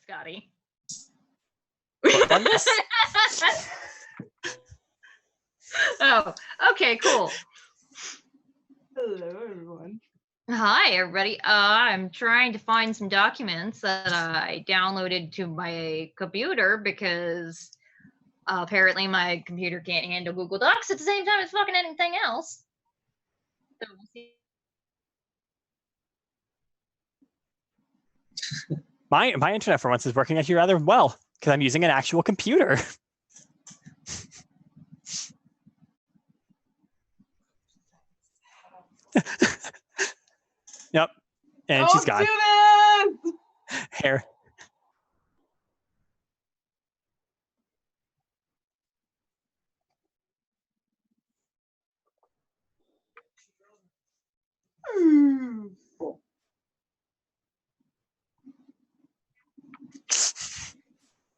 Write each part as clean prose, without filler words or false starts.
Scotty. Oh, okay, cool. Hello, everyone. Hi, everybody. I'm trying to find some documents that I downloaded to my computer because apparently my computer can't handle Google Docs at the same time as fucking anything else. So we'll see. My internet for once is working actually rather well because I'm using an actual computer. Yep, and she's gone. Do this! Hair.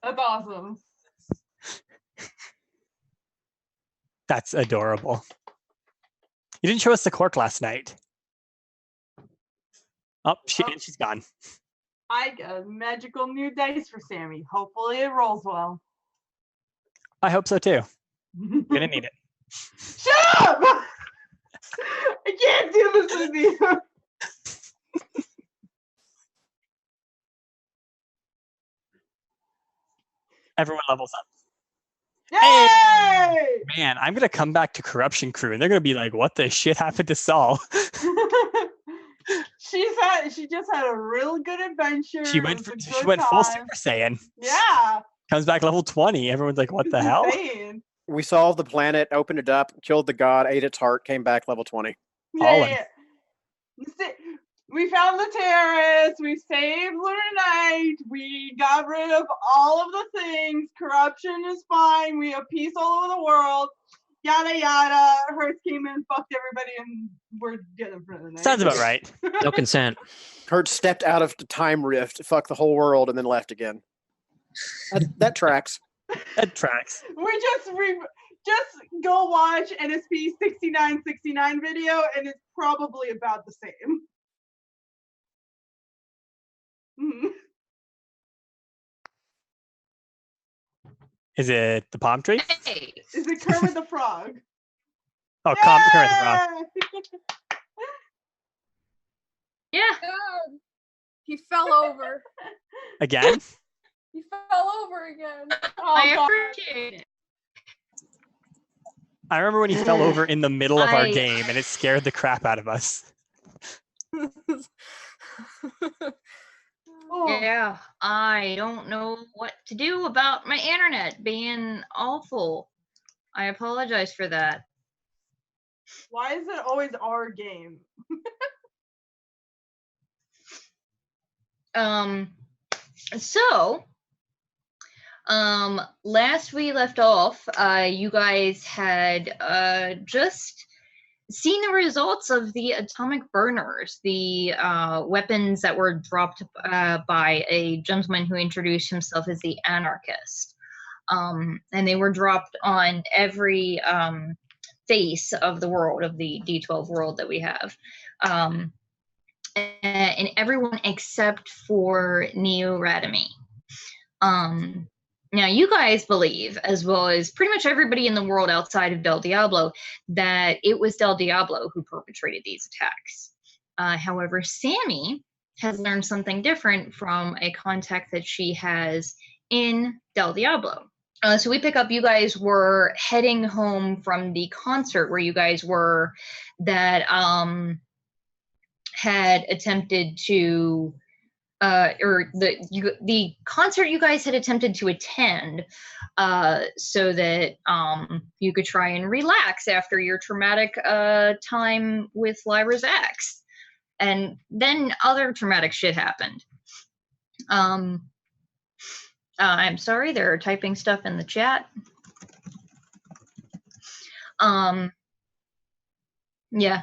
That's awesome. That's adorable. You didn't show us the cork last night. Oh, she's gone. I got a magical new dice for Sammi. Hopefully it rolls well. I hope so too. Gonna need it. Shut up! I can't do this with you. Everyone levels up. Yay! Hey! Man, I'm gonna come back to Corruption Crew and they're gonna be like, what the shit happened to Saul? She just had a real good adventure. She went full Super Saiyan. Yeah. Comes back level 20. Everyone's like, what the hell? Insane. We solved the planet, opened it up, killed the god, ate its heart, came back level 20. Yeah. We found the terrorists. We saved Holoknight. We got rid of all of the things. Corruption is fine. We have peace all over the world. Yada yada. Hurts came in, fucked everybody, and we're getting for the night. Sounds about right. No consent. Hurt stepped out of the time rift, fucked the whole world, and then left again. That tracks. That tracks. We just go watch NSP 6969 video, and it's probably about the same. Is it the palm tree? Hey. Is it Kermit the Frog? Oh, Kermit the Frog. Yeah. God. He fell over. Again? He fell over again. I appreciate it. I remember when he fell over in the middle of our game and it scared the crap out of us. Yeah, I don't know what to do about my internet being awful. I apologize for that. Why is it always our game? So, last we left off, you guys had just seen the results of the atomic burners, the weapons that were dropped by a gentleman who introduced himself as the anarchist. And they were dropped on every face of the world, of the D12 world that we have. And everyone except for Neo-Radami. Now, you guys believe, as well as pretty much everybody in the world outside of Del Diablo, that it was Del Diablo who perpetrated these attacks. However, Sammi has learned something different from a contact that she has in Del Diablo. So we pick up, you guys were heading home from the concert where you guys were, that had attempted to or the concert you guys had attempted to attend so that you could try and relax after your traumatic time with Lyra's ex. And then other traumatic shit happened. I'm sorry, they're typing stuff in the chat. Yeah.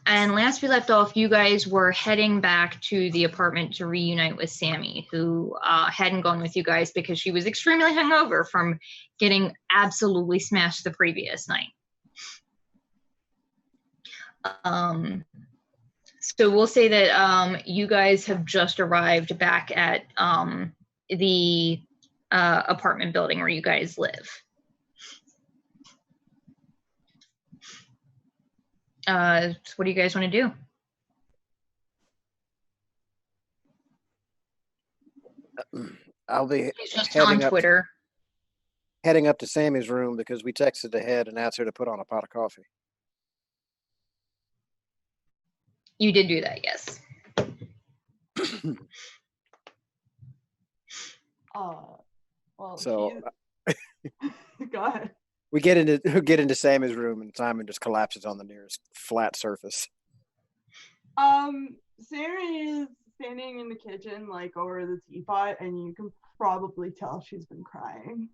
And last we left off, you guys were heading back to the apartment to reunite with Sammi, who hadn't gone with you guys because she was extremely hungover from getting absolutely smashed the So we'll say that you guys have just arrived back at the apartment building where you guys live. So what do you guys want to do? I'll be He's just heading on Twitter. heading up to Sammy's room because we texted ahead and asked her to put on a pot of coffee. You did do that, yes. Well, So go ahead. we get into Sammy's room and Simon just collapses on the nearest flat surface. Sammy is standing in the kitchen, like over the teapot, and you can probably tell she's been crying.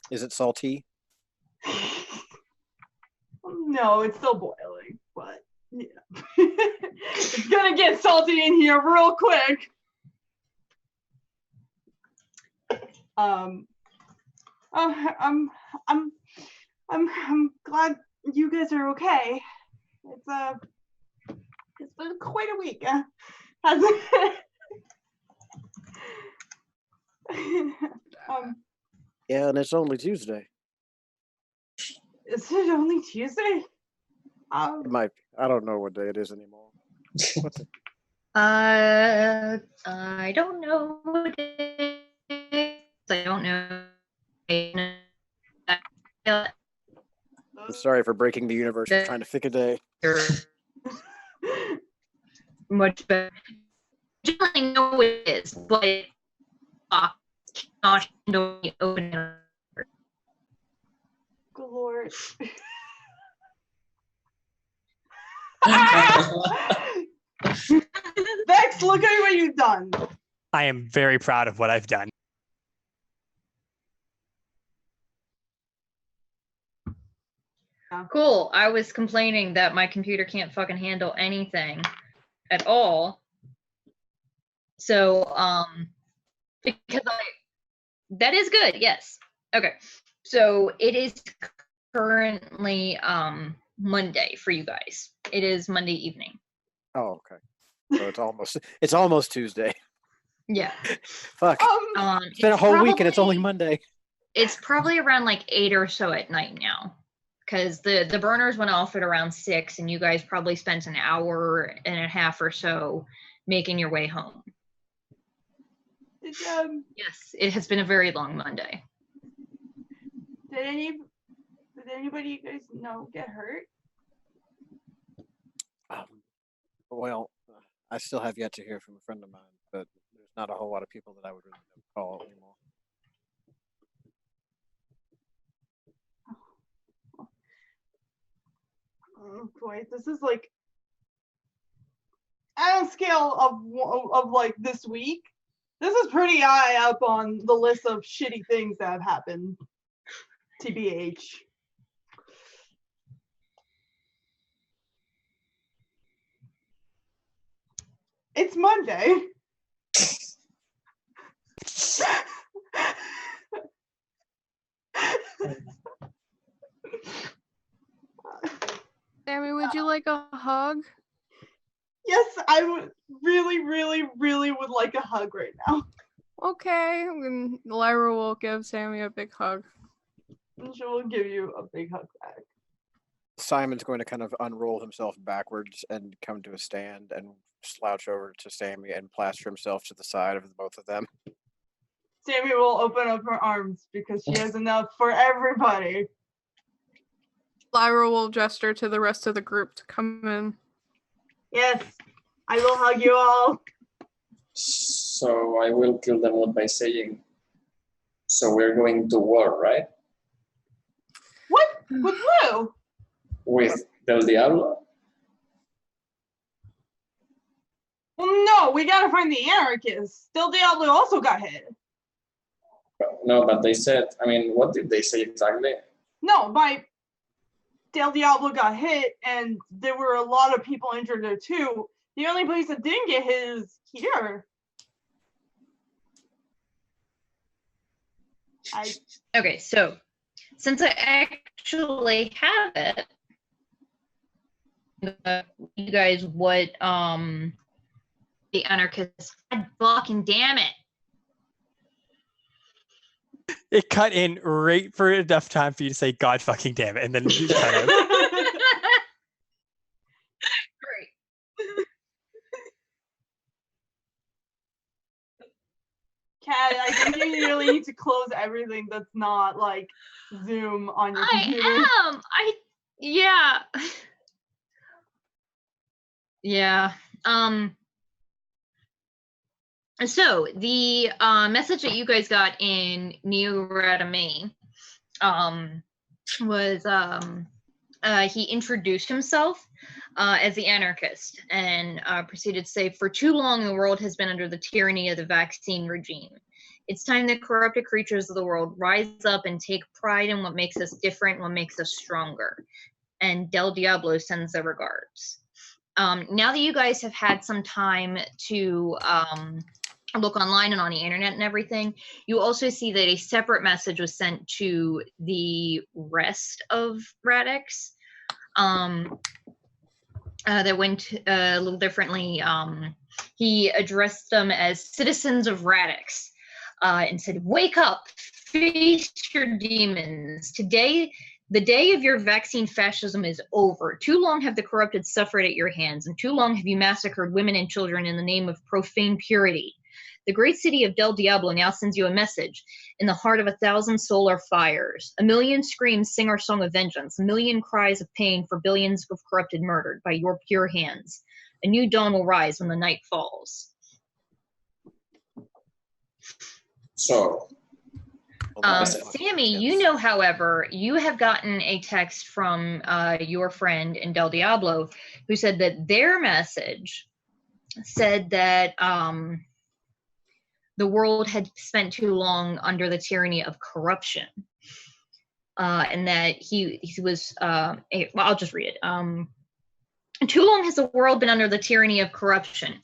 Is it salty? No, it's still boiling, but yeah. It's gonna get salty in here real quick. I'm glad you guys are okay. It's been quite a week. Hasn't it? Yeah, and it's only Tuesday. Is it only Tuesday? It might be. I don't know what day it is anymore. I don't know what it is. I don't know. I'm sorry for breaking the universe. We're trying to pick a day. Much better. I generally know what it is, but not open. Good Lord. Vex, look at what you've done. I am very proud of what I've done. Cool. I was complaining that my computer can't fucking handle anything at all. So, because that is good, yes. Okay. So it is currently Monday for you guys. It is Monday evening. Oh, okay. So it's almost Tuesday. Yeah. Fuck. It's been a whole week and it's only Monday. It's probably around like 8 or so at night now. Because the burners went off at around 6 and you guys probably spent an hour and a half or so making your way home. Yes, it has been a very long Monday. Did anybody you guys know get hurt? Well, I still have yet to hear from a friend of mine, but there's not a whole lot of people that I would really call anymore. Oh boy, this is like on a scale of like this week. This is pretty high up on the list of shitty things that have happened. TBH. It's Monday. Sammy, would you like a hug? Yes, I would really, really, really would like a hug right now. Okay, and Lyra will give Sammy a big hug. And she will give you a big hug back. Simon's going to kind of unroll himself backwards and come to a stand and slouch over to Sammy and plaster himself to the side of both of them. Sammy will open up her arms because she has enough for everybody. Lyra will gesture to the rest of the group to come in. Yes, I will hug you all. So I will kill them all by saying, so we're going to war, right? What? With who? With Del Diablo? Well, no, we gotta find the anarchists. Del Diablo also got hit. No, but they said, I mean, what did they say exactly? No, Del Diablo got hit, and there were a lot of people injured there too. The only place that didn't get hit is here. Okay, so since I actually have it, you guys what the anarchists. God fucking damn it! It cut in right for enough time for you to say "God fucking damn it," and then you just cut out. Great. Callie, I think you really need to close everything that's not like Zoom on your computer. I am. Yeah. Yeah. So the message that you guys got in Neo-Rhyme was he introduced himself as the anarchist and proceeded to say, "For too long, the world has been under the tyranny of the vaccine regime. It's time that corrupted creatures of the world rise up and take pride in what makes us different, what makes us stronger. And Del Diablo sends their regards." Now that you guys have had some time to look online and on the internet and everything, you also see that a separate message was sent to the rest of Radix that went a little differently. He addressed them as citizens of Radix and said, "Wake up, face your demons. Today, the day of your vaccine fascism is over. Too long have the corrupted suffered at your hands, and too long have you massacred women and children in the name of profane purity. The great city of Del Diablo now sends you a message. In the heart of 1,000 solar fires, a million screams sing our song of vengeance, a million cries of pain for billions of corrupted murdered by your pure hands. A new dawn will rise when the night falls." So, Sammi, you know, however, you have gotten a text from your friend in Del Diablo who said that their message said that the world had spent too long under the tyranny of corruption, and that he was well, I'll just read it. "Too long has the world been under the tyranny of corruption.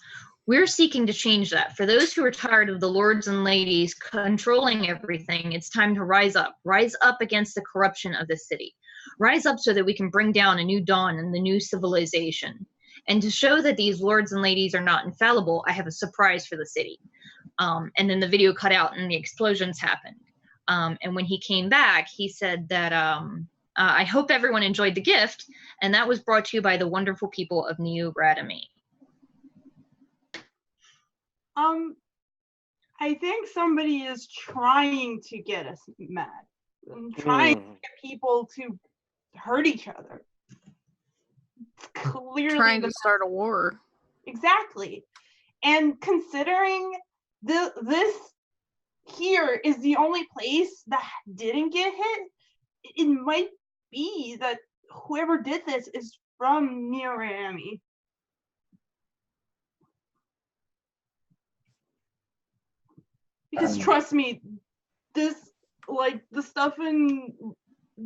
We're seeking to change that. For those who are tired of the lords and ladies controlling everything, it's time to rise up. Rise up against the corruption of the city. Rise up so that we can bring down a new dawn and the new civilization. And to show that these lords and ladies are not infallible, I have a surprise for the city." And then the video cut out and the explosions happened. And when he came back, he said that, "I hope everyone enjoyed the gift, and that was brought to you by the wonderful people of Neo-Rhyme." I think somebody is trying to get us mad. Trying to get people to hurt each other. It's clearly Trying to start a war. Exactly. And considering this here is the only place that didn't get hit, it might be that whoever did this is from Neo-Rhyme. Because trust me, this, like, the stuff in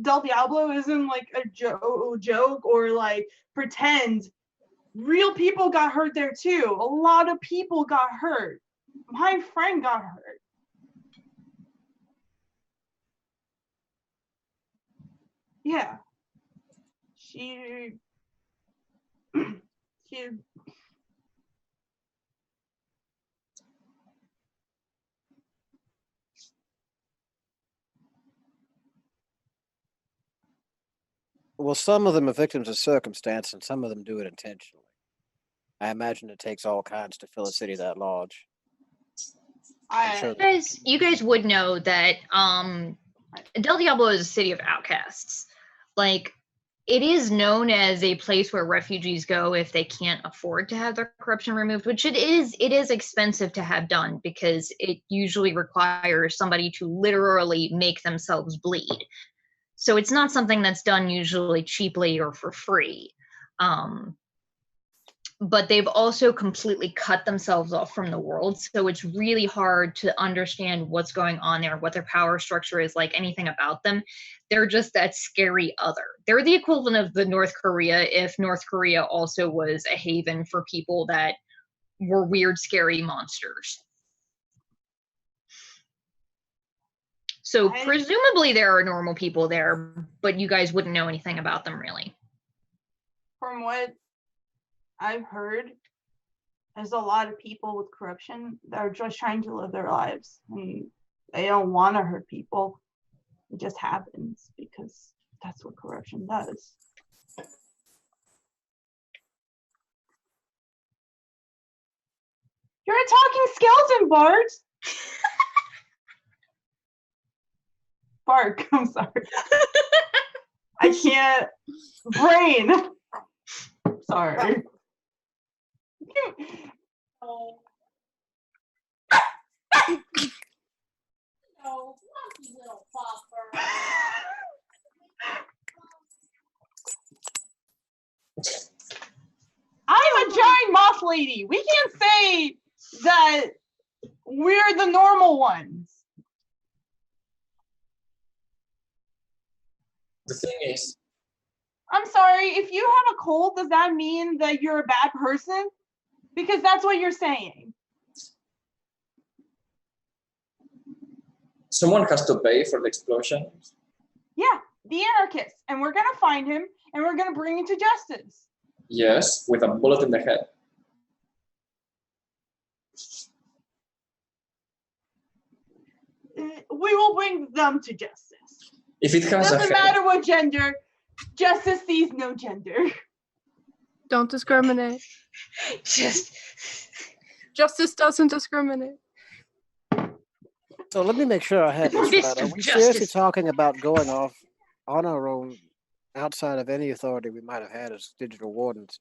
Del Diablo isn't like a joke or like pretend. Real people got hurt there too. A lot of people got hurt. My friend got hurt. Yeah. She Well, some of them are victims of circumstance, and some of them do it intentionally. I imagine it takes all kinds to fill a city that large. You guys would know that Del Diablo is a city of outcasts. Like, it is known as a place where refugees go if they can't afford to have their corruption removed, which it is expensive to have done because it usually requires somebody to literally make themselves bleed. So it's not something that's done usually cheaply or for free. But they've also completely cut themselves off from the world. So it's really hard to understand what's going on there, what their power structure is like, anything about them. They're just that scary other. They're the equivalent of the North Korea if North Korea also was a haven for people that were weird, scary monsters. So presumably there are normal people there, but you guys wouldn't know anything about them really. from what I've heard, there's a lot of people with corruption that are just trying to live their lives. And they don't want to hurt people. It just happens because that's what corruption does. You're a talking skeleton, Bart! Bark, I'm sorry. I can't. Brain! Sorry. Oh, lucky little popper. I'm a giant moth lady. We can't say that we're the normal ones. The thing is, I'm sorry, if you have a cold, does that mean that you're a bad person? Because that's what you're saying. someone has to pay for the explosion. Yeah, the anarchist. And we're gonna find him and we're gonna bring him to justice. Yes, with a bullet in the head. We will bring them to justice. If it has a Doesn't head, matter what gender, justice sees no gender. Don't discriminate. Justice doesn't discriminate. So let me make sure I have this right. Are we seriously talking about going off on our own outside of any authority we might have had as digital wardens?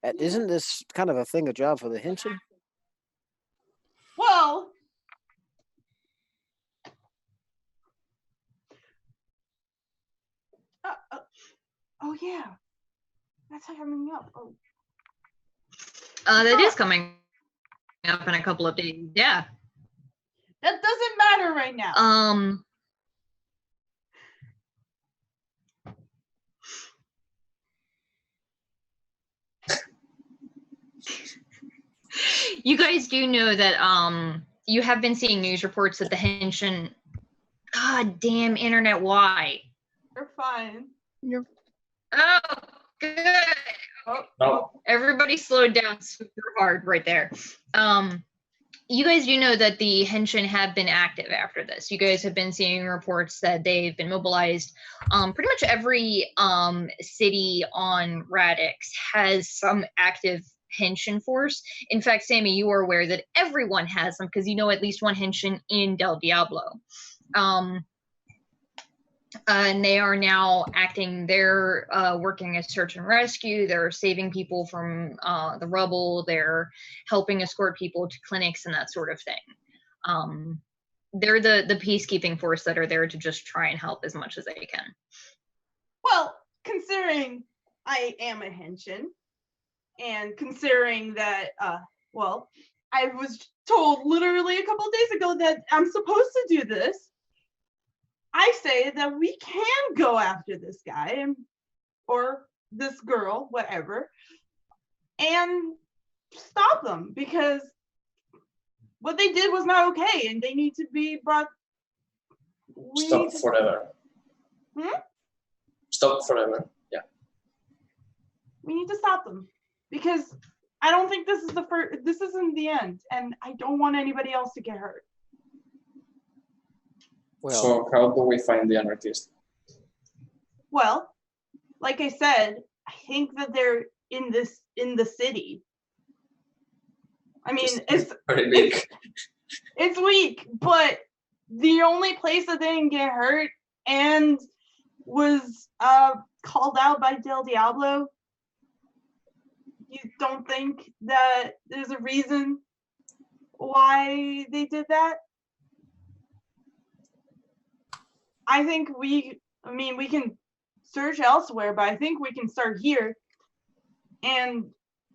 And isn't this kind of a thing, a job for the Henshin? Well, oh yeah, that's coming up. Oh. That is coming up in a couple of days. Yeah. That doesn't matter right now. You guys do know that you have been seeing news reports that the Henshin. God damn internet! Why? You're fine. You're Oh, good. Oh, no. Everybody slowed down super hard right there. You guys do know that the Henshin have been active after this. You guys have been seeing reports that they've been mobilized. Pretty much every city on Radix has some active Henshin force. In fact, Sammi, you are aware that everyone has them because you know at least one Henshin in Del Diablo. And they are now acting, they're working as search and rescue, they're saving people from the rubble, they're helping escort people to clinics and that sort of thing. They're the peacekeeping force that are there to just try and help as much as they can. well, considering I am a Henshin, and considering that, well, I was told literally a couple of days ago that I'm supposed to do this, I say that we can go after this guy or this girl, whatever, and stop them because what they did was not okay and they need to be brought. Stop forever. Stop forever. Yeah. We need to stop them because I don't think this is the first. This isn't the end, and I don't want anybody else to get hurt. Well, So how do we find the anarchist? Well, like I said, I think that they're in the city. I mean, it's very big. it's weak, but the only place that they didn't get hurt and was called out by Del Diablo. You don't think that there's a reason why they did that? I think we can search elsewhere, but I think we can start here. And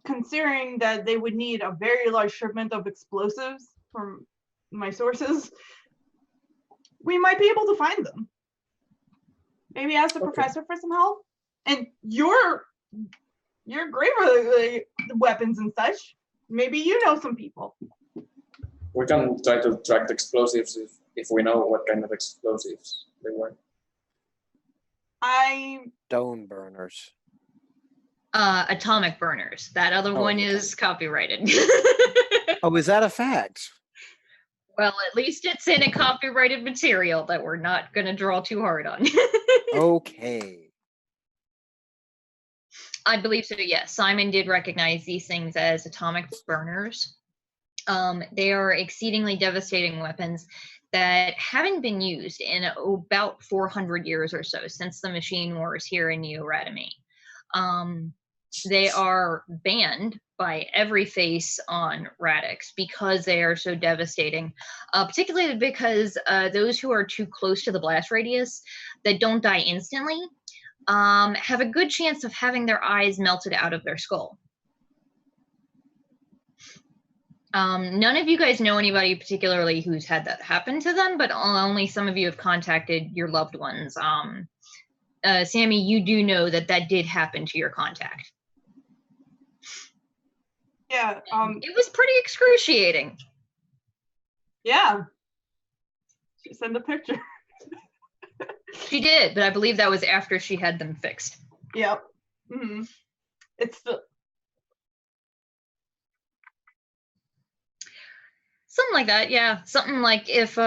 considering that they would need a very large shipment of explosives from my sources, we might be able to find them. Maybe ask the professor for some help. And you're great with weapons and such. Maybe you know some people. We can try to track the explosives if we know what kind of explosives they were. stone burners. Atomic burners. That other one is copyrighted. Oh, is that a fact? Well, at least it's in a copyrighted material that we're not going to draw too hard on. Okay. I believe so, yes. Simon did recognize these things as atomic burners. They are exceedingly devastating weapons that haven't been used in about 400 years or so since the Machine Wars here in Neo-Radami. They are banned by every face on Radix because they are so devastating, particularly because those who are too close to the blast radius that don't die instantly have a good chance of having their eyes melted out of their skull. None of you guys know anybody particularly who's had that happen to them, but only some of you have contacted your loved ones. Sammi, you do know that that did happen to your contact. Yeah. It was pretty excruciating. Yeah. She sent a picture. She did, but I believe that was after she had them fixed. Yep. Mm-hmm. It's the Something like that, yeah. Something like if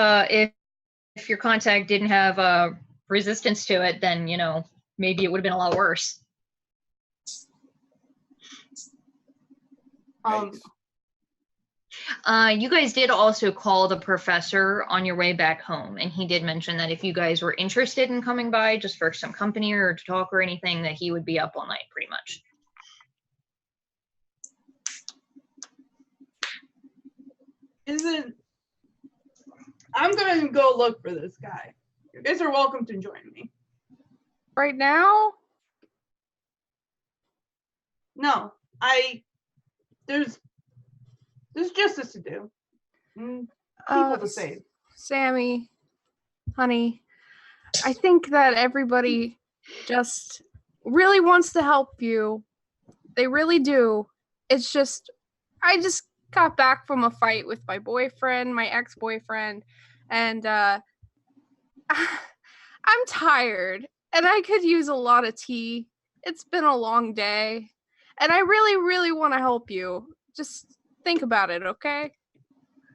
your contact didn't have resistance to it, then maybe it would have been a lot worse. You guys did also call the professor on your way back home, and he did mention that if you guys were interested in coming by just for some company or to talk or anything, that he would be up all night pretty much. I'm gonna go look for this guy. You guys are welcome to join me. Right now? No, there's justice to do. People to save. Sammi, honey, I think that everybody just really wants to help you. They really do. It's just, I just got back from a fight with my boyfriend, my ex-boyfriend, and I'm tired, and I could use a lot of tea. It's been a long day, and I really, really want to help you. Just think about it, okay?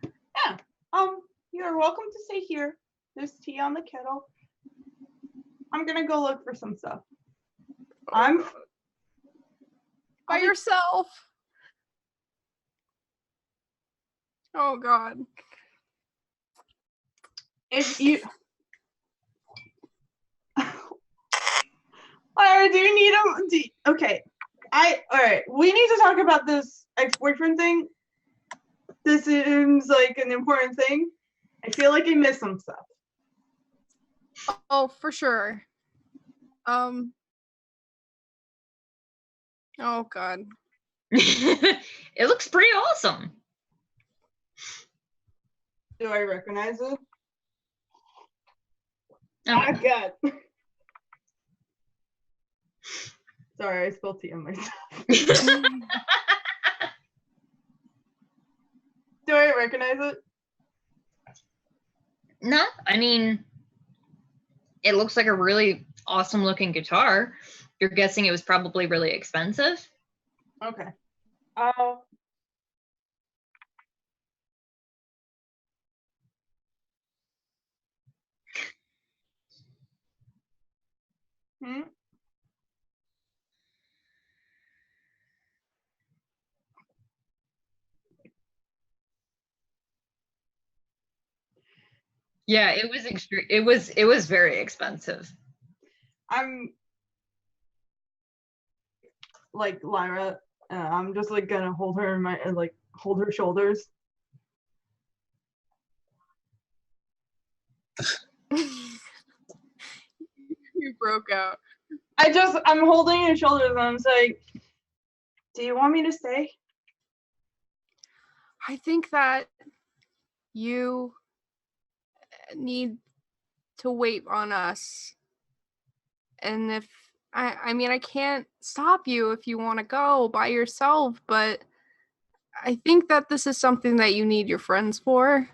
Yeah. You're welcome to stay here. There's tea on the kettle. I'm gonna go look for some stuff. By yourself. Oh God. If you Lyra, do you need him? Okay. Alright. We need to talk about this ex-boyfriend thing. This seems like an important thing. I feel like I missed some stuff. Oh, for sure. Oh God. It looks pretty awesome. Do I recognize it? Oh. Not yet. Sorry, I spilled tea on myself. Do I recognize it? No, I mean, it looks like a really awesome looking guitar. You're guessing it was probably really expensive? Okay. Yeah, it was extreme. It was very expensive. I'm like Lyra. I'm just like gonna hold her in my hold her shoulders. You broke out. I'm holding her shoulders and I'm like, do you want me to stay? I think that you need to wait on us. And if I mean, I can't stop you if you want to go by yourself, but I think that this is something that you need your friends for,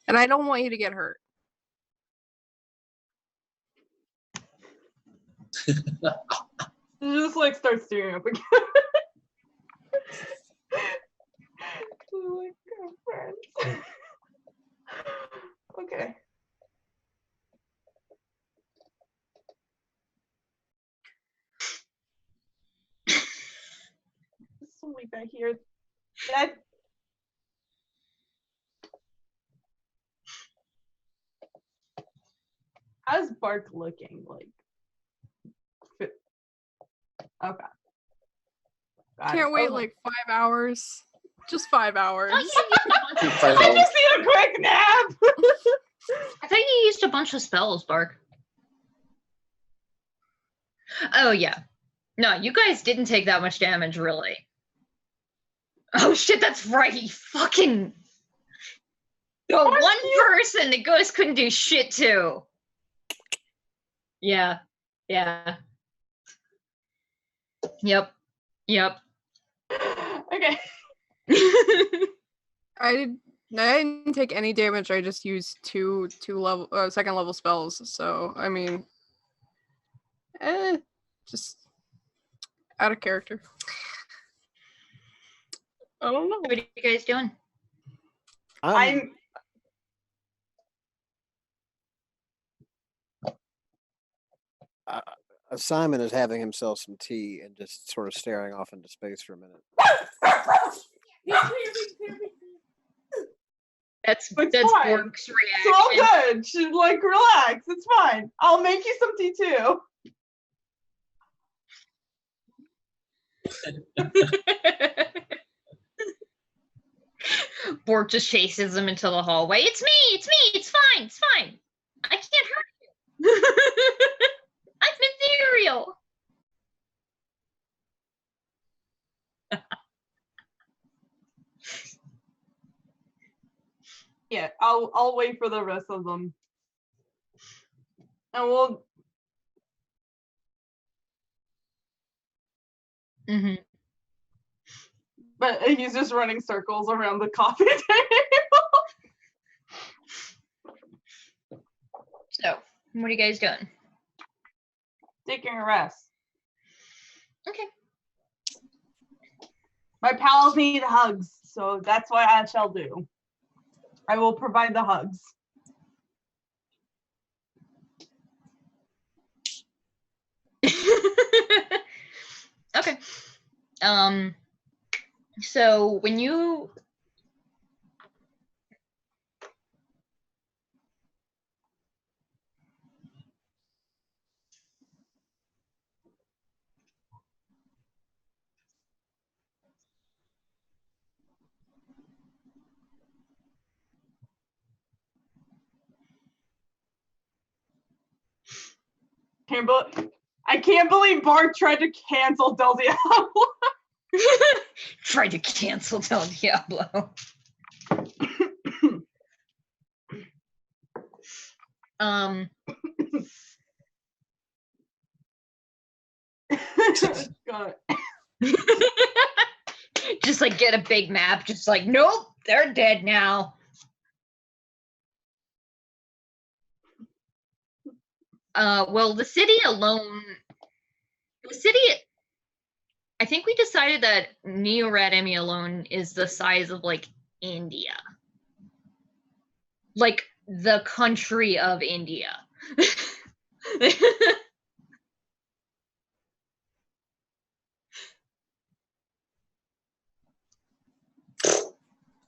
and I don't want you to get hurt. Just like start staring up again. Like, oh, friends. Okay. Somebody back here. That. How's Bark looking like? Okay. Can't wait like 5 hours. Just 5 hours. I just need a quick nap. I thought you used a bunch of spells, Bark. Oh yeah. No, you guys didn't take that much damage, really. Oh shit, that's right. You fucking the one person the ghost couldn't do shit to. Yeah. Yeah. Yep. Okay. I didn't take any damage. I just used two second level spells. So I mean, just out of character. I don't know. What are you guys doing? I'm Simon is having himself some tea and just sort of staring off into space for a minute. That's fine. Bork's reaction. It's all good. She's like, relax. It's fine. I'll make you some tea too. Bork just chases him into the hallway. It's me. It's fine. I can't hurt you. I'm ethereal. Yeah, I'll wait for the rest of them. And we'll But he's just running circles around the coffee table. So, what are you guys doing? Taking a rest. Okay. My pals need hugs, so that's what I shall do. I will provide the hugs. Okay. So when you I can't believe Bart tried to cancel Del Diablo. tried to cancel Del Diablo. Got it. Just like get a big map, just like, nope, they're dead now. Well, the city, I think we decided that Neo-Rademi alone is the size of like India. Like the country of India.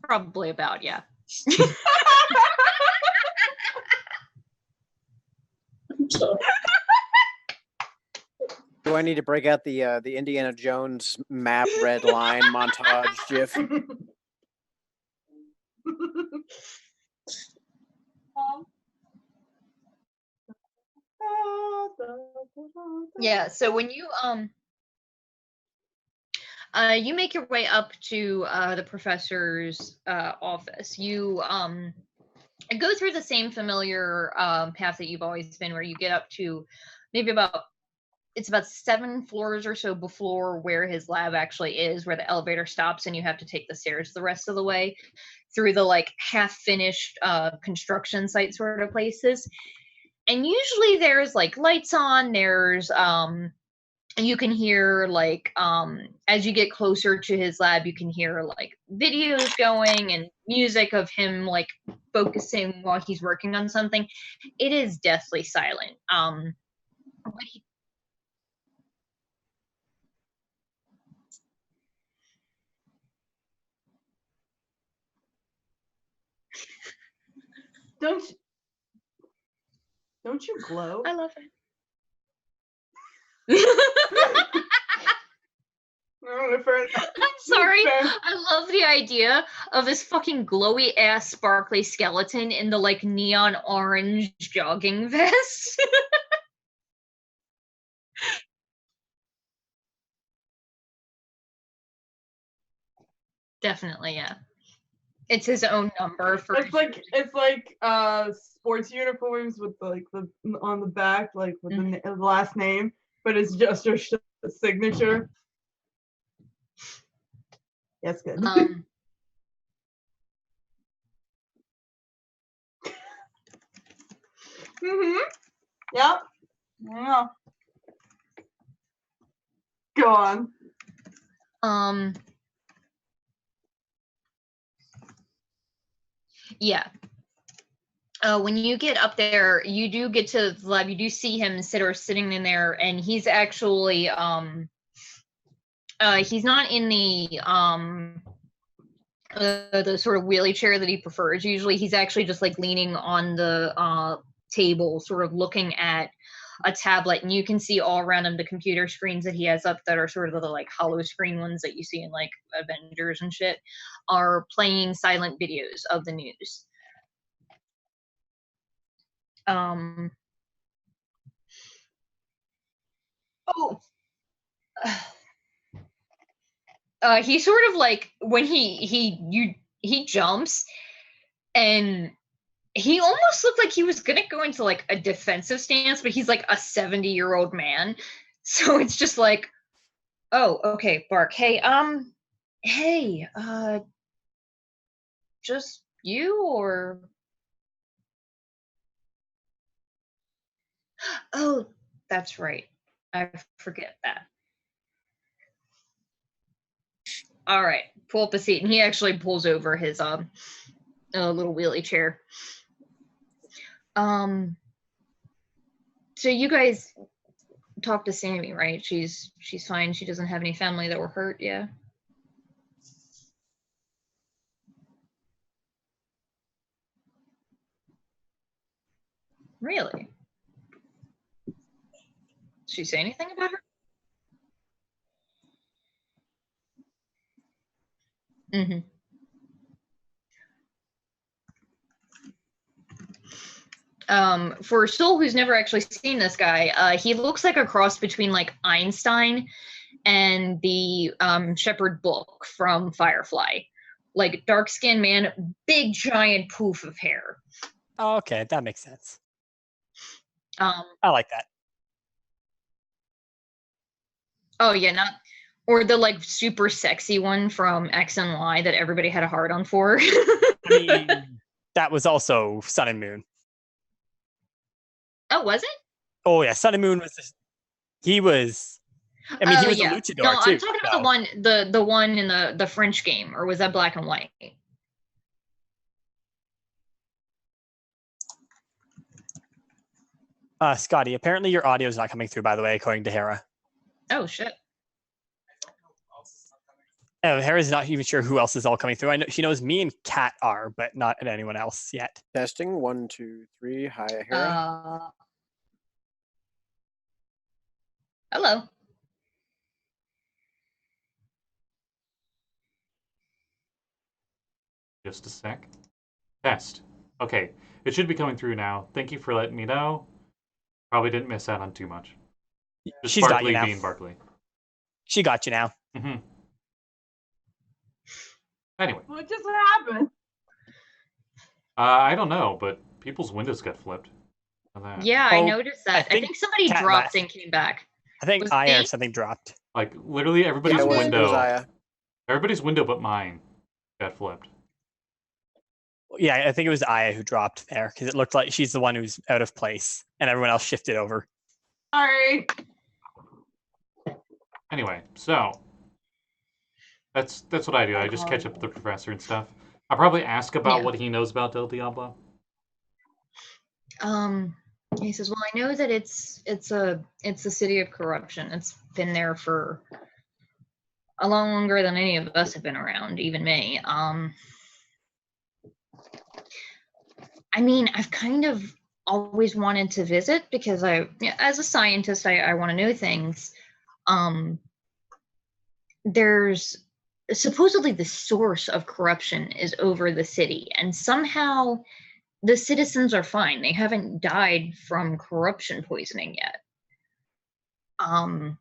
Probably about, yeah. Do I need to break out the Indiana Jones map red line montage gif? Yeah, so when you make your way up to the professor's office, you go through the same familiar path that you've always been, where you get up to maybe about 7 floors or so before where his lab actually is, where the elevator stops, and you have to take the stairs the rest of the way through the like half-finished construction site sort of places. And usually there's like lights on, there's you can hear like as you get closer to his lab, you can hear like videos going and music of him like focusing while he's working on something. It is deathly silent. But Don't you glow? I love it. I'm sorry. I love the idea of this fucking glowy ass sparkly skeleton in the like neon orange jogging vest. Definitely, yeah. It's his own number for. It's like sports uniforms with like the on the back like with the last name, but it's just your signature. That's good. Yep. Yeah. Go on. Yeah. When you get up there, you do get to the lab. You do see him sitting in there, and he's actually he's not in the sort of wheelie chair that he prefers. Usually, he's actually just like leaning on the table, sort of looking at a tablet, and you can see all around him the computer screens that he has up that are sort of the like hollow screen ones that you see in like Avengers and shit, are playing silent videos of the news. He sort of like when he jumps, and he almost looked like he was gonna go into like a defensive stance, but he's like a 70-year-old man, so it's just like, oh, okay, Bark. Hey, just you or? Oh, that's right. I forget that. All right, pull up a seat, and he actually pulls over his little wheelie chair. So you guys talked to Sammi, right? She's fine. She doesn't have any family that were hurt, yeah. Really? Did she say anything about her? Mm-hmm. For Soul, who's never actually seen this guy, he looks like a cross between like Einstein and the Shepherd Book from Firefly. Like dark-skinned man, big giant poof of hair. Oh, okay, that makes sense. I like that. Oh yeah, not or the like super sexy one from X and Y that everybody had a hard on for. I mean, that was also Sun and Moon. Oh, was it? Oh yeah, Sun and Moon was. He was. I mean, he was a luchador no, too. I'm talking about the one in the French game, or was that black and white? Scotty, apparently your audio is not coming through, by the way, according to Hera. Oh shit. Oh, Hera's not even sure who else is all coming through. I know she knows me and Kat are, but not anyone else yet. Testing 1, 2, 3. Hi, Hera. Hello. Just a sec. Test. Okay, it should be coming through now. Thank you for letting me know. Probably didn't miss out on too much. Just She's got you now. being Barkley. She got you now. Mm-hmm. Anyway. What just happened? I don't know, but people's windows got flipped. Yeah, I noticed that. I think somebody dropped and came back. I think Aya or something dropped. Like literally everybody's window. Everybody's window but mine got flipped. Yeah, I think it was Aya who dropped there because it looked like she's the one who's out of place and everyone else shifted over. Sorry. Anyway, so that's what I do. I just catch up with the professor and stuff. I'll probably ask about what he knows about Del Diablo. He says, "Well, I know that it's a city of corruption. It's been there for a lot longer than any of us have been around, even me. I mean, I've kind of always wanted to visit because as a scientist, I want to know things. There's supposedly the source of corruption is over the city, and somehow the citizens are fine. They haven't died from corruption poisoning yet. But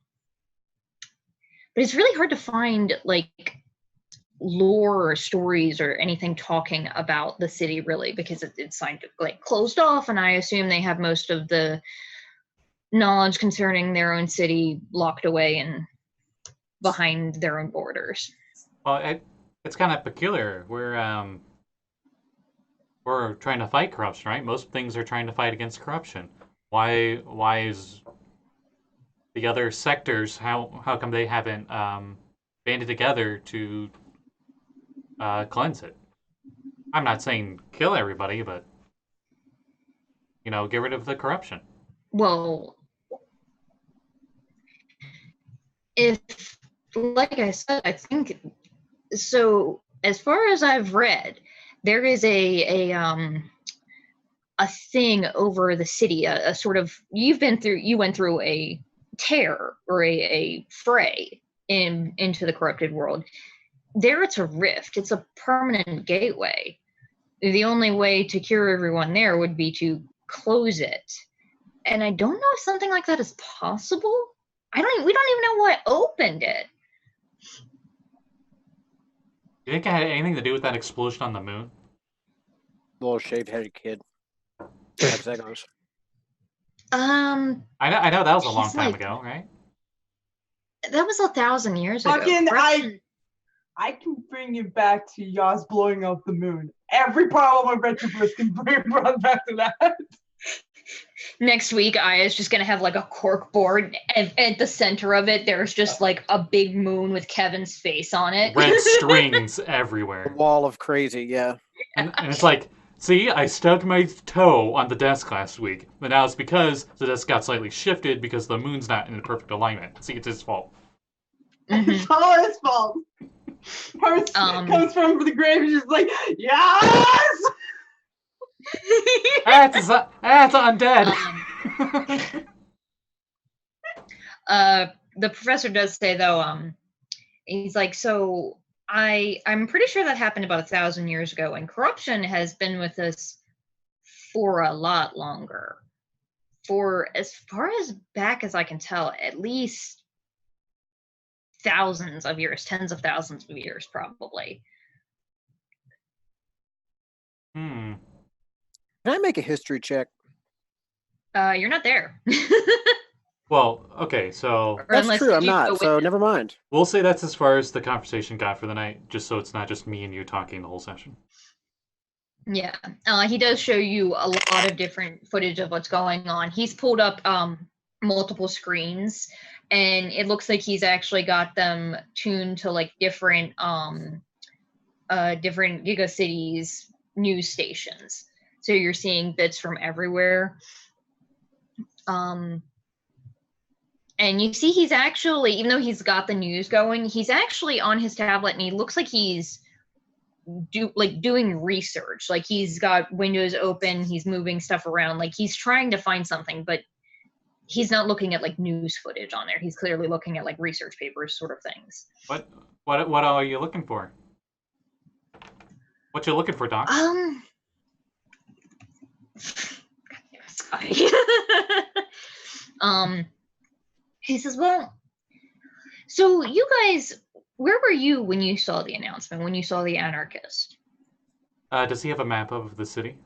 it's really hard to find like lore or stories or anything talking about the city really, because it's like closed off, and I assume they have most of the knowledge concerning their own city locked away and behind their own borders. Well, it's kind of peculiar. We're trying to fight corruption, right? Most things are trying to fight against corruption. Why is the other sectors, how come they haven't banded together to cleanse it? I'm not saying kill everybody, but get rid of the corruption. Well, if, like I said, I think so. As far as I've read, there is a thing over the city, a sort of you went through a tear or a fray into the corrupted world. There it's a rift. It's a permanent gateway. The only way to cure everyone there would be to close it. And I don't know if something like that is possible. We don't even know what opened it. You think it had anything to do with that explosion on the moon? Little shaved-headed kid. 5 seconds. I know that was a long time ago, right? That was 1,000 years ago. Fucking, I can bring you back to Yas blowing up the moon. Every problem of Retroverse can bring run back to that. Next week, Aya's just gonna have like a cork board, and at the center of it, there's just like a big moon with Kevin's face on it. Red strings everywhere. A wall of crazy, yeah. And it's like, see, I stubbed my toe on the desk last week, but now it's because the desk got slightly shifted because the moon's not in perfect alignment. See, it's his fault. Mm-hmm. It's all his fault. First comes from the grave and just like, yes! That's undead. The professor does say though, he's like, so I'm pretty sure that happened about 1,000 years ago, and corruption has been with us for a lot longer. For as far as back as I can tell, at least thousands of years, tens of thousands of years, probably. Can I make a history check? You're not there. Well, okay, so... That's true, I'm not, so never mind. We'll say that's as far as the conversation got for the night, just so it's not just me and you talking the whole session. Yeah, he does show you a lot of different footage of what's going on. He's pulled up multiple screens, and it looks like he's actually got them tuned to like different gigacities news stations. So you're seeing bits from everywhere. And you see he's actually, even though he's got the news going, he's actually on his tablet, and he looks like he's doing research. Like he's got windows open, he's moving stuff around, like he's trying to find something, but he's not looking at like news footage on there. He's clearly looking at like research papers sort of things. What are you looking for? What you looking for, Doc? Scotty. He says, well, so you guys, where were you when you saw the announcement, when you saw the anarchist? Does he have a map of the city?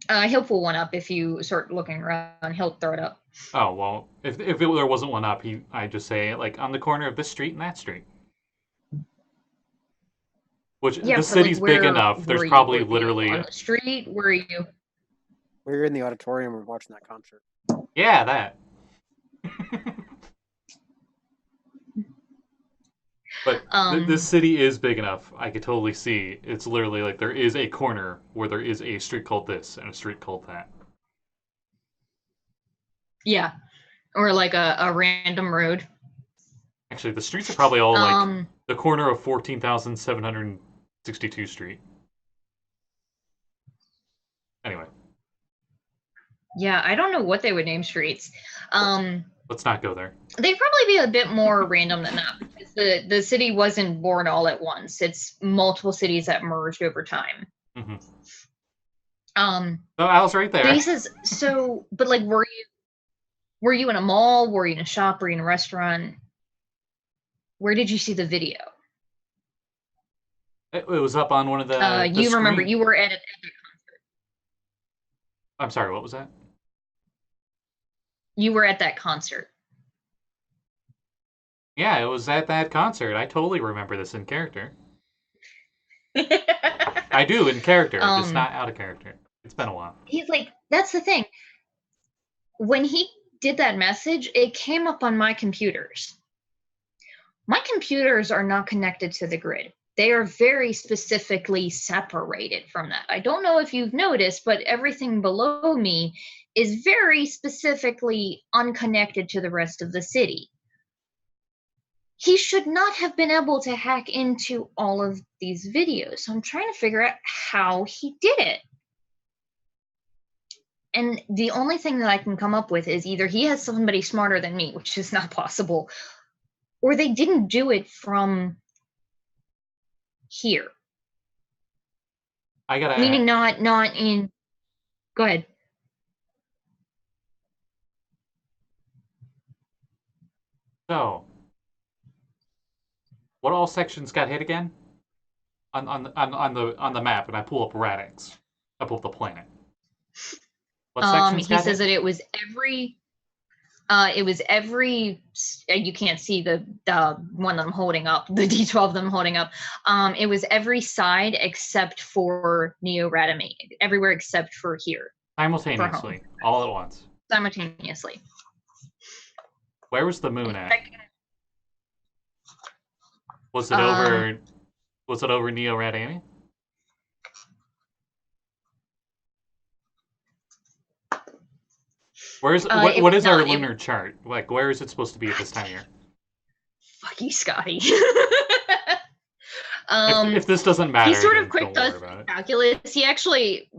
He'll pull one up if you start looking around. He'll throw it up. Oh, well, if there wasn't one up, I'd just say, like, on the corner of this street and that street. Which, the city's big enough, there's probably literally... On the street, where are you? We're in the auditorium, we're watching that concert. Yeah, that. But this city is big enough. I could totally see. It's literally like there is a corner where there is a street called this and a street called that. Yeah, or like a random road. Actually, the streets are probably all like the corner of 14,762 Street. Anyway. Yeah, I don't know what they would name streets. Let's not go there. They'd probably be a bit more random than that because the city wasn't born all at once. It's multiple cities that merged over time. Mm-hmm. So Al's right there. He says, so, but like, were you in a mall? Were you in a shop? Were you in a restaurant? Where did you see the video? It was up on one of the. You remember you were at the concert. I'm sorry, what was that? You were at that concert. Yeah, it was at that concert. I totally remember this in character. I do in character, just not out of character. It's been a while. He's like, that's the thing. When he did that message, it came up on my computers. My computers are not connected to the grid. They are very specifically separated from that. I don't know if you've noticed, but everything below me is very specifically unconnected to the rest of the city. He should not have been able to hack into all of these videos. So I'm trying to figure out how he did it. And the only thing that I can come up with is either he has somebody smarter than me, which is not possible, or they didn't do it from here. I gotta meaning not in. Go ahead. So, what all sections got hit again? On the map, and I pull up Radix. I pull up the planet. What sections got says hit? that it was every. You can't see the one that I'm holding up, the D12 that I'm holding up. It was every side except for Neo-Radami, everywhere except for here. Simultaneously, all at once. Simultaneously. Where was the moon at? Was it over? Was it over Neo-Radami? Where's what is our lunar chart? Like, where is it supposed to be at this time of year? Fuck you, Scotty. If this doesn't matter, he sort of quick does the calculus. He actually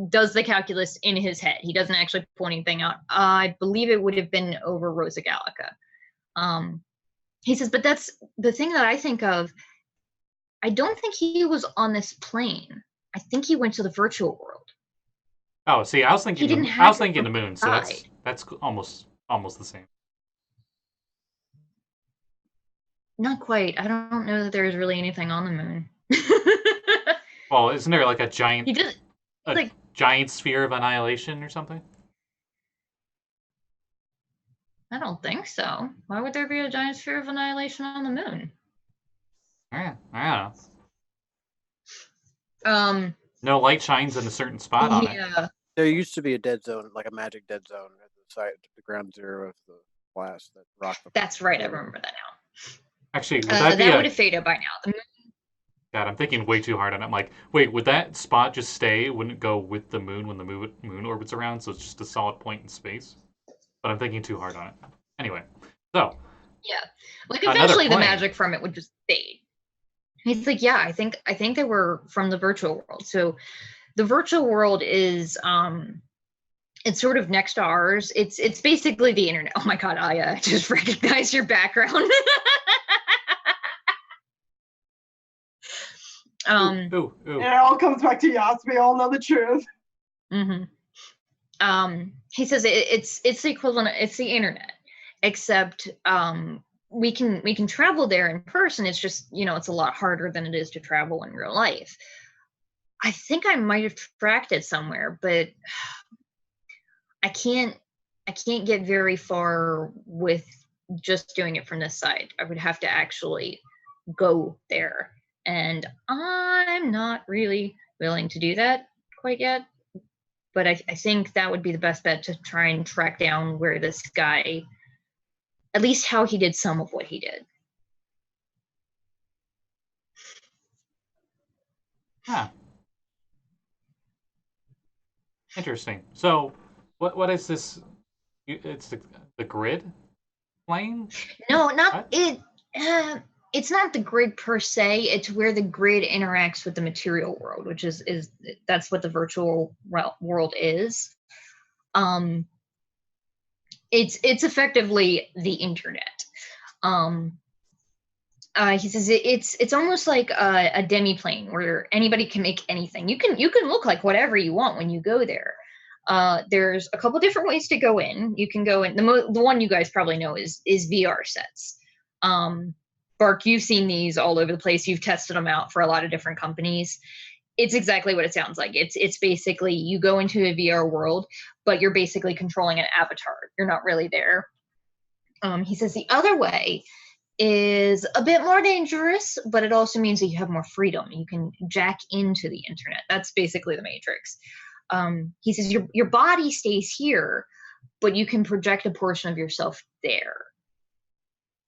does the calculus in his head. He doesn't actually pull anything out. I believe it would have been over Rosa Gallica. He says, but that's the thing that I think of. I don't think he was on this plane. I think he went to the virtual world. Oh, see, I was thinking the moon, so that's almost the same. Not quite. I don't know that there's really anything on the moon. Well, isn't there like a giant giant sphere of annihilation or something? I don't think so. Why would there be a giant sphere of annihilation on the moon? Yeah, I don't know. No light shines in a certain spot on it. There used to be a dead zone, like a magic dead zone at the site, the ground zero of the blast that rocked. That's right. I remember that now. Actually, would that would have faded by now. God, I'm thinking way too hard on it. I'm like, wait, would that spot just stay? Wouldn't it go with the moon when the moon orbits around? So it's just a solid point in space. But I'm thinking too hard on it. Anyway, so yeah, like eventually the magic from it would just fade. He's like, yeah, I think they were from the virtual world. So the virtual world is it's sort of next to ours. It's basically the internet. Oh my god, I just recognized your background. Ooh. It all comes back to Yas. We all know the truth. Mm-hmm. He says it's the equivalent. It's the internet, except we can travel there in person. It's just, it's a lot harder than it is to travel in real life. I think I might have tracked it somewhere, but I can't get very far with just doing it from this side. I would have to actually go there, and I'm not really willing to do that quite yet. But I think that would be the best bet, to try and track down where this guy, at least how he did some of what he did. Ah. Interesting. So, what is this? It's the grid plane? No, not What? it. It's not the grid per se. It's where the grid interacts with the material world, which is that's what the virtual world is. It's effectively the internet. He says it's almost like a demi-plane where anybody can make anything. You can look like whatever you want when you go there. There's a couple different ways to go in. You can go in. The one you guys probably know is VR sets. Bark, you've seen these all over the place. You've tested them out for a lot of different companies. It's exactly what it sounds like. It's basically you go into a VR world, but you're basically controlling an avatar. You're not really there. He says the other way is a bit more dangerous, but it also means that you have more freedom. You can jack into the internet. That's basically the Matrix. He says your body stays here, but you can project a portion of yourself there.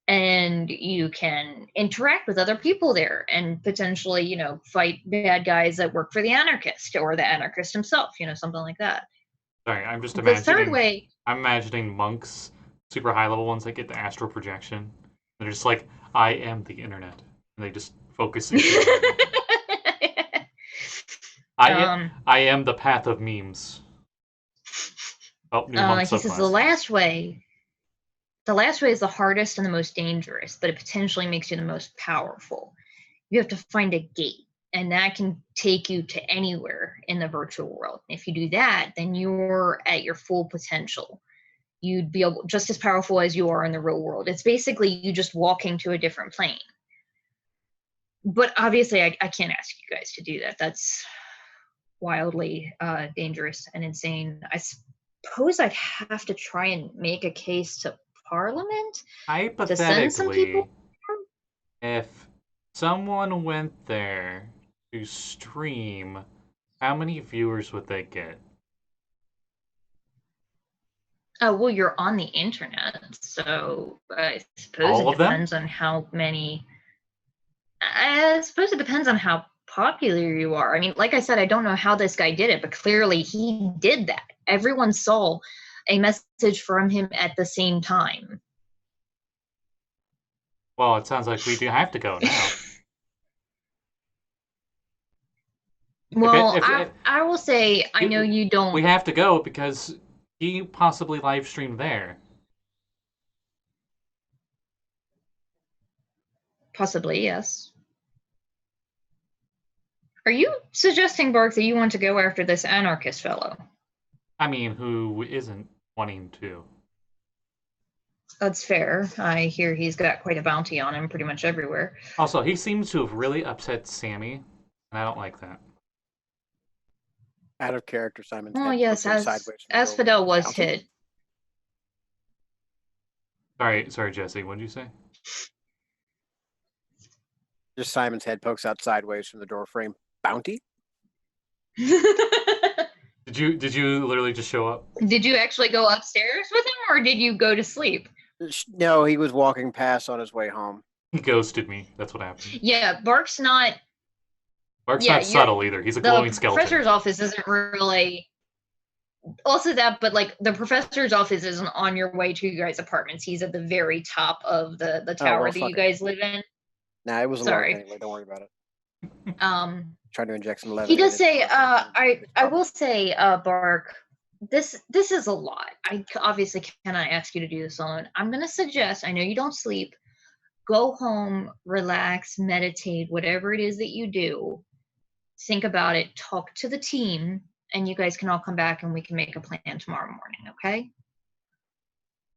And you can interact with other people there and potentially, fight bad guys that work for the anarchist or the anarchist himself, something like that. Sorry, I'm just The third way. I'm imagining monks, super high level ones that get the astral projection. They're just like, I am the internet. And they just focus. I am the path of memes. Oh, new monk he says the last way is the hardest and the most dangerous, but it potentially makes you the most powerful. You have to find a gate, and that can take you to anywhere in the virtual world. If you do that, then you're at your full potential. You'd be just as powerful as you are in the real world. It's basically you just walking to a different plane. But obviously, I can't ask you guys to do that. That's wildly dangerous and insane. I suppose I'd have to try and make a case to Parliament to send some people. If someone went there to stream, how many viewers would they get? Well, you're on the internet, so I suppose All it depends on how many. I suppose it depends on how popular you are. I mean, like I said, I don't know how this guy did it, but clearly he did that. Everyone saw a message from him at the same time. Well, it sounds like we do have to go now. Well, I will say, I know you don't. We have to go because he possibly live streamed there. Possibly, yes. Are you suggesting, Bark, that you want to go after this anarchist fellow? I mean, who isn't wanting to? That's fair. I hear he's got quite a bounty on him pretty much everywhere. Also, he seems to have really upset Sammi, and I don't like that. Out of character, Simon. Oh, yes, as Fidel was hit. Sorry, Jesse. What did you say? Just Simon's head pokes out sideways from the door frame. Bounty? Did you literally just show up? Did you actually go upstairs with him, or did you go to sleep? No, he was walking past on his way home. He ghosted me. That's what happened. Yeah, Bark's not subtle either. He's a glowing skeleton. The professor's office isn't really. Also that, but like the professor's office isn't on your way to you guys' apartments. He's at the very top of the tower that you guys live in. Nah, it was a lot anyway. Don't worry about it. Trying to inject some lead. He does say, I will say, Bark, this is a lot. I obviously cannot ask you to do this alone. I'm going to suggest, I know you don't sleep, go home, relax, meditate, whatever it is that you do. Think about it, talk to the team, and you guys can all come back and we can make a plan tomorrow morning, okay?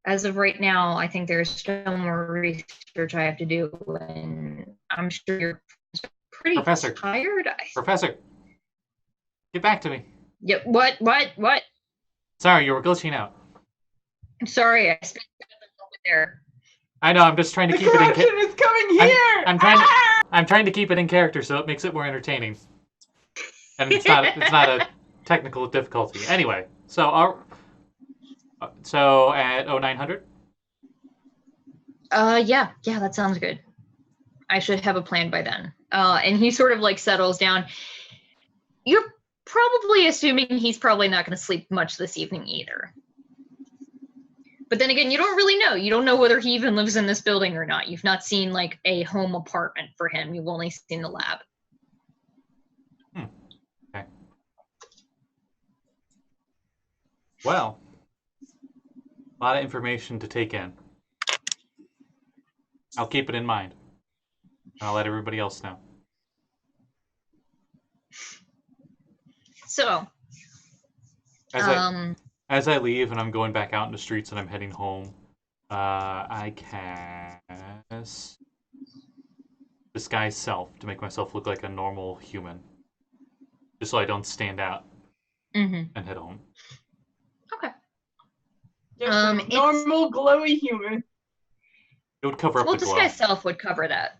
As of right now, I think there's still more research I have to do, and I'm sure you're pretty tired. Professor, get back to me. Yeah, what? Sorry, you were glitching out. I'm sorry, I spent over there. I know, I'm just trying to keep it in character. It's coming here! I'm trying to keep it in character so it makes it more entertaining. And it's not a technical difficulty. Anyway, so at 0900? Yeah, that sounds good. I should have a plan by then. And he sort of like settles down. You're probably assuming he's probably not going to sleep much this evening either. But then again, you don't really know. You don't know whether he even lives in this building or not. You've not seen like a home apartment for him. You've only seen the lab. Okay. Well, a lot of information to take in. I'll keep it in mind. I'll let everybody else know. So, as I leave and I'm going back out in the streets and I'm heading home, I cast disguise self to make myself look like a normal human, just so I don't stand out and head home. Okay. Just normal glowy human. It would cover up the glow. Disguise self would cover that.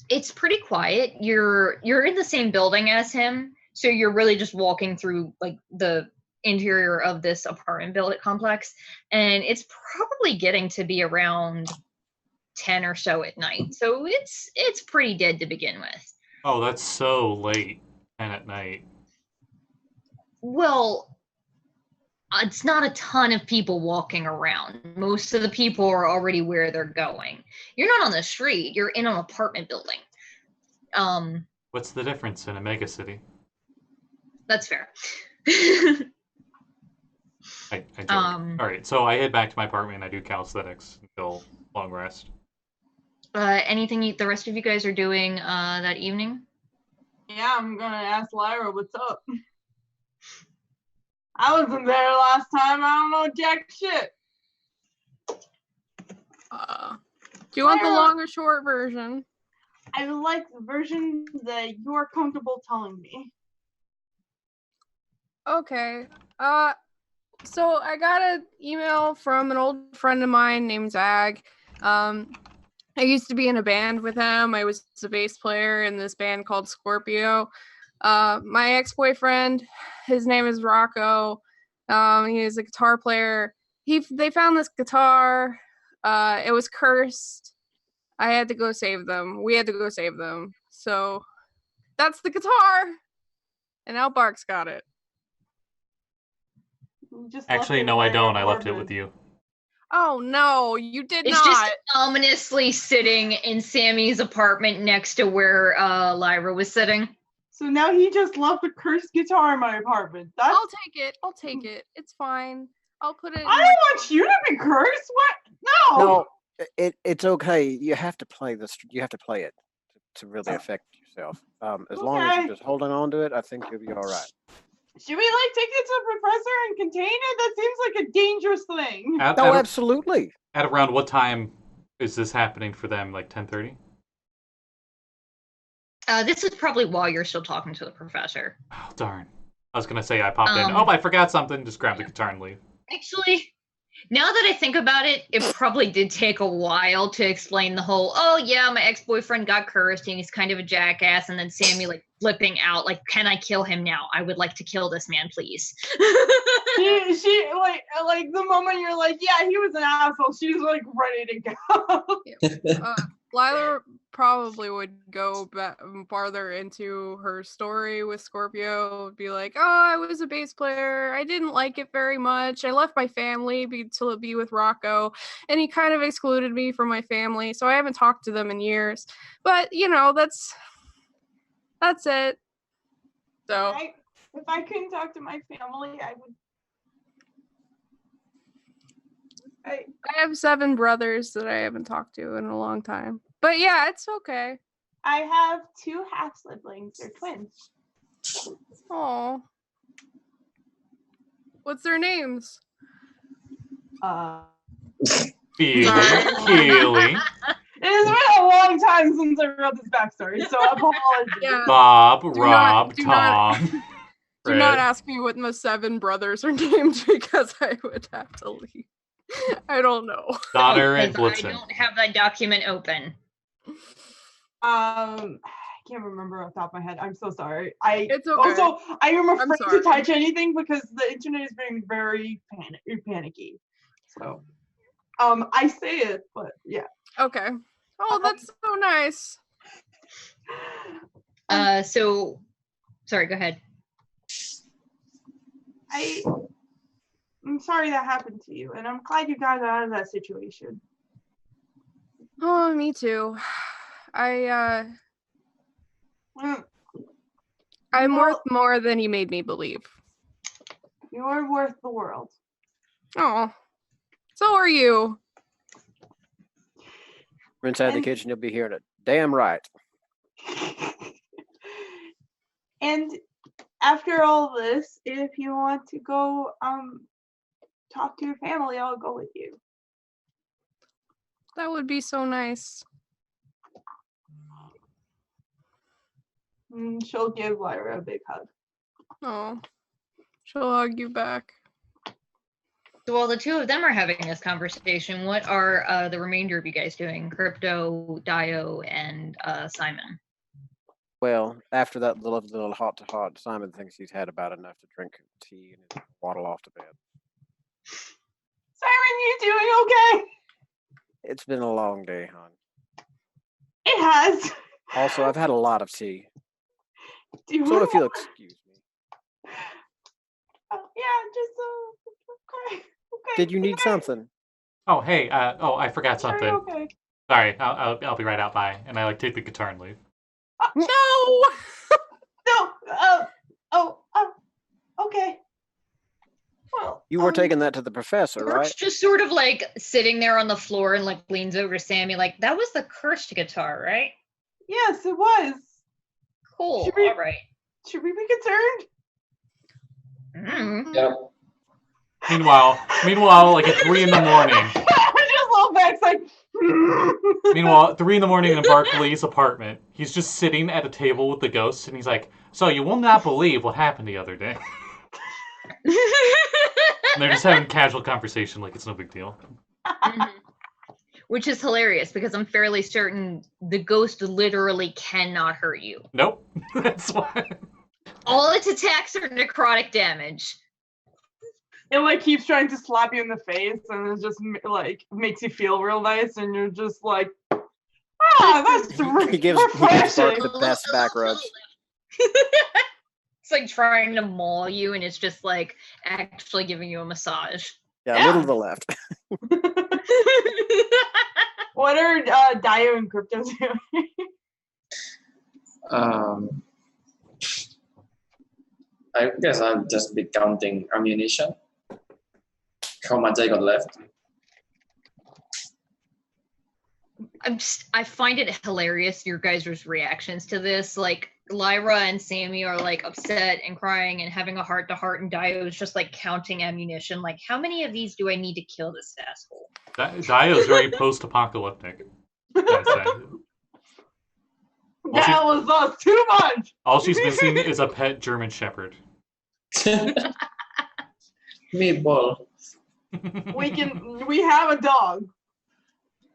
It's pretty quiet. You're in the same building as him, so you're really just walking through like the interior of this apartment building complex, and it's probably getting to be around 10 or so at night. So it's pretty dead to begin with. Oh, that's so late. 10 at night. Well, it's not a ton of people walking around. Most of the people are already where they're going. You're not on the street. You're in an apartment building. What's the difference in a mega city? That's fair. I joke. All right, so I head back to my apartment and I do calisthenics until long rest. Anything the rest of you guys are doing that evening? Yeah, I'm gonna ask Lyra what's up. I wasn't there last time. I don't know jack shit. Do you want the long or short version? I would like the version that you are comfortable telling me. Okay. So I got an email from an old friend of mine named Zag. I used to be in a band with him. I was a bass player in this band called Scorpio. My ex-boyfriend, his name is Rocco. He is a guitar player. They found this guitar. It was cursed. I had to go save them. We had to go save them. So that's the guitar. And now Bark's got it. Actually, no, I don't. I left it with you. Oh, no, you did not. It's just ominously sitting in Sammy's apartment next to where Lyra was sitting. So now he just left a cursed guitar in my apartment. I'll take it. It's fine. I'll put it. I don't want you to be cursed. What? No, it's okay. You have to play this. You have to play it to really affect yourself. As long as you're just holding on to it, I think you'll be all right. Should we take it to the professor and contain it? That seems like a dangerous thing. Absolutely. At around what time is this happening for them? Like 10:30? This is probably while you're still talking to the professor. Oh, darn. I was going to say I popped in. Oh, I forgot something. Just grab the guitar and leave. Actually, now that I think about it, it probably did take a while to explain the whole, oh yeah, my ex-boyfriend got cursed and he's kind of a jackass, and then Sammy flipping out, can I kill him now? I would like to kill this man, please. she the moment you're yeah, he was an asshole, she's ready to go. Lyra probably would go farther into her story with Scorpio, be like, oh, I was a bass player, I didn't like it very much, I left my family to be with Rocco, and he kind of excluded me from my family, so I haven't talked to them in years, but that's it. So if I couldn't talk to my family, I would. I have 7 brothers that I haven't talked to in a long time. But yeah, it's okay. I have 2 half siblings. They're twins. Oh. What's their names? Keely. It has been a long time since I wrote this backstory, so apologies. Yeah. Bob, Rob, Tom. Do not ask me what my 7 brothers are named, because I would have to leave. I don't know. Donner and Blitzen. I don't have that document open. I can't remember off the top of my head. I'm so sorry. It's okay. Also, I am afraid to touch anything because the internet is being very panicky. So, I say it, but yeah. Okay. Oh, that's so nice. So Sorry, go ahead. I'm sorry that happened to you, and I'm glad you got out of that situation. Oh, me too. I'm worth more than he made me believe. You are worth the world. Oh, so are you. We're inside the kitchen, you'll be hearing it. Damn right. And after all this, if you want to go talk to your family, I'll go with you. That would be so nice. And she'll give Lyra a big hug. Oh, she'll hug you back. So while the two of them are having this conversation, what are the remainder of you guys doing? Crypto, Daiyo, and Simon. Well, after that little hot-to-hot, Simon thinks he's had about enough to drink tea and waddle off to bed. Simon, you doing okay? It's been a long day, hon. It has. Also, I've had a lot of tea. So if you'll excuse me. Yeah, just okay. Did you need something? Oh, hey. I forgot something. Okay. Sorry, I'll be right out. Bye. And I take the guitar and leave. No. No. Okay. Well, You were taking that to the professor, right? Brooke's just sort of like sitting there on the floor and like leans over to Sammi like, that was the cursed guitar, right? Yes, it was. Cool. All right. Should we be concerned? Mm-hmm. Yeah. Meanwhile, like at 3 a.m. Just a little vexed, like. Meanwhile, 3 a.m. in Barkley's apartment, he's just sitting at a table with the ghosts, and he's like, "So you will not believe what happened the other day." And they're just having casual conversation, like it's no big deal. Mm-hmm. Which is hilarious because I'm fairly certain the ghost literally cannot hurt you. Nope, that's why. All its attacks are necrotic damage. It like keeps trying to slap you in the face, and it just like makes you feel real nice, and you're just like, that's He gives refreshing. Bark the best back rubs. It's like trying to maul you, and it's just like actually giving you a massage. Yeah, a little to the left. What are Daiyo and Crypto doing? I guess I'll just be counting ammunition. How much I got left? I find it hilarious, your guys' reactions to this. Like, Lyra and Sammi are like upset and crying and having a heart-to-heart, and Daiyo is just like counting ammunition. Like, how many of these do I need to kill this asshole? Daiyo is very post-apocalyptic. That was us too much. All she's missing is a pet German Shepherd. Meatball. We have a dog.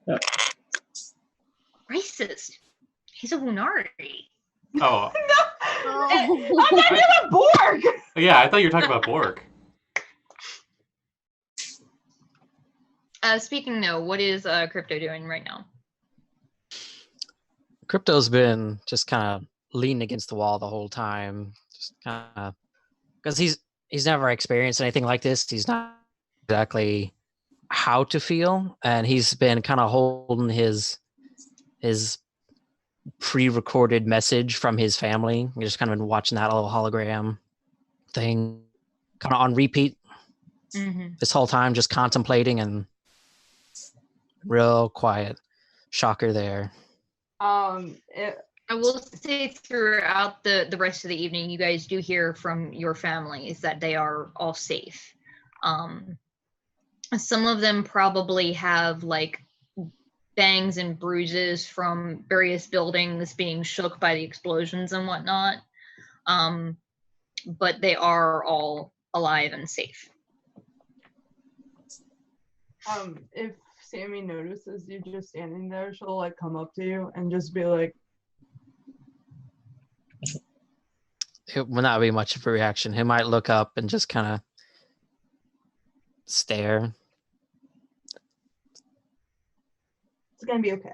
Yeah. Racist. He's a Wunari. Oh. No. I'm talking about Borg. Yeah, I thought you were talking about Borg. Speaking though, what is Crypto doing right now? Crypto's been just kind of leaning against the wall the whole time, just kind of because he's never experienced anything like this. He's not exactly how to feel, and he's been kind of holding his pre-recorded message from his family. We've just kind of been watching that little hologram thing kind of on repeat this whole time, just contemplating and real quiet. Shocker there. I will say throughout the rest of the evening, you guys do hear from your families that they are all safe. Some of them probably have like bangs and bruises from various buildings being shook by the explosions and whatnot. But they are all alive and safe. If Sammi notices you just standing there, she'll like come up to you and just be like, it will not be much of a reaction. He might look up and just kind of stare. it's gonna be okay.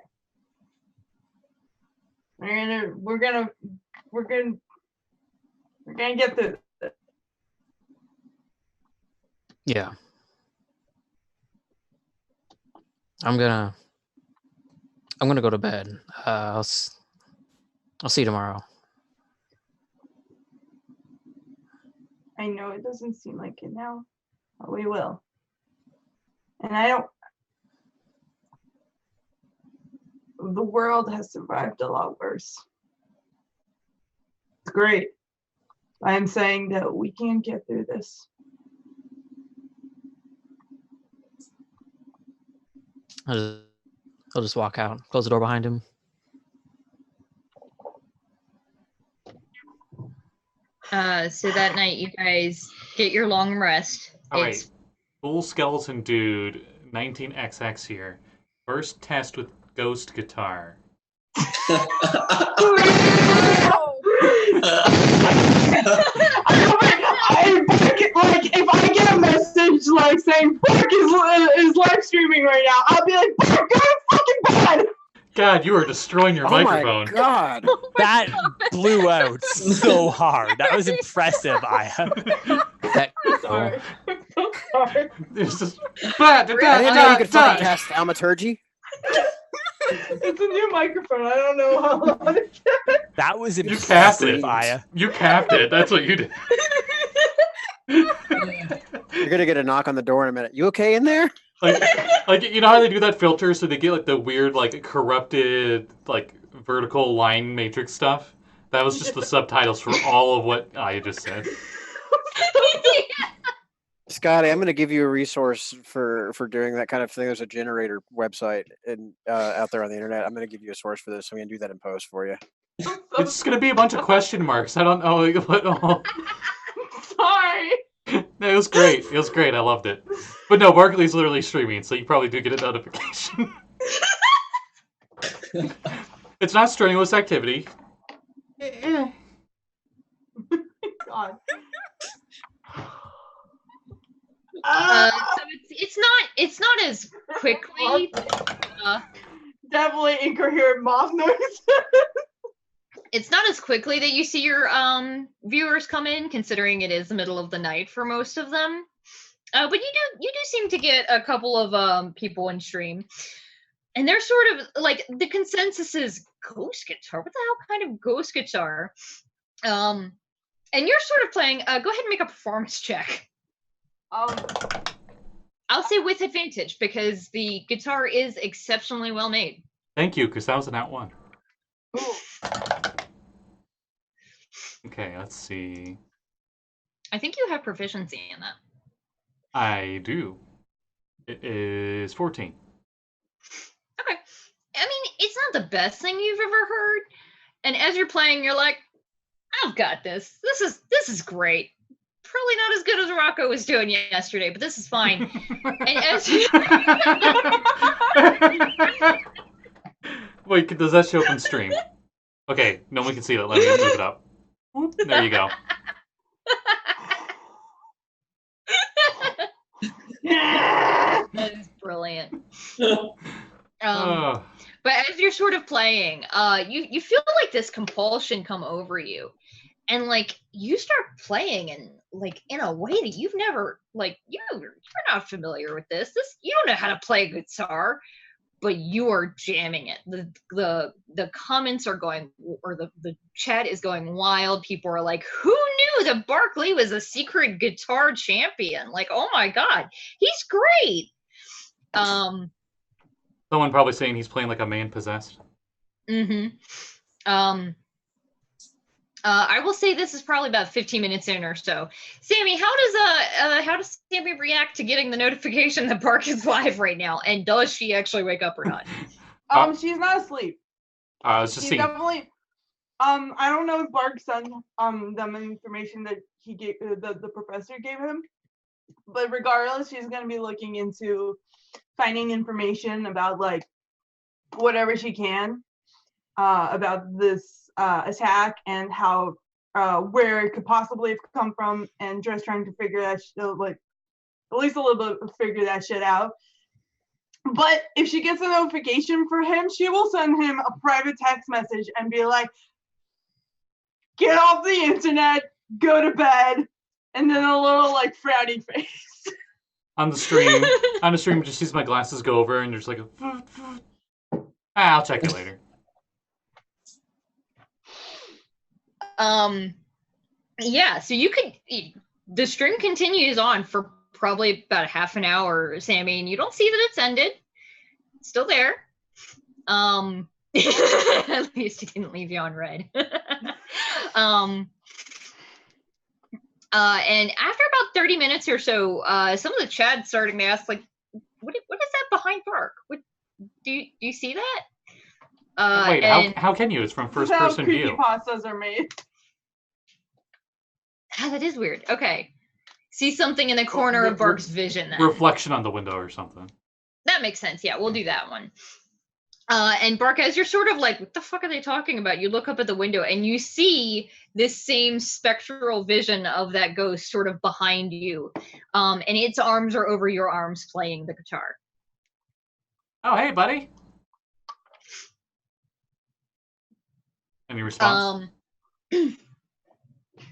We're gonna We're gonna get through this. Yeah. I'm gonna go to bed. I'll see you tomorrow. I know it doesn't seem like it now, but we will. And I don't. The world has survived a lot worse. It's great. I am saying that we can get through this. I'll just walk out, close the door behind him. So that night you guys get your long rest. All right. Full skeleton dude, 19XX here. First test with ghost guitar. If I get a message like saying Bark is live streaming right now, I'll be like, Bark, go to fucking bed. God, you are destroying your microphone. Oh my god. That blew out so hard. That was impressive, Aya. Sorry. It's just I didn't know you could fucking cast thaumaturgy. It's a new microphone. I don't know how long it That was You capped impressive, it. Aya. You capped it. That's what you did. You're gonna get a knock on the door in a minute. You okay in there? Like you know how they do that filter so they get like the weird like corrupted like vertical line matrix stuff? That was just the subtitles for all of what I just said. Scotty, I'm gonna give you a resource for doing that kind of thing. There's a generator website out there on the internet. I'm gonna give you a source for this. I'm gonna do that in post for you. It's gonna be a bunch of question marks. I don't know what all. Sorry. No, it was great. It was great. I loved it. But no, Barkley's literally streaming, so you probably do get a notification. It's not strenuous activity. God. So it's not as quickly. Definitely incoherent moth noise. It's not as quickly that you see your viewers come in, considering it is the middle of the night for most of them. But you do seem to get a couple of people in stream, and they're sort of like the consensus is ghost guitar. What the hell kind of ghost guitar? And you're sort of playing. Go ahead and make a performance check. I'll say with advantage because the guitar is exceptionally well made. Thank you, because that was an out one. Ooh. Okay, let's see. I think you have proficiency in that. I do. It is 14. Okay. I mean, it's not the best thing you've ever heard. And as you're playing, you're like, I've got this. This is great. Probably not as good as Rocco was doing yesterday, but this is fine. And as you... Wait, does that show up on stream? Okay, no one can see that. Let me move it up. Whoop, there you go. That is brilliant. But as you're sort of playing, you feel like this compulsion come over you. And like you start playing and like in a way that you've never you're not familiar with this. You don't know how to play a guitar, but you are jamming it. The comments are going, or the chat is going wild. People are like, who knew that Barkley was a secret guitar champion? Like, oh my god, he's great. Someone probably saying he's playing like a man possessed. I will say this is probably about 15 minutes in or so. Sammi, how does Sammi react to getting the notification that Bark is live right now? And does she actually wake up or not? She's not asleep. I was just She's definitely. I don't know if Bark sent them information that he gave the professor gave him, but regardless, she's gonna be looking into finding information about like whatever she can about this attack and how where it could possibly have come from, and just trying to figure that like at least a little bit figure that shit out. But if she gets a notification for him, she will send him a private text message and be like, get off the internet, go to bed, and then a little like frowny face. On the stream, just sees my glasses go over, and there's like a. I'll check it later. Yeah, so you could. The stream continues on for probably about half an hour, Sammi, and you don't see that it's ended. It's still there. At least he didn't leave you on red. And after about 30 minutes or so, some of the chat starting to ask, like, what is that behind Bark? What do you see that? Wait, how can you? It's from first person view. Creepypastas are made. That is weird. Okay. See something in the corner of Bark's vision then. Reflection on the window or something. That makes sense. Yeah, we'll do that one. And Bark, as you're sort of like, what the fuck are they talking about? You look up at the window and you see this same spectral vision of that ghost sort of behind you. And its arms are over your arms playing the guitar. Oh, hey, buddy. Any response?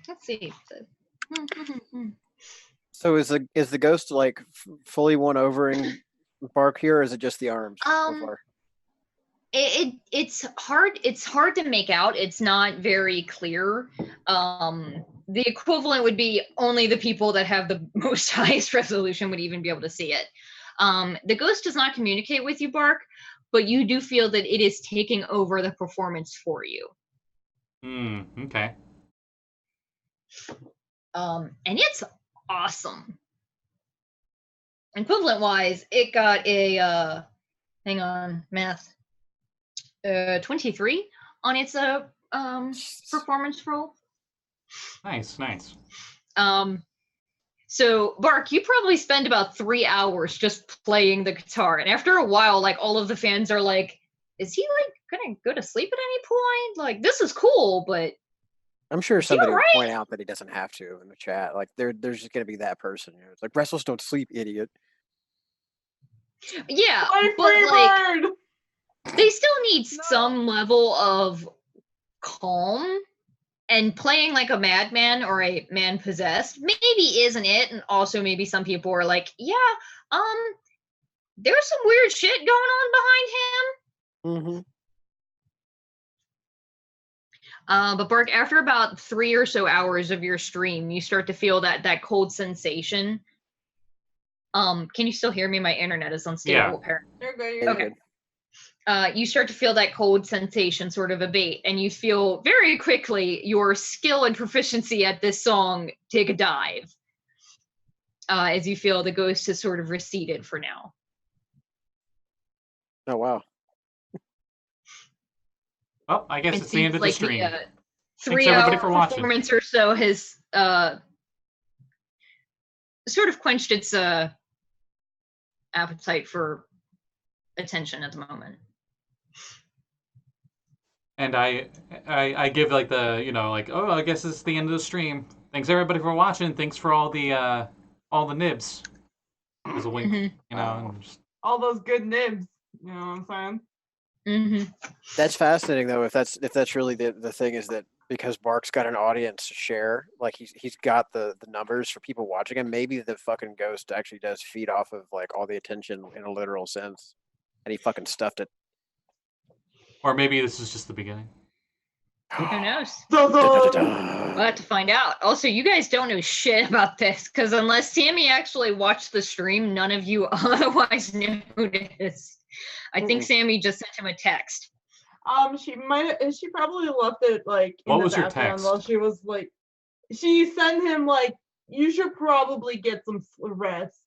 Let's see. So is the ghost like fully won overing Bark here, or is it just the arms so far? It's hard to make out. It's not very clear. The equivalent would be only the people that have the most highest resolution would even be able to see it. The ghost does not communicate with you, Bark, but you do feel that it is taking over the performance for you. Okay. And it's awesome. Equivalent wise, it got a hang on, math. 23 on its performance roll. Nice. So Bark, you probably spend about 3 hours just playing the guitar, and after a while, like, all of the fans are like, is he like gonna go to sleep at any point? Like, this is cool, but I'm sure somebody would point out that he doesn't have to in the chat. Like, there's just gonna be that person. You know? It's like, Restless don't sleep, idiot. Yeah, but like, they still need some level of calm, and playing like a madman or a man possessed maybe isn't it. And also maybe some people are like, yeah, there's some weird shit going on behind him. But Bark, after about 3 or so hours of your stream, you start to feel that cold sensation. Can you still hear me? My internet is unstable, apparently. You're good. Okay. You start to feel that cold sensation sort of abate, and you feel very quickly your skill and proficiency at this song take a dive. As you feel the ghost has sort of receded for now. Oh, wow. Well, I guess it's the end of the stream. The 3 hour performance or so has sort of quenched its appetite for attention at the moment. And I give like the, like, oh, I guess it's the end of the stream. Thanks everybody for watching. Thanks for all the nibs. There's a wink, and just... all those good nibs. You know what I'm saying? That's fascinating though. If that's really the thing, is that because Bark's got an audience to share, like he's got the numbers for people watching him. Maybe the fucking ghost actually does feed off of like all the attention in a literal sense, and he fucking stuffed it. Or maybe this is just the beginning. Who knows? We'll have to find out. Also, you guys don't know shit about this, because unless Sammi actually watched the stream, none of you otherwise noticed. I think Sammi just sent him a text. She probably left it like in what was her text? While she was like, she sent him like, you should probably get some rest.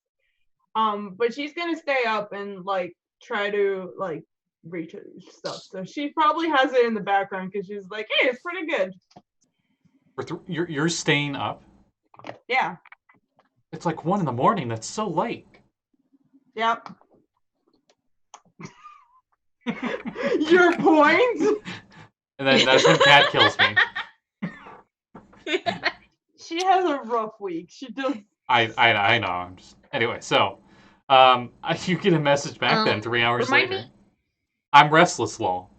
But she's gonna stay up and like try to like reach stuff. So she probably has it in the background because she's like, hey, it's pretty good. You're staying up? Yeah. It's like 1 a.m. That's so late. Yep. Your point? And then that's when Cat kills me. She has a rough week. She does. I know. Anyway, so you get a message back then 3 hours later. Me? I'm restless, lol.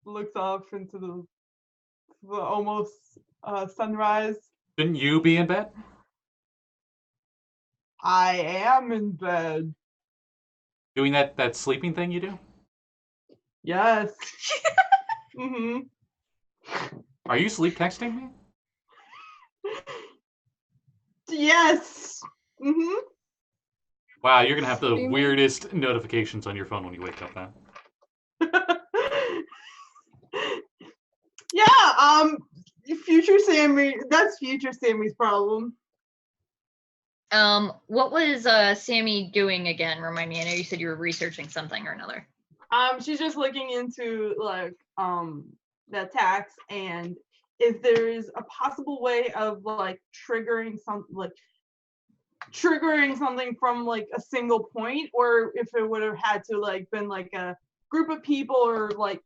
looks off into the almost sunrise. Shouldn't you be in bed? I am in bed. Doing that sleeping thing you do? Yes. Mm-hmm. Are you sleep texting me? Yes. Mm-hmm. Wow, you're gonna have the Streaming? weirdest notifications on your phone when you wake up then. Yeah, future Sammi, that's future Sammy's problem. What was Sammi doing again? Remind me. I know you said you were researching something or another. She's just looking into like the attacks and if there is a possible way of like triggering something from like a single point, or if it would have had to like been like a group of people, or like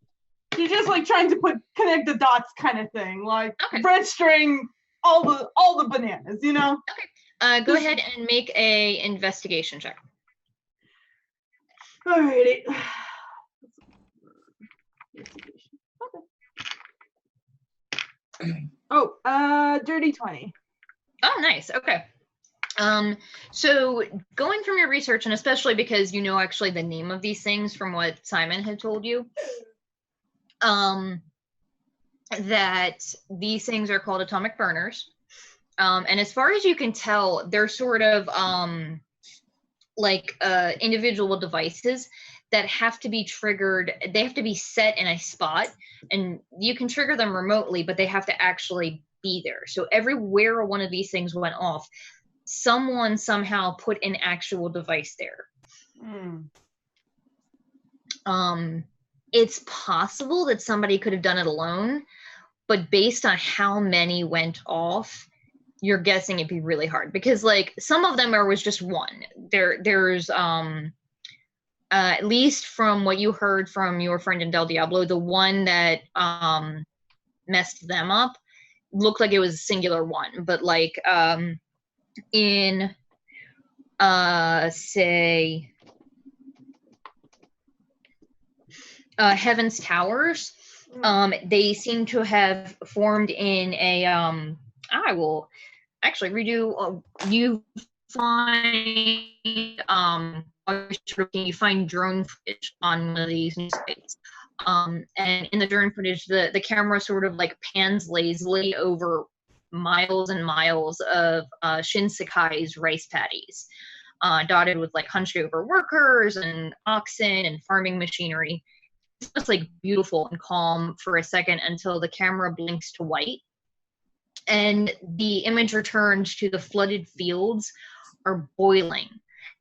she's just like trying to connect the dots kind of thing, like red string, all the bananas, you know. Okay. Go ahead and make a investigation check. Alrighty. Okay. Oh, dirty 20. Oh, nice. Okay. So going from your research, and especially because you know actually the name of these things from what Simon had told you, that these things are called atomic burners. And as far as you can tell, they're sort of like individual devices that have to be triggered. They have to be set in a spot, and you can trigger them remotely, but they have to actually be there. So everywhere one of these things went off, someone somehow put an actual device there. It's possible that somebody could have done it alone, but based on how many went off, you're guessing it'd be really hard, because like some of them was just one. There's at least from what you heard from your friend in Del Diablo, the one that messed them up looked like it was a singular one, but like in say Heaven's Towers, they seem to have formed in a I will actually redo. You find you find drone footage on one of these new sites, and in the drone footage, the camera sort of like pans lazily over miles and miles of Shinsekai's rice paddies, dotted with like hunched over workers and oxen and farming machinery. It's just like beautiful and calm for a second until the camera blinks to white, and the image returns to the flooded fields are boiling,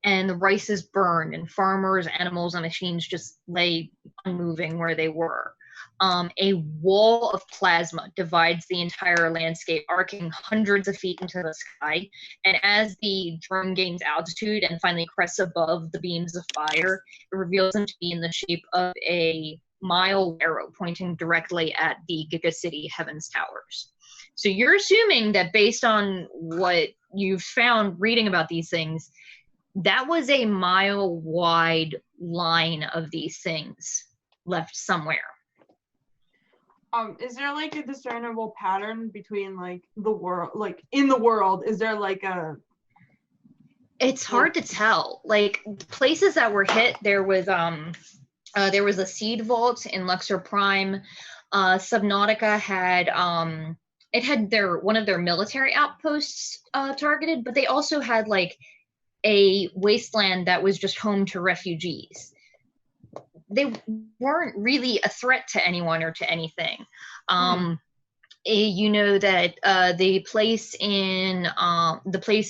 and the rice is burned, and farmers, animals, and machines just lay unmoving where they were. A wall of plasma divides the entire landscape, arcing hundreds of feet into the sky. And as the drone gains altitude and finally crests above the beams of fire, it reveals them to be in the shape of a mile arrow pointing directly at the Giga City Heaven's Towers. So you're assuming that based on what you've found reading about these things, that was a mile-wide line of these things left somewhere. Is there like a discernible pattern between like the world, like in the world? Is there like a? It's hard to tell. Like places that were hit, there was a seed vault in Luxor Prime. Subnautica had it had one of their military outposts targeted, but they also had like a wasteland that was just home to refugees. They weren't really a threat to anyone or to anything. You know that the place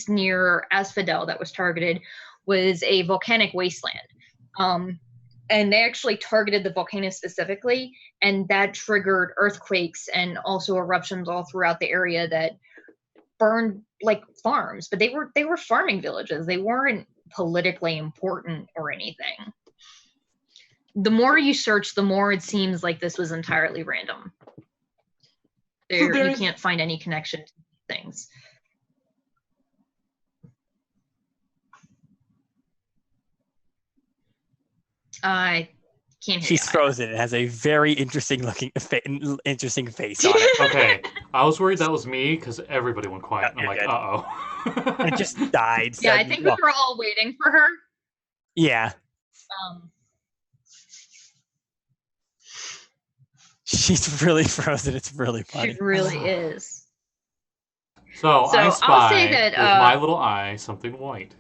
near Asphodel that was targeted was a volcanic wasteland. And they actually targeted the volcano specifically, and that triggered earthquakes and also eruptions all throughout the area that burned like farms. But they were farming villages. They weren't politically important or anything. The more you search, the more it seems like this was entirely random. You can't find any connection to things. Can't hear She's you. frozen. It has a very interesting interesting face on it. Okay, I was worried that was me because everybody went quiet. Oh, I'm like, you're uh oh. It just died. Yeah, I think we were all waiting for her. Yeah. She's really frozen. It's really funny. She really is. So I I'll spy say that, with my little eye something white.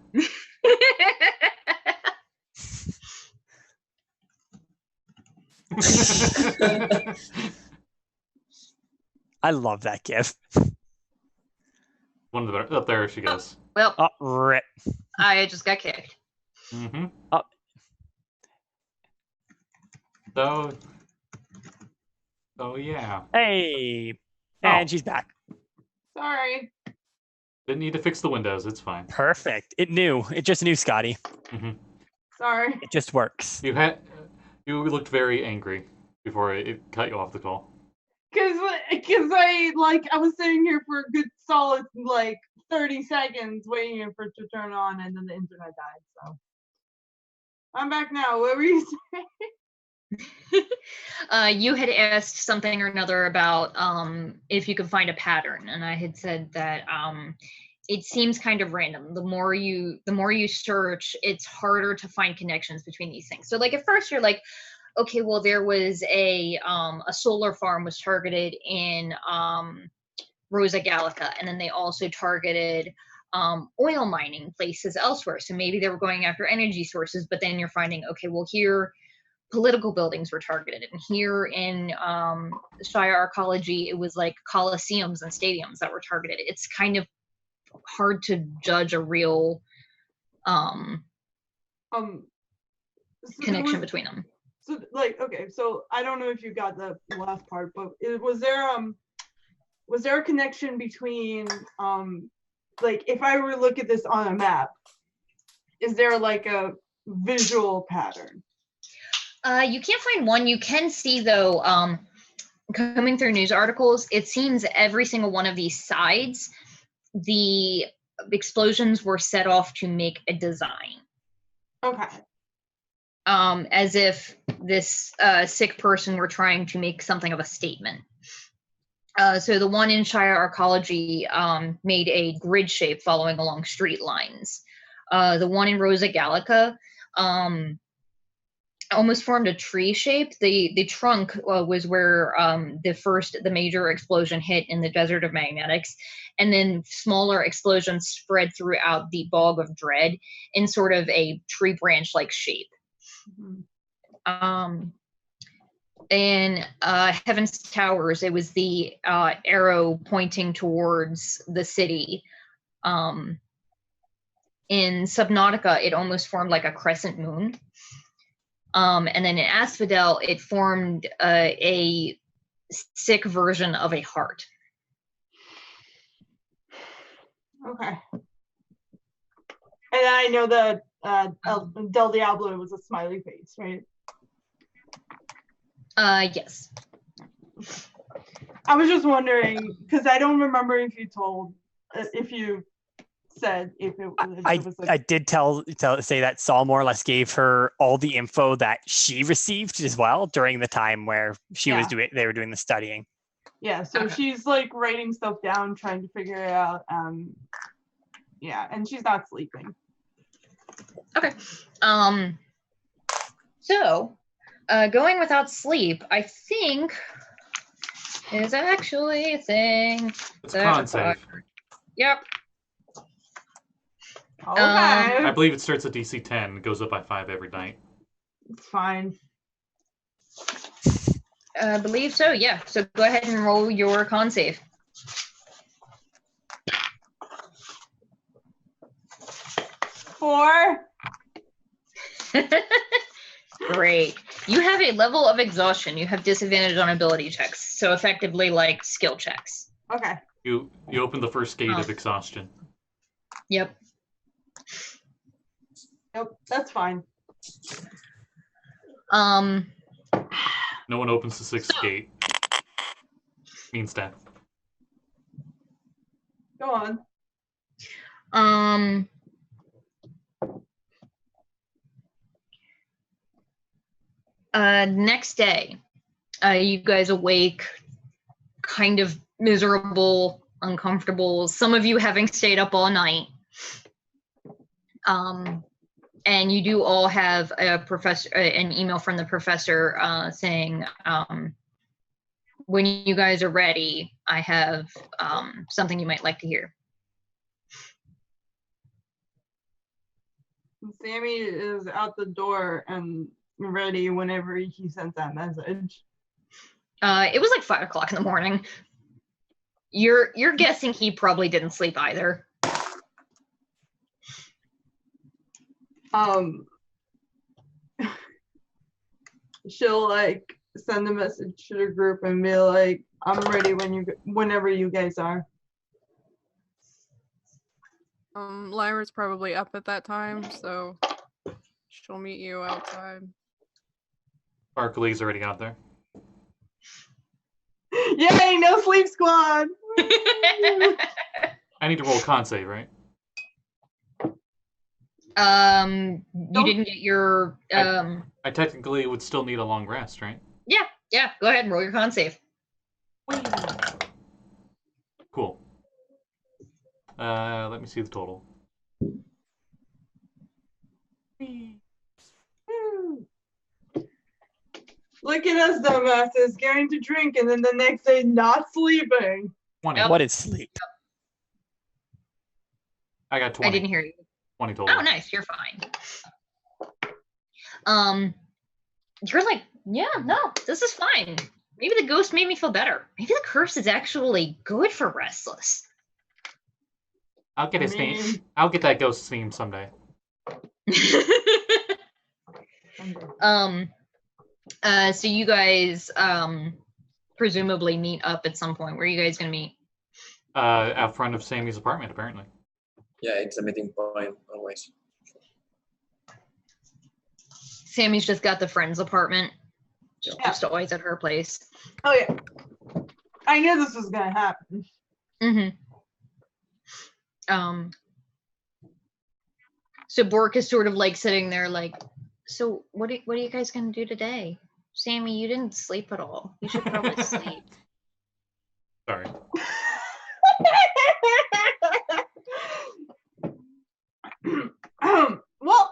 I love that gif. One of the up there she goes. Well, rip. I just got kicked. Mm-hmm. Oh. So yeah. Hey, and she's back. Sorry. Didn't need to fix the windows. It's fine. Perfect. It knew. It just knew, Scotty. Mm-hmm. Sorry. It just works. You looked very angry before it cut you off the call. Cause I was sitting here for a good solid 30 seconds waiting for it to turn on, and then the internet died. So I'm back now. What were you saying? You had asked something or another about if you could find a pattern, and I had said that it seems kind of random. The more you search, it's harder to find connections between these things. So at first you're like, okay, well there was a solar farm was targeted in Rosa Gallica, and then they also targeted oil mining places elsewhere. So maybe they were going after energy sources, but then you're finding, okay, well here political buildings were targeted, and here in Shire Arcology it was like coliseums and stadiums that were targeted. It's kind of hard to judge a real connection between them. So okay, so I don't know if you got the last part, but was there a connection between if I were to look at this on a map, is there a visual pattern? You can't find one. You can see though, coming through news articles, it seems every single one of these sides, the explosions were set off to make a design. Okay. As if this sick person were trying to make something of a statement. So the one in Shire Arcology made a grid shape following along street lines. The one in Rosa Gallica almost formed a tree shape. The trunk was where the major explosion hit in the Desert of Magnetics, and then smaller explosions spread throughout the Bog of Dread in sort of a tree branch like shape. Mm-hmm. In Heaven's Towers, it was the arrow pointing towards the city. In Subnautica, it almost formed like a crescent moon. And then in Asphodel, it formed a sick version of a heart. Okay. And I know that Del Diablo was a smiley face, right? Yes. I was just wondering, because I don't remember if you said if it was I did say that Saul more or less gave her all the info that she received as well during the time where they were doing the studying. Yeah, so she's writing stuff down, trying to figure it out. Yeah, and she's not sleeping. Okay. So going without sleep, I think, is actually a thing. It's con save. Yep. Okay. I believe it starts at DC 10, goes up by 5 every night. It's fine. I believe so, yeah. So go ahead and roll your con save. Four. Great. You have a level of exhaustion. You have disadvantage on ability checks, so effectively like skill checks. Okay. You open the first gate of exhaustion. Yep. Nope, that's fine. No one opens the sixth gate. Means death. Go on. Next day, you guys awake, kind of miserable, uncomfortable. Some of you having stayed up all night. And you do all have an email from the professor saying, when you guys are ready, I have something you might like to hear. Sammi is out the door and ready whenever he sends that message. It was like 5 o'clock in the morning. You're guessing he probably didn't sleep either. She'll like send a message to the group and be like, I'm ready whenever you guys are. Lyra's probably up at that time, so she'll meet you outside. Sparkly's already out there. Yay, no sleep squad! I need to roll con save, right? You didn't get your I technically would still need a long rest, right? Yeah, go ahead and roll your con save. Cool. Let me see the total. Look at us, dumbasses, going to drink and then the next day not sleeping. 20. What is sleep? I got 20. I didn't hear you. 20 total. Oh, nice. You're fine. You're like, yeah, no, this is fine. Maybe the ghost made me feel better. Maybe the curse is actually good for Restless. I'll get his name. I'll get that ghost's name someday. So you guys presumably meet up at some point. Where are you guys gonna meet? Out front of Sammy's apartment, apparently. Yeah, it's a meeting point always. Sammy's just got the friend's apartment. Just always at her place. Oh yeah. I knew this was gonna happen. So Bork is sort of like sitting there like, so what are you guys gonna do today? Sammi, you didn't sleep at all. You should probably sleep. Sorry. Well,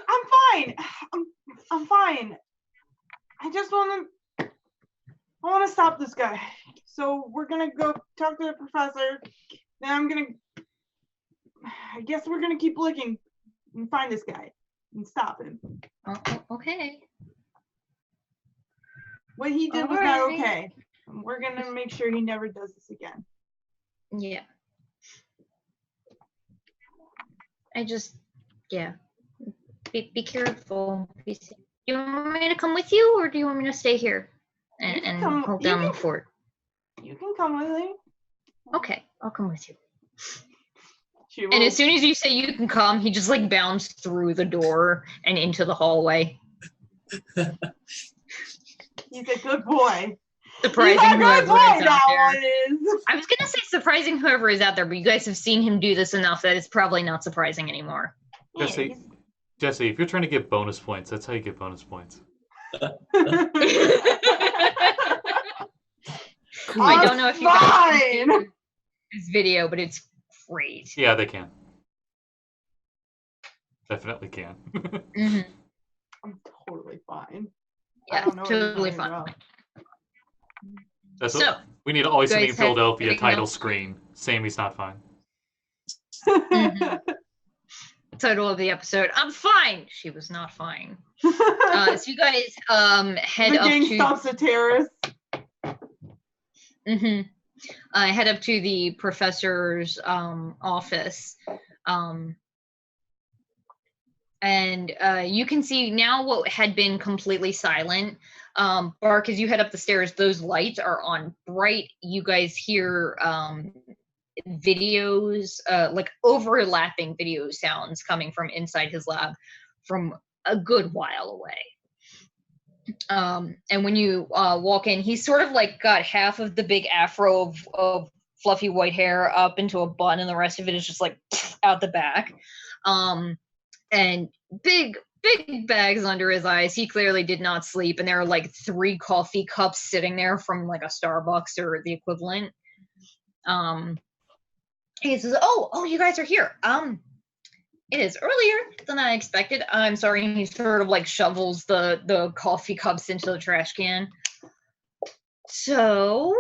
I'm fine. I'm fine. I just want to stop this guy. So we're gonna go talk to the professor. Then I guess we're gonna keep looking and find this guy and stop him. Okay. What he did was not okay. We're gonna make sure he never does this again. Yeah. Be careful. Do you want me to come with you, or do you want me to stay here and hold down the fort? You can come with me. Okay, I'll come with you. And as soon as you say you can come, he just like bounds through the door and into the hallway. He's a good boy. Surprising whoever is out there. I was gonna say surprising whoever is out there, but you guys have seen him do this enough that it's probably not surprising anymore. Jesse, if you're trying to get bonus points, that's how you get bonus points. I don't know if you guys can see this video, but it's great. Yeah, they can. Definitely can. I'm totally fine. Yeah, totally fine. We need to always see in Philadelphia title screen. Sammy's not fine. Title of the episode: I'm fine. She was not fine. So you guys head up to. The gang stops the terrorists. Head up to the professor's office, and you can see now what had been completely silent. Bark, as you head up the stairs, those lights are on bright. You guys hear videos, like overlapping video sounds coming from inside his lab from a good while away. And when you walk in, he's sort of like got half of the big afro of fluffy white hair up into a bun, and the rest of it is just like out the back. And big big bags under his eyes. He clearly did not sleep, and there are like 3 coffee cups sitting there from like a Starbucks or the equivalent. He says, "Oh, you guys are here. It is earlier than I expected. I'm sorry." He sort of like shovels the coffee cups into the trash can. So,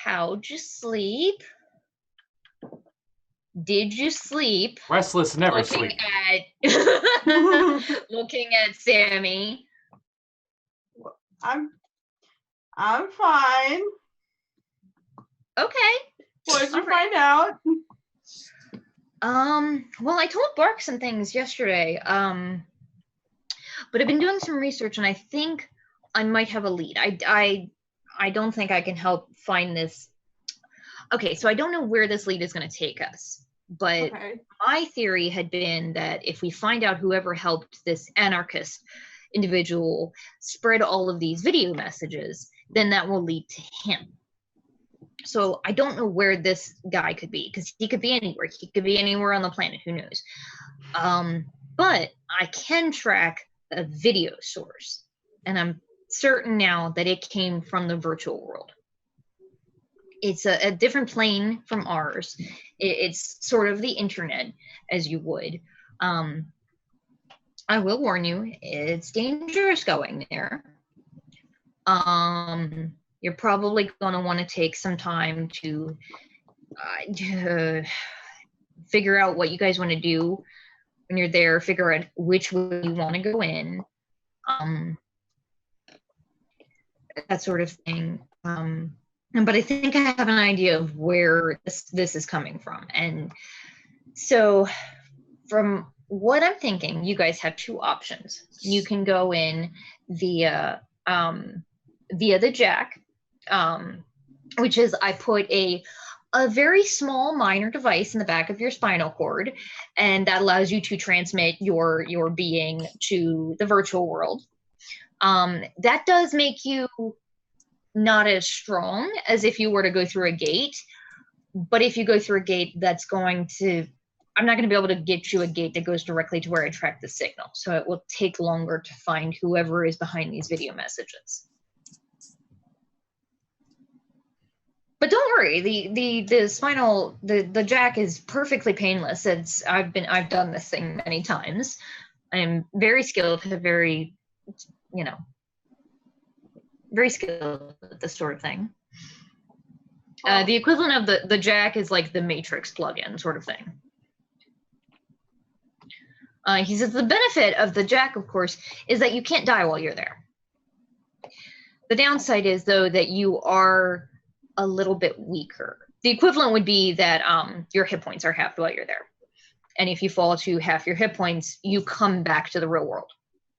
how'd you sleep? Did you sleep? Restless never sleep. Looking at Sammi. I'm fine. Okay. What did you find out? Well, I told Bark some things yesterday. But I've been doing some research, and I think I might have a lead. I don't think I can help find this. Okay, so I don't know where this lead is going to take us, but my theory had been that if we find out whoever helped this anarchist individual spread all of these video messages, then that will lead to him. So I don't know where this guy could be, because he could be anywhere. He could be anywhere on the planet. Who knows? But I can track a video source, and I'm certain now that it came from the virtual world. It's a different plane from ours. It's sort of the internet, as you would. I will warn you, it's dangerous going there. You're probably going to want to take some time to figure out what you guys want to do when you're there, figure out which way you want to go in, that sort of thing. But I think I have an idea of where this is coming from. And so from what I'm thinking, you guys have 2 options. You can go in via the jack, which is I put a very small minor device in the back of your spinal cord, and that allows you to transmit your being to the virtual world. That does make you not as strong as if you were to go through a gate, but if you go through a gate, I'm not going to be able to get you a gate that goes directly to where I track the signal, so it will take longer to find whoever is behind these video messages. But don't worry, the jack is perfectly painless. I've done this thing many times. I am very skilled, very skilled at this sort of thing. The equivalent of the jack is like the Matrix plugin sort of thing. He says the benefit of the jack, of course, is that you can't die while you're there. The downside is, though, that you are a little bit weaker. The equivalent would be that your hit points are halved while you're there. And if you fall to half your hit points, you come back to the real world.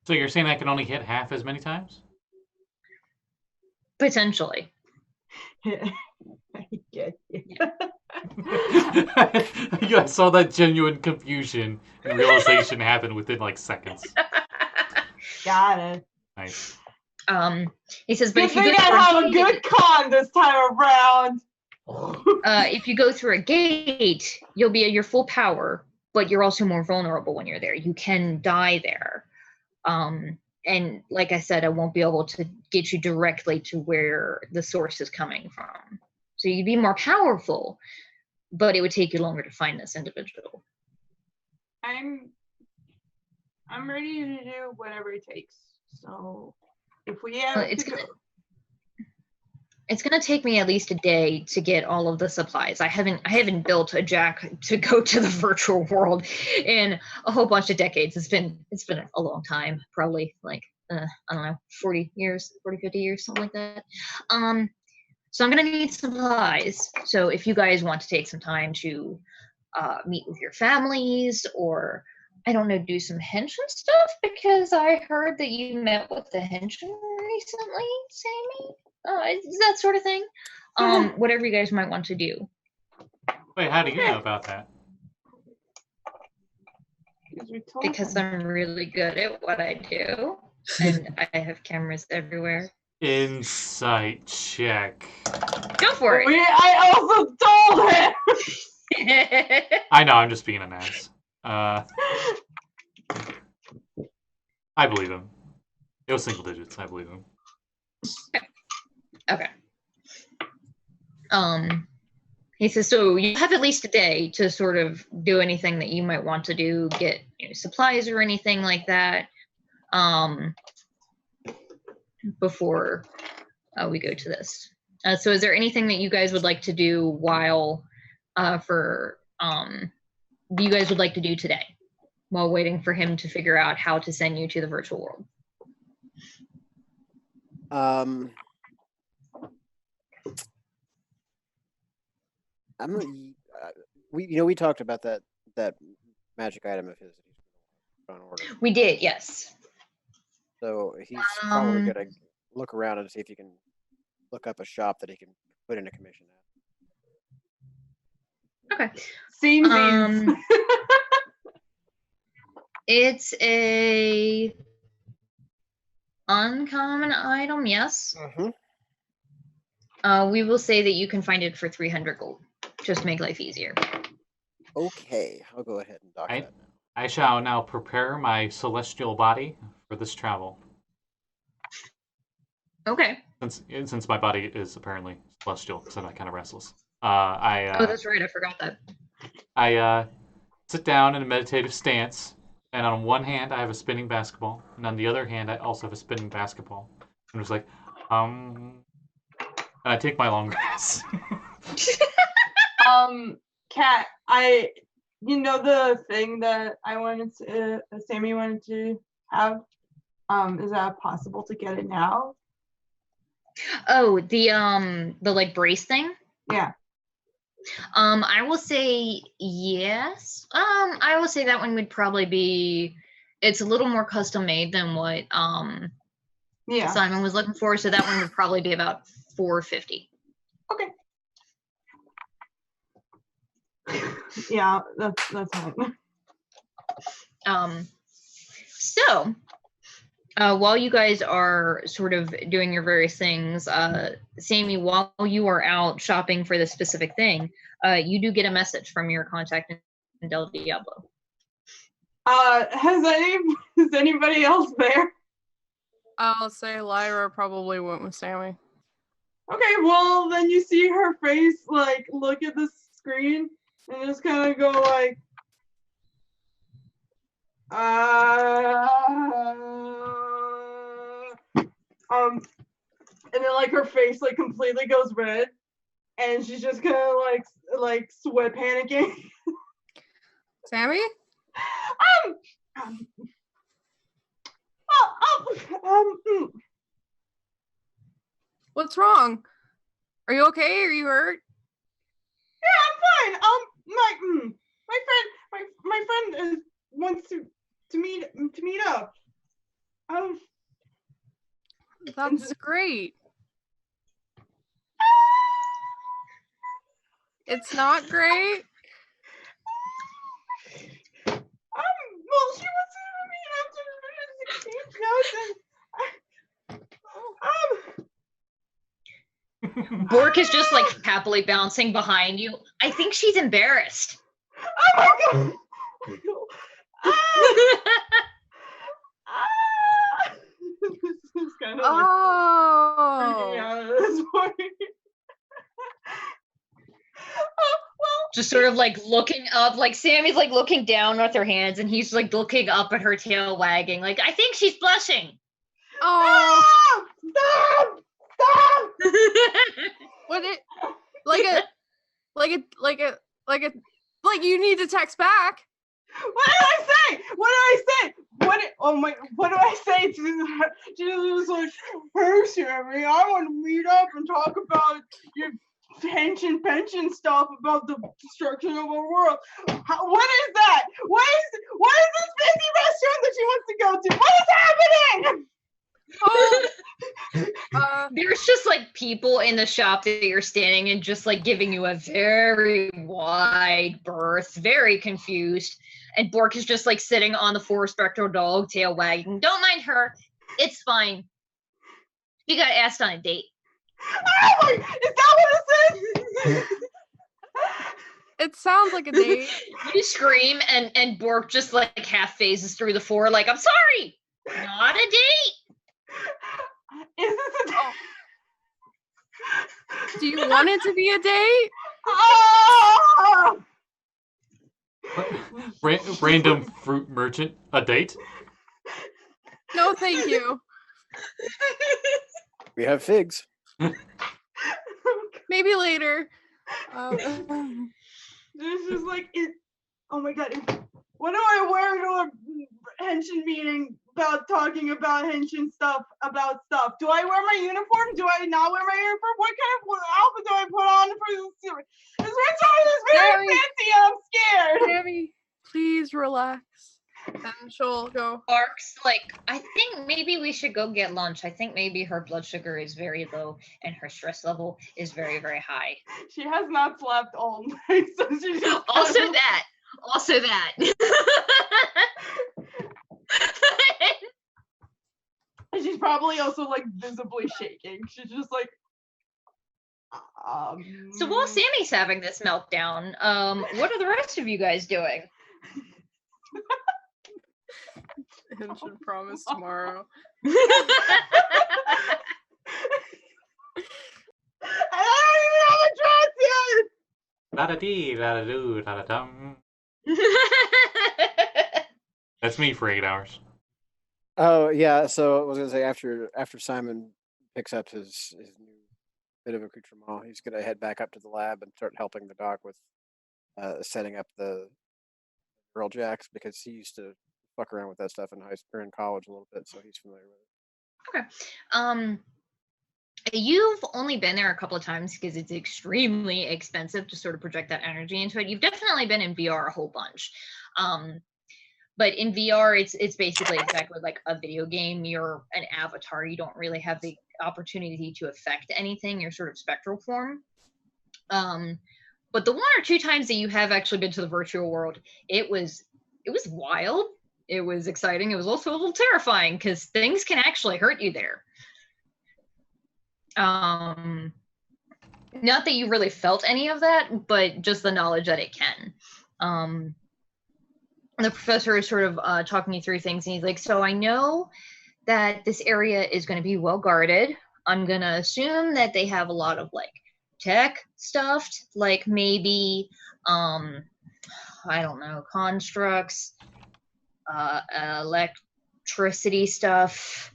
So you're saying I can only hit half as many times? Potentially. I get you. I saw that genuine confusion and realization happen within like seconds. Got it. Nice. He says, but if you have a good con this time around. If you go through a gate, you'll be at your full power, but you're also more vulnerable when you're there. You can die there. And like I said, I won't be able to get you directly to where the source is coming from. So you'd be more powerful, but it would take you longer to find this individual. I'm ready to do whatever it takes. So if we have it's gonna take me at least a day to get all of the supplies. I haven't built a jack to go to the virtual world in a whole bunch of decades. It's been a long time, probably like I don't know, 40 years, 40, 50 years, something like that. So I'm gonna need supplies. So if you guys want to take some time to meet with your families, or I don't know, do some Henshin stuff, because I heard that you met with the Henshin recently, Sammi. That sort of thing. Whatever you guys might want to do. Wait, how do you know about that? Because I'm really good at what I do, and I have cameras everywhere. Insight check. Go for it. I also told him. I know, I'm just being an ass. I believe him. It was single digits. I believe him. Okay. He says, so you have at least a day to sort of do anything that you might want to do, get supplies or anything like that, before we go to this. So is there anything that you guys would like to do while, you guys would like to do today while waiting for him to figure out how to send you to the virtual world? We talked about that magic item of his that he's on order. We did, yes. So he's probably gonna look around and see if he can look up a shop that he can put in a commission at. Okay. Seems it's a uncommon item, yes. We will say that you can find it for 300 gold. Just make life easier. Okay, I'll go ahead and dock that now. I shall now prepare my celestial body for this travel. Okay. Since my body is apparently celestial, because I'm kind of restless. Oh, that's right. I forgot that. I sit down in a meditative stance, and on one hand I have a spinning basketball, and on the other hand I also have a spinning basketball. And it's like, and I take my long rest. Kat, the thing that I wanted to, Sammi wanted to have, is that possible to get it now? Oh, the like brace thing? Yeah. I will say yes. I will say that one would probably be, it's a little more custom made than what Simon was looking for, so that one would probably be about $450. Okay. Yeah, that's fine. So while you guys are sort of doing your various things, Sammi, while you are out shopping for this specific thing, you do get a message from your contact in Del Diablo. Is anybody else there? I'll say Lyra probably went with Sammi. Okay, well then you see her face like look at the screen and just kind of go like, and then like her face like completely goes red, and she's just kind of like sweat panicking. Sammi? What's wrong? Are you okay? Are you hurt? Yeah, I'm fine. My friend wants to meet up. That's great. It's not great. Well, she wants to meet up to Bork is just like happily bouncing behind you. I think she's embarrassed. Oh my god! This is kind of freaking out at this point. Just sort of like looking up, like Sammy's like looking down with her hands, and he's like looking up at her tail wagging. Like, I think she's blushing. Oh! Stop! What it? Like you need to text back. What do I say? What do I say to her? She was like, "Hey, Sammi, I want to meet up and talk about your Henshin pension stuff about the destruction of our world." What is that? What is this fancy restaurant that she wants to go to? What is happening? There's just like people in the shop that you're standing in, just like giving you a very wide berth, very confused. And Bork is just like sitting on the four spectral dog, tail wagging. Don't mind her. It's fine. She got asked on a date. Oh my, is that what it says? It sounds like a date. You scream, and Bork just like half phases through the floor, like, I'm sorry. Not a date. Is this a date? Do you want it to be a date? Oh! Random fruit merchant, a date? No, thank you. We have figs. Maybe later. This is like it. Oh my god! What do I wear to a Henshin meeting about talking about Henshin stuff? About stuff? Do I wear my uniform? Do I not wear my uniform? What kind of outfit do I put on for this? This restaurant is very fancy, and I'm scared. Sammi, please relax. And she'll go. Barks like, I think maybe we should go get lunch. I think maybe her blood sugar is very low and her stress level is very, very high. She has not slept all night, so she just Also that. And she's probably also like visibly shaking. She's just like. So while Sammy's having this meltdown, what are the rest of you guys doing? Henshin promise tomorrow. I don't even have a dress yet. Da-da-dee, da-da-doo, da-da-dum. That's me for 8 hours. Oh yeah, so I was gonna say after Simon picks up his new bit of accoutrement, he's gonna head back up to the lab and start helping the doc with setting up the girl jacks, because he used to fuck around with that stuff in college a little bit, so he's familiar with it. Okay. You've only been there a couple of times because it's extremely expensive to sort of project that energy into it. You've definitely been in VR a whole bunch. But in VR, it's basically exactly like a video game. You're an avatar. You don't really have the opportunity to affect anything. You're sort of spectral form. But the 1 or 2 times that you have actually been to the virtual world, it was wild. It was exciting. It was also a little terrifying because things can actually hurt you there. Not that you really felt any of that, but just the knowledge that it can. The professor is sort of talking you through things, and he's like, so I know that this area is going to be well guarded. I'm going to assume that they have a lot of like tech stuff, like maybe, I don't know, constructs, electricity stuff.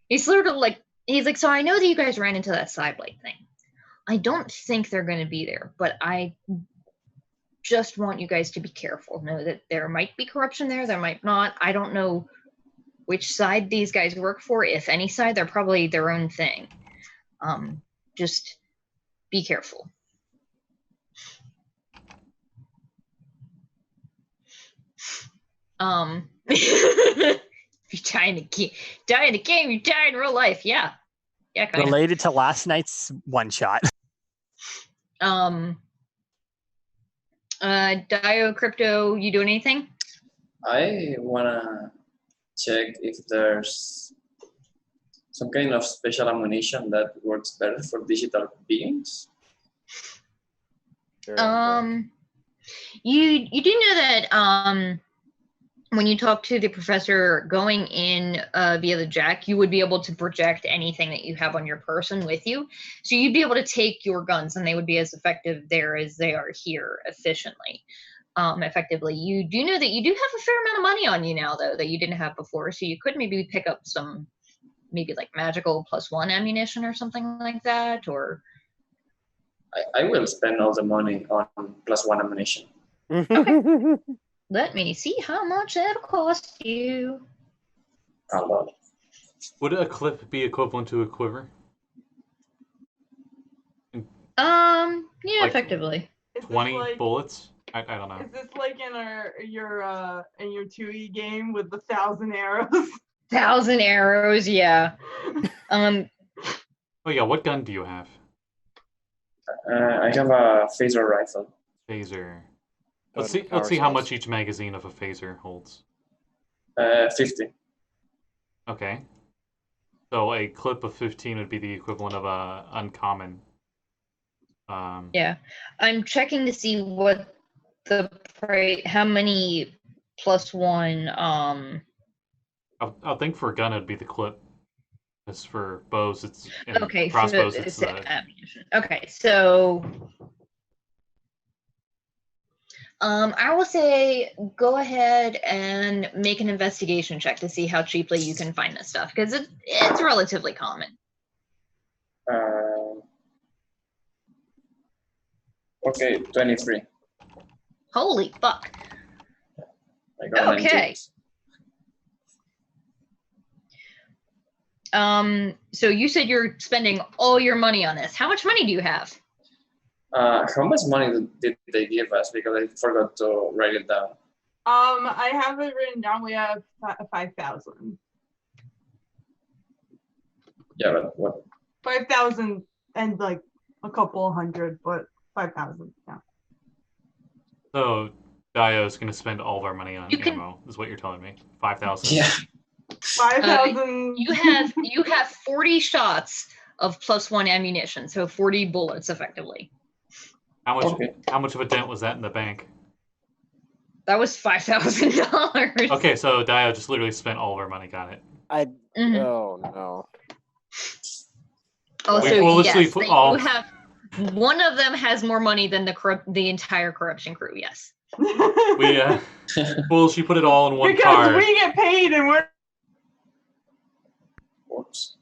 He's sort of like, he's like, so I know that you guys ran into that Cyblade thing. I don't think they're going to be there, but I just want you guys to be careful. Know that there might be corruption there might not. I don't know which side these guys work for. If any side, they're probably their own thing. Just be careful. If you die in the game, you die in real life. Yeah. Yeah. Related to last night's one shot. Daiyo, Crypto, you doing anything? I wanna check if there's some kind of special ammunition that works better for digital beings. You do know that when you talk to the professor going in via the jack, you would be able to project anything that you have on your person with you. So you'd be able to take your guns and they would be as effective there as they are here effectively. You do know that you do have a fair amount of money on you now, though, that you didn't have before. So you could maybe pick up some, maybe like magical +1 ammunition or something like that, or... I will spend all the money on +1 ammunition. Okay. Let me see how much that'll cost you. A lot. Would a clip be equivalent to a quiver? Yeah, Like effectively. 20 bullets? I don't know. Is this like in your 2E game with the 1,000 arrows? 1,000 arrows, yeah. Oh yeah, what gun do you have? I have a phaser rifle. Phaser. Let's see how much each magazine of a phaser holds. 50. Okay. So a clip of 15 would be the equivalent of a uncommon. Yeah, I'm checking to see what the price, how many +1. I think for a gun it'd be the clip. As for bows, it's Okay. crossbows. It's ammunition. Okay, so I will say go ahead and make an investigation check to see how cheaply you can find this stuff because it's relatively common. Okay, 23. Holy fuck. I got Okay. 19. So you said you're spending all your money on this. How much money do you have? How much money did they give us? Because I forgot to write it down. I have it written down. We have 5,000. Yeah, but what? 5,000 and like a couple hundred, but 5,000. Yeah. So Daiyo is going to spend all of our money on ammo. Is what you're telling me? 5,000. Yeah. 5,000. You have 40 shots of +1 ammunition, so 40 bullets effectively. How much of a dent was that in the bank? That was $5,000. Okay, so Daiyo just literally spent all of our money. Got it. Oh no. Oh, We so foolishly yes, put they all- do have. One of them has more money than the entire corruption crew. Yes. We foolishly put it all in one because card. we get paid and we're. Whoops.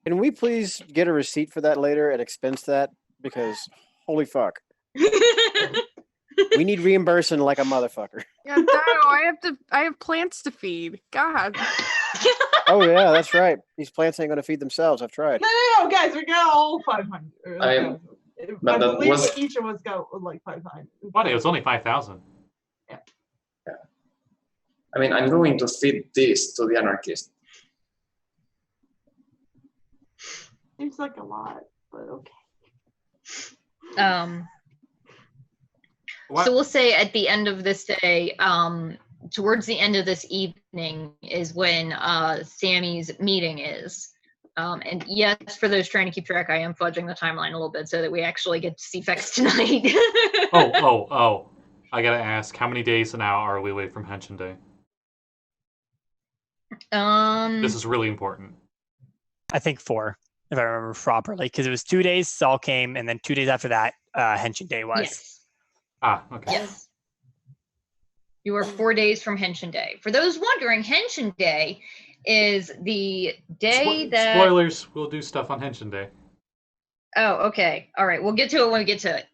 Can we please get a receipt for that later and expense that? Because holy fuck. We need reimbursing like a motherfucker. Yeah, Daiyo, I have plants to feed. God. Oh yeah, that's right. These plants ain't gonna feed themselves. I've tried. No, guys, we got all 500. I I believe each of us got like 500. What? It was only 5,000. Yeah. I mean, I'm going to feed this to the anarchist. Seems like a lot, but okay. What? So we'll say at the end of this day, towards the end of this evening is when Sammi's meeting is. And yes, for those trying to keep track, I am fudging the timeline a little bit so that we actually get to see Fex tonight. Oh. I gotta ask, how many days now are we away from Henshin Day? This is really important. I think 4, if I remember properly, because it was 2 days Saul came, and then 2 days after that, Henshin Day was. Yes. Okay. Yes. You are 4 days from Henshin Day. For those wondering, Henshin Day is the day that... Spoilers, we'll do stuff on Henshin Day. Oh, okay. All right, we'll get to it when we get to it.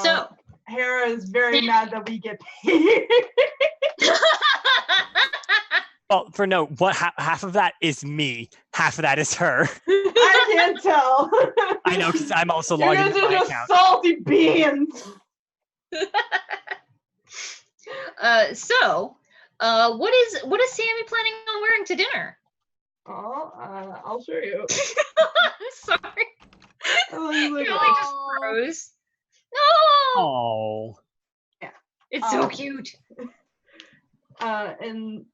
So... Hera is very mad that we get paid. Well, for no, half of that is me, half of that is her. I can't tell. I know, because I'm also logged into my account. Salty beans. What is Sammi planning on wearing to dinner? Oh, I'll show you. I'm sorry. Like, Callie just froze. Oh. Yeah. It's so cute. And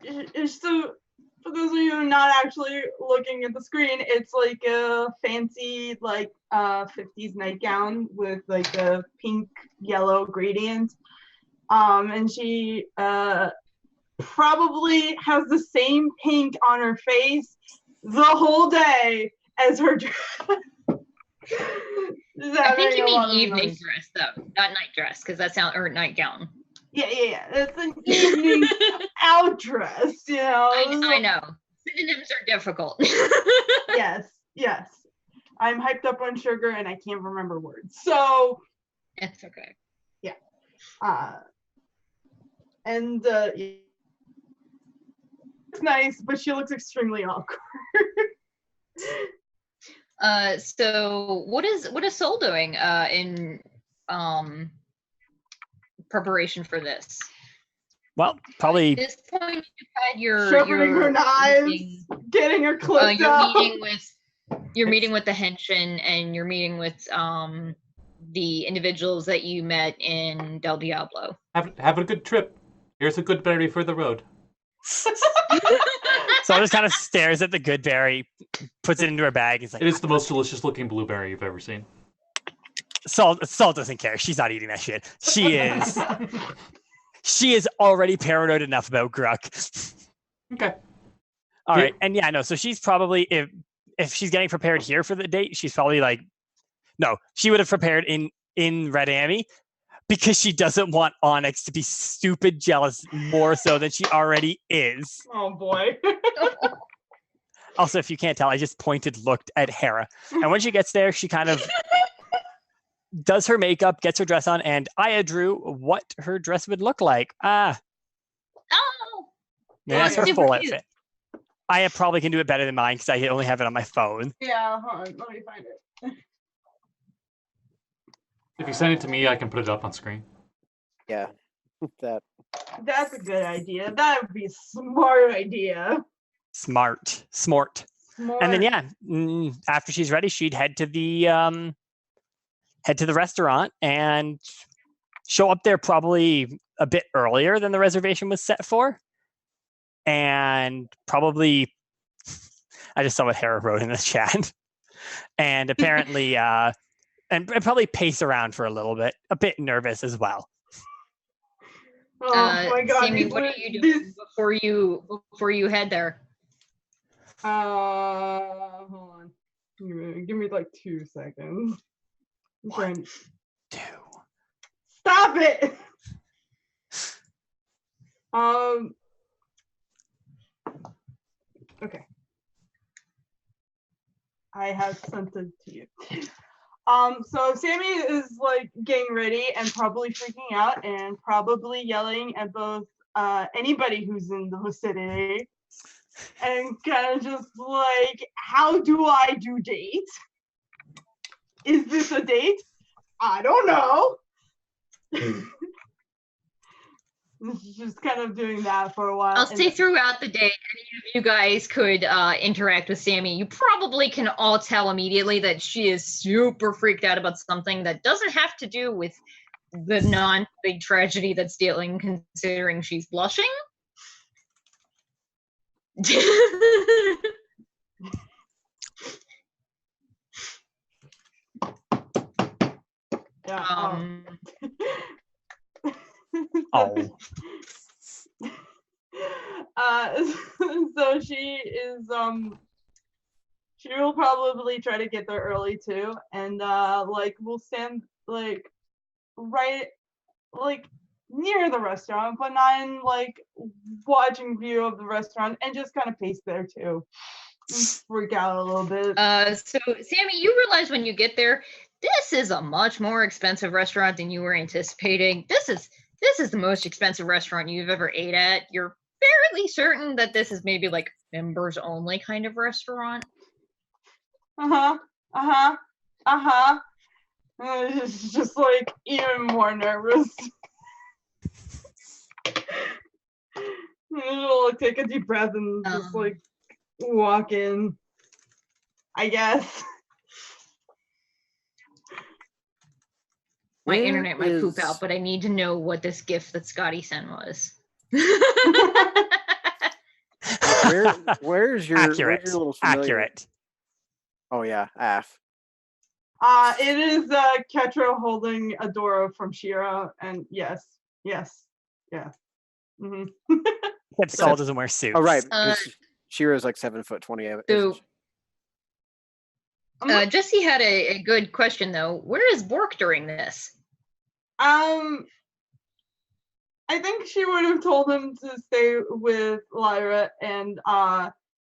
it's so, for those of you who are not actually looking at the screen, it's like a fancy 50s nightgown with like a pink yellow gradient. And she probably has the same pink on her face the whole day as her dress. I think you mean evening dress, though, not night dress, because that sounds, or nightgown. Yeah. It's an evening out dress, you know. I know. Synonyms are difficult. Yes. I'm hyped up on sugar and I can't remember words. So. It's okay. Yeah. It's nice, but she looks extremely awkward. So what is Sol doing in preparation for this? Well, probably at this point you've had your sharpening her knives, meeting, getting her clipped out. You're meeting with the Henshin, and you're meeting with the individuals that you met in Del Diablo. Have a good trip. Here's a good berry for the road. Saul just kind of stares at the good berry, puts it into her bag. He's like, it is the most delicious looking blueberry you've ever seen. Saul doesn't care. She's not eating that shit. She is already paranoid enough about Gruck. Okay. All right. And yeah, no, so she's probably, if she's getting prepared here for the date, she's probably like, no, she would have prepared in Red Amy because she doesn't want Onyx to be stupid jealous more so than she already is. Oh boy. Also, if you can't tell, I just looked at Hera. And when she gets there, she kind of does her makeup, gets her dress on, and Aya drew what her dress would look like. Oh! That's her full outfit. Aya probably can do it better than mine because I only have it on my phone. Yeah, hold on. Let me find it. If you send it to me, I can put it up on screen. Yeah. That's a good idea. That would be a smart idea. Smart. And then yeah, after she's ready, she'd head to the restaurant and show up there probably a bit earlier than the reservation was set for. And probably, I just saw what Hera wrote in the chat. And apparently, and probably pace around for a bit nervous as well. Oh my god! Sammi, what are you doing before you head there? Hold on. Give me like 2 seconds. One, two. Stop it! Okay. I have sent it to you. So Sammi is like getting ready and probably freaking out and probably yelling at both anybody who's in the vicinity and kind of just like, how do I do date? Is this a date? I don't know. Just kind of doing that for a while. I'll say throughout the day, any of you guys could interact with Sammi. You probably can all tell immediately that she is super freaked out about something that doesn't have to do with the non-big tragedy that's dealing, considering she's blushing. Yeah. Oh. So she is she will probably try to get there early too, and like we'll stand like right like near the restaurant, but not in like watching view of the restaurant, and just kind of pace there too. And freak out a little bit. So Sammi, you realize when you get there, this is a much more expensive restaurant than you were anticipating. This is the most expensive restaurant you've ever ate at. You're fairly certain that this is maybe like members only kind of restaurant. It's just like even more nervous. I'll take a deep breath and just like walk in, I guess. My internet might poop out, but I need to know what this gift that Scotty sent was. Where's your little familiar? Accurate. Oh yeah, Af. It is Ketra holding Adora from Shira, and yes. Mm-hmm. Except Saul doesn't wear suits. Oh right, Shira's like 7'20". So, Jesse had a good question though. Where is Bork during this? I think she would have told him to stay with Lyra, and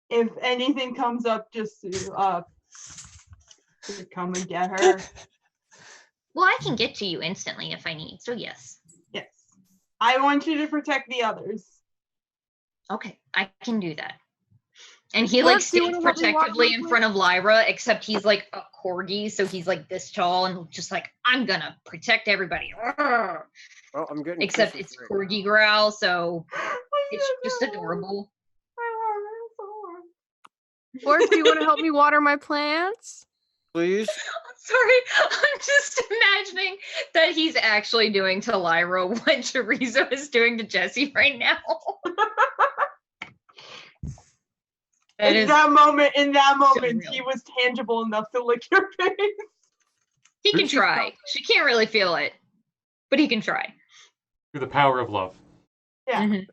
if anything comes up, just to come and get her. Well, I can get to you instantly if I need. So yes. Yes, I want you to protect the others. Okay, I can do that. And he like stands protectively in front of Lyra, except he's like a corgi, so he's like this tall and just like, I'm gonna protect everybody. Well, I'm getting except it's corgi growl, so it's just adorable. Bork, do you want to help me water my plants? Please. I'm sorry, I'm just imagining that he's actually doing to Lyra what Chorizo is doing to Jesse right now. In that moment, he was tangible enough to lick your face. He can try. She can't really feel it, but he can try. Through the power of love. Yeah. Mhm.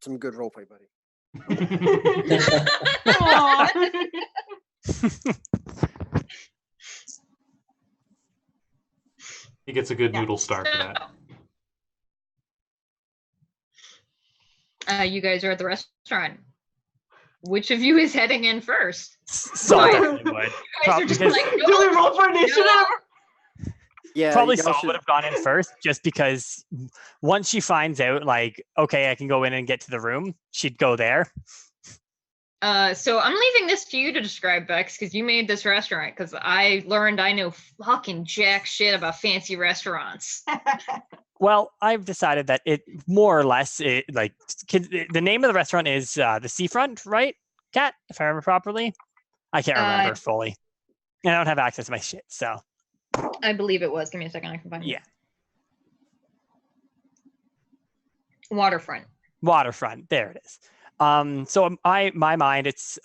Some good roleplay, buddy. He gets a good noodle star for that. You guys are at the restaurant. Which of you is heading in first? Saul definitely would. You guys are just like, do we roll for initiative? Yeah, probably y'all Saul should- would have gone in first, just because once she finds out, like, okay, I can go in and get to the room, she'd go there. So I'm leaving this to you to describe, Bex, because you made this restaurant. Because I learned I know fucking jack shit about fancy restaurants. Well, I've decided that it more or less, the name of the restaurant is the Seafront, right, Kat? If I remember properly, I can't remember fully. And I don't have access to my shit, so. I believe it was. Give me a second, I can find it. Yeah. Waterfront. Waterfront. There it is. So my mind, it's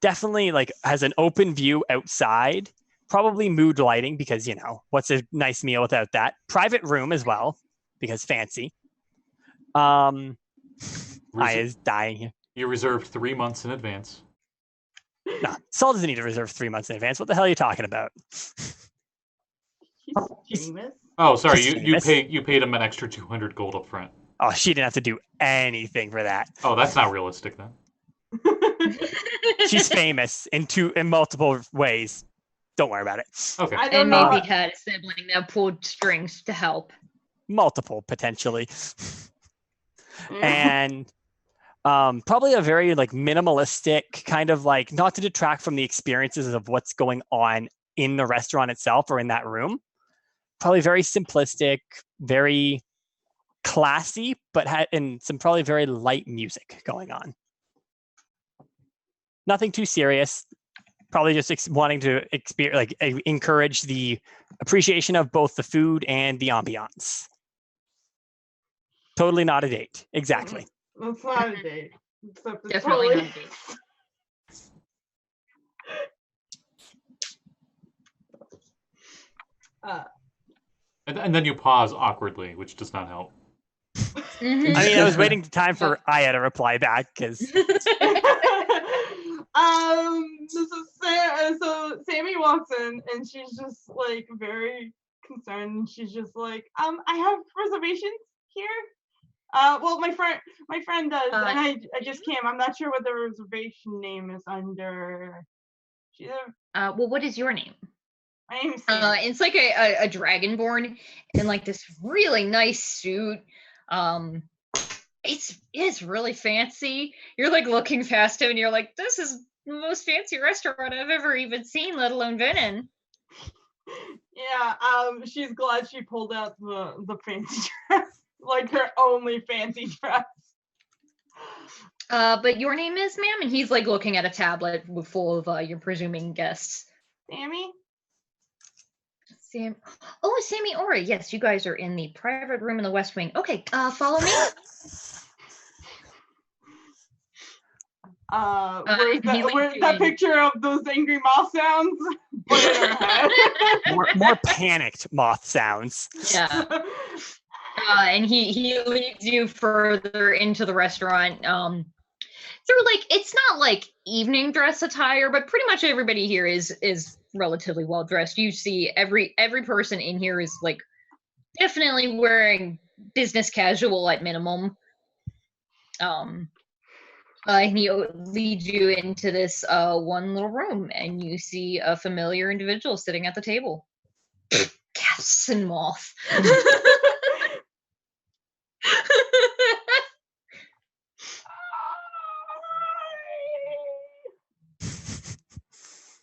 definitely like has an open view outside. Probably mood lighting because, you know, what's a nice meal without that? Private room as well because fancy. I is dying here. You reserved 3 months in advance. No, Saul doesn't need to reserve 3 months in advance. What the hell are you talking about? He's famous. Oh, sorry. He's You paid him an extra 200 gold up front. Oh, she didn't have to do anything for that. Oh, that's not realistic then. She's famous in multiple ways. Don't worry about it. Okay. I don't And know. maybe had a sibling that pulled strings to help. Multiple potentially. And probably a very like minimalistic kind of like, not to detract from the experiences of what's going on in the restaurant itself or in that room. Probably very simplistic, very classy, but and some probably very light music going on. Nothing too serious. Probably just wanting to encourage the appreciation of both the food and the ambiance. Totally not a date. Exactly. That's not a date. Except it's Definitely totally... not a date. And then you pause awkwardly, which does not help. Mhm. I mean, I was waiting time for Aya to reply back because So Sammi walks in and she's just like very concerned and she's just like, I have reservations here. Well, my friend does, and I just came. I'm not sure what the reservation name is under. Well, what is your name? My name's Sammi. It's like a dragonborn in like this really nice suit. It's really fancy. You're like looking past him and you're like, this is the most fancy restaurant I've ever even seen, let alone been in. Yeah, she's glad she pulled out the fancy dress, like her only fancy dress. But your name is, ma'am? And he's like looking at a tablet full of your presuming guests. Sammi? Sammi Ori. Yes, you guys are in the private room in the West Wing. Okay, follow me. Where's that picture of those angry moth sounds? Put it in her head. more panicked moth sounds. Yeah. And he leads you further into the restaurant. Through like, it's not like evening dress attire, but pretty much everybody here is relatively well dressed. You see every person in here is like definitely wearing business casual at minimum. And he leads you into this one little room, and you see a familiar individual sitting at the table. Cats and moth.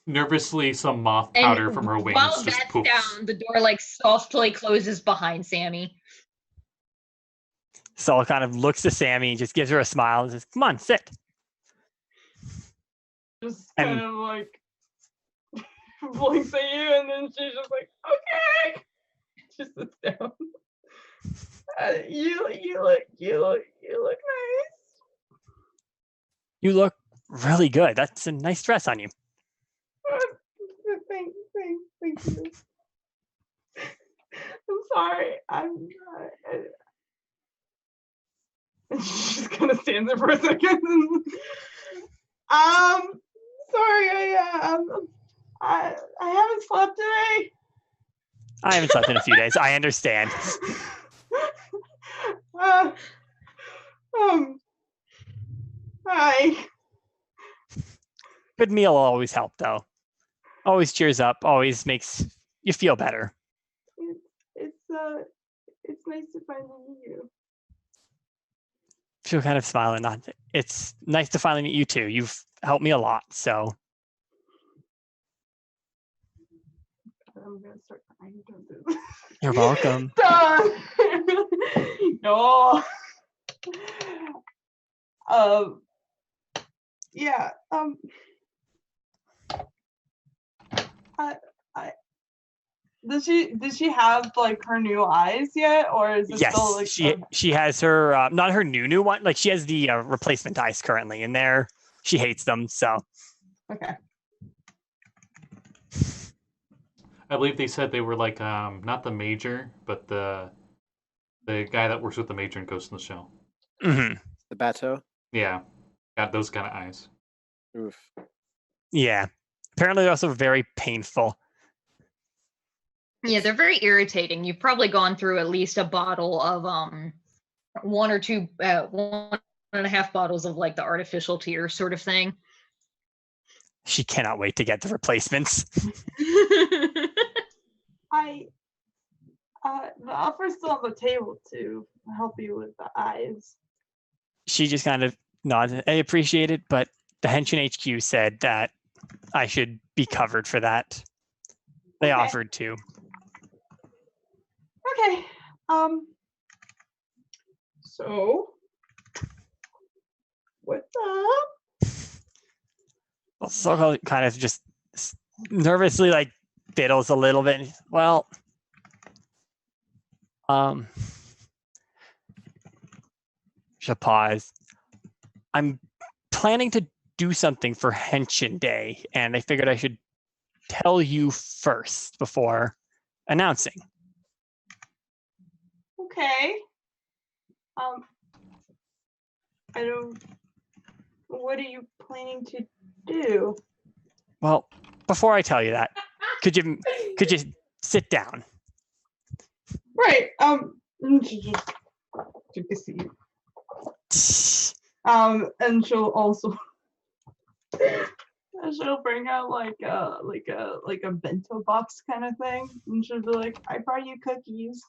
Nervously, some moth powder from her wings while just that's poofs. down, the door like softly closes behind Sammi. Saul kind of looks to Sammi, just gives her a smile, and says, "Come on, sit." Just kind of like blinks at you, and then she's just like, "Okay." She sits down. You look nice. You look really good. That's a nice dress on you. Thank you. sorry. I'm. She's just kind of stands there for a second. Sorry. I haven't slept today. I haven't slept in a few days. I understand. Hi. Good meal always help, though. Always cheers up. Always makes you feel better. It's nice to finally meet you. Feel kind of smiling. It's nice to finally meet you too. You've helped me a lot, so. I'm gonna start crying. Don't do this. You're welcome. No. Yeah. Does she have like her new eyes yet, or is it yes, still like she has her not her new one, like she has the replacement eyes currently in there. She hates them, so. Okay. I believe they said they were like not the major, but the guy that works with the major in Ghost in the Shell. Mm-hmm. The Bateau? Yeah, got those kind of eyes. Oof. Yeah. Apparently they're also very painful. Yeah, they're very irritating. You've probably gone through at least a bottle of 1 or 2 1.5 bottles of like the artificial tear sort of thing. She cannot wait to get the replacements. The offer's still on the table to help you with the eyes. She just kind of nods. I appreciate it, but the Henshin HQ said that I should be covered for that. They offered to. Okay. So what's up? Well, Soko kind of just nervously like fiddles a little bit. Well, she'll pause. I'm planning to do something for Henshin Day, and I figured I should tell you first before announcing. Okay. What are you planning to do? Well, before I tell you that, could you sit down? Right. Just take a seat. And she'll also she'll bring out like a bento box kind of thing, and she'll be like, "I brought you cookies."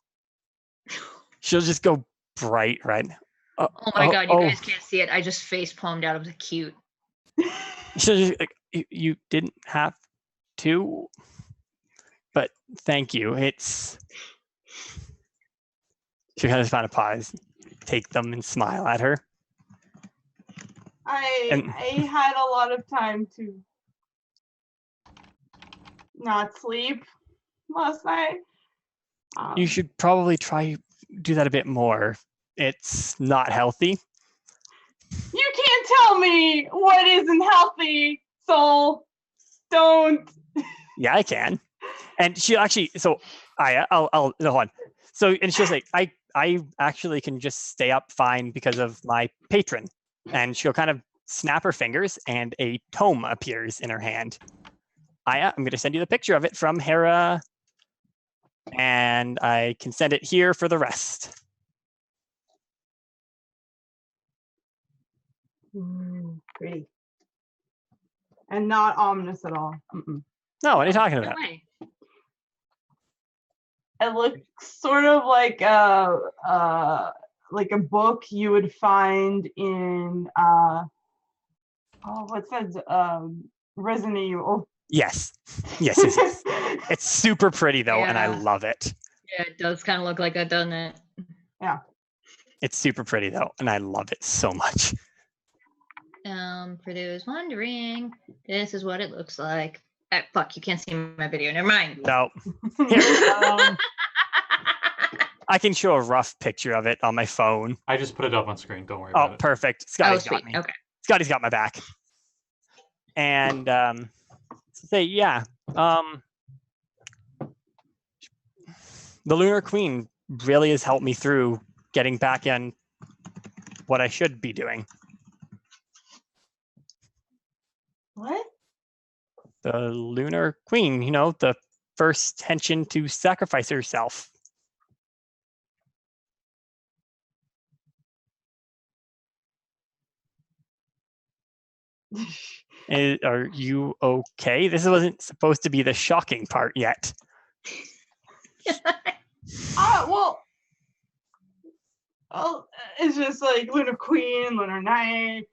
She'll just go bright red. Oh my god, you guys can't see it. I just face palmed out of the cute. She'll just like, you didn't have to, but thank you. She kind of find a pause, take them, and smile at her. I had a lot of time to not sleep last night. You should probably do that a bit more. It's not healthy. You can't tell me what isn't healthy, Soul. Don't. Yeah, I can. And she actually, so I'll hold on. So, and she'll say, I actually can just stay up fine because of my patron. And she'll kind of snap her fingers and a tome appears in her hand. I'm going to send you the picture of it from Hera, and I can send it here for the rest. Pretty. And not ominous at all. No, what are you talking about? It looks sort of like a book you would find in what's that? Resident Evil. Yes. It's super pretty though, and I love it. Yeah, it does kind of look like that, doesn't it? Yeah. It's super pretty though, and I love it so much. For those wondering, this is what it looks like. Fuck, you can't see my video. Never mind. No. Here, I can show a rough picture of it on my phone. I just put it up on screen. Don't worry about it. Oh, perfect. Scotty's sweet. got me. Okay. Scotty's got my back. And the Lunar Queen really has helped me through getting back in what I should be doing. What? The Lunar Queen, the first Henshin to sacrifice herself. Are you okay? This wasn't supposed to be the shocking part yet. Well, it's just like Lunar Queen, Lunar Knight,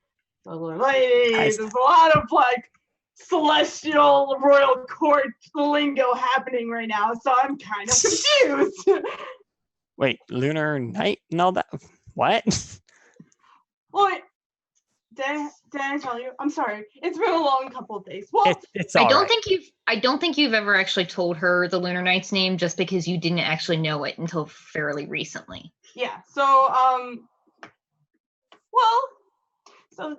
the Lunar Lady. There's a lot of like celestial royal court lingo happening right now, so I'm kind of confused. Wait, Lunar Knight and all that? What? Well, did I tell you? I'm sorry. It's been a long couple of days. Well, it's all right. I don't think you've ever actually told her the Lunar Knight's name, just because you didn't actually know it until fairly recently. Yeah. So so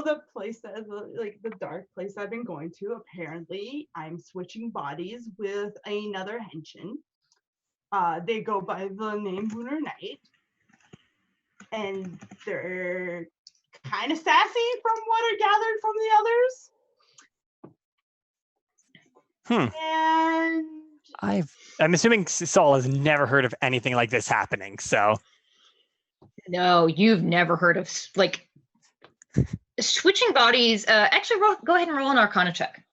the place that is like the dark place I've been going to. Apparently, I'm switching bodies with another Henshin. They go by the name Lunar Knight, and they're kind of sassy from what I gathered from the others. And I'm assuming Saul has never heard of anything like this happening, so. No, you've never heard of like switching bodies. Actually, go ahead and roll an Arcana check.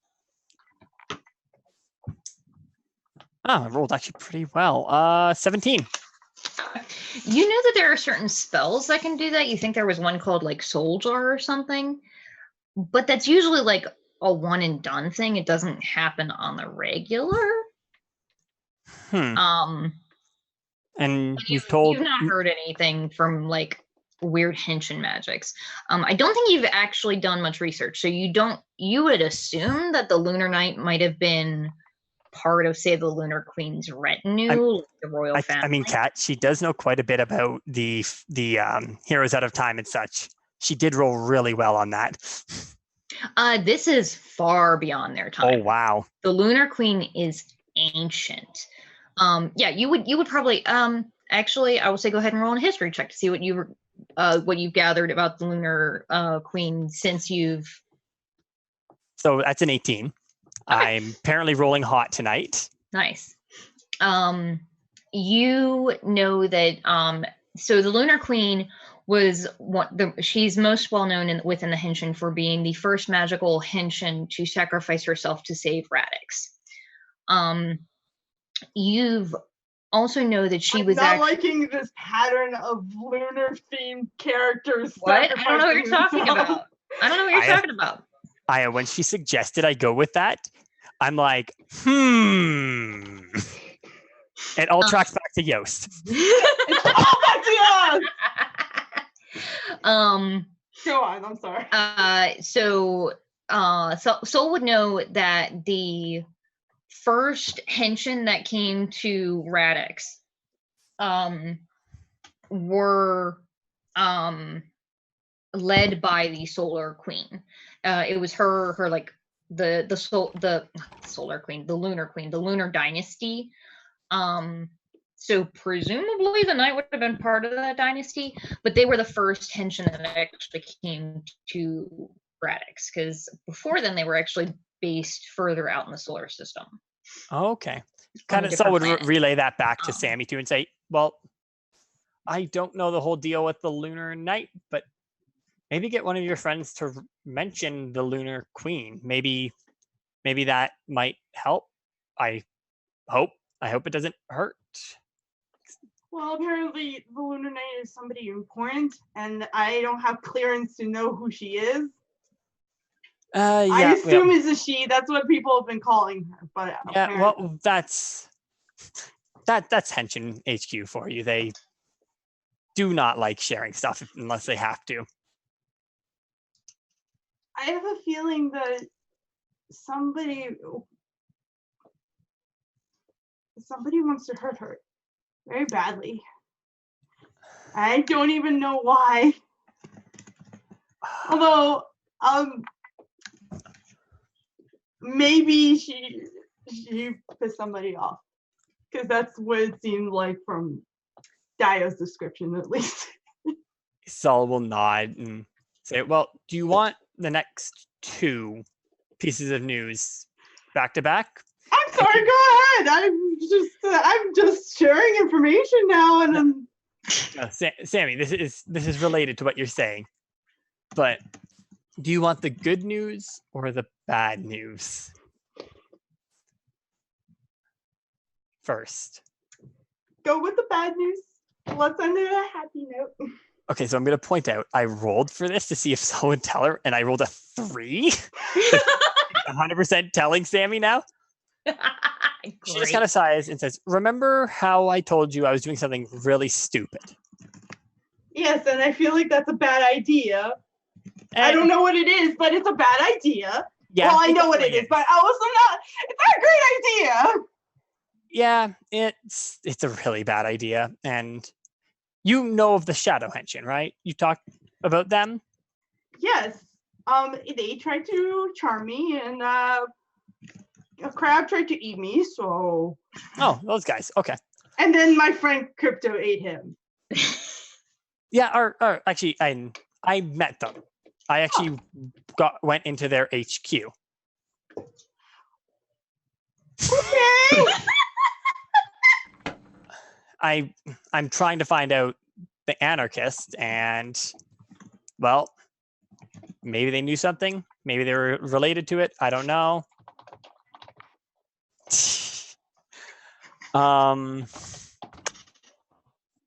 I rolled actually pretty well. 17. You know that there are certain spells that can do that. You think there was one called like Soul Jar or something, but that's usually like a one and done thing. It doesn't happen on the regular. And you've not heard anything from like weird Henshin magics. I don't think you've actually done much research, so you would assume that the Lunar Knight might have been part of, say, the Lunar Queen's retinue, the royal family. I mean, Kat, she does know quite a bit about the Heroes Out of Time and such. She did roll really well on that. This is far beyond their time. Oh wow! The Lunar Queen is ancient. Yeah, you would probably actually, I would say go ahead and roll a history check to see what you've gathered about the Lunar Queen since you've. So that's an 18. Okay. I'm apparently rolling hot tonight. Nice. You know that so the Lunar Queen was she's most well known within the Henshin for being the first magical Henshin to sacrifice herself to save Radix. You've also know that she was not liking this pattern of lunar themed characters. What? I don't know what you're talking about. I don't know what you're talking about. When she suggested I go with that, I'm like, It all tracks back to Yost. It's all back to Yost. Go on. I'm sorry. So Sol would know that the first Henshin that came to Radix were led by the Solar Queen. It was her like the Solar Queen, the Lunar Queen, the Lunar Dynasty. So presumably the Knight would have been part of that dynasty, but they were the first Henshin that actually came to Radix, because before then they were actually based further out in the solar system. Okay. Kind of so would relay that back to Sammi too and say, well, I don't know the whole deal with the Lunar Knight, but maybe get one of your friends to mention the Lunar Queen. Maybe that might help. I hope it doesn't hurt. Well, apparently the Lunar Knight is somebody important, and I don't have clearance to know who she is. I assume it's a she. That's what people have been calling her. But yeah, well, that's Henshin HQ for you. They do not like sharing stuff unless they have to. I have a feeling that somebody wants to hurt her very badly. I don't even know why. Although, maybe she pissed somebody off. Because that's what it seemed like from Daiyo's description, at least. Saul will nod and say, well, do you want the next 2 pieces of news back to back? I'm sorry, go ahead. I'm just sharing information now, and Sammi, this is related to what you're saying. But do you want the good news or the bad news first? Go with the bad news. Let's end it on a happy note. Okay, so I'm going to point out, I rolled for this to see if Saul would tell her, and I rolled a 3. 100% telling Sammi now. She just kind of sighs and says, remember how I told you I was doing something really stupid? Yes, and I feel like that's a bad idea. And I don't know what it is, but it's a bad idea. Yeah, well, I know what it is, but also it's not a great idea. Yeah, it's a really bad idea. And you know of the Shadow Henshin, right? You talked about them? Yes. They tried to charm me, and a crab tried to eat me, so... Oh, those guys. Okay. And then my friend Crypto ate him. Yeah, or actually, I met them. I actually went into their HQ. Okay. I'm trying to find out the anarchist, and well, maybe they knew something. Maybe they were related to it. I don't know.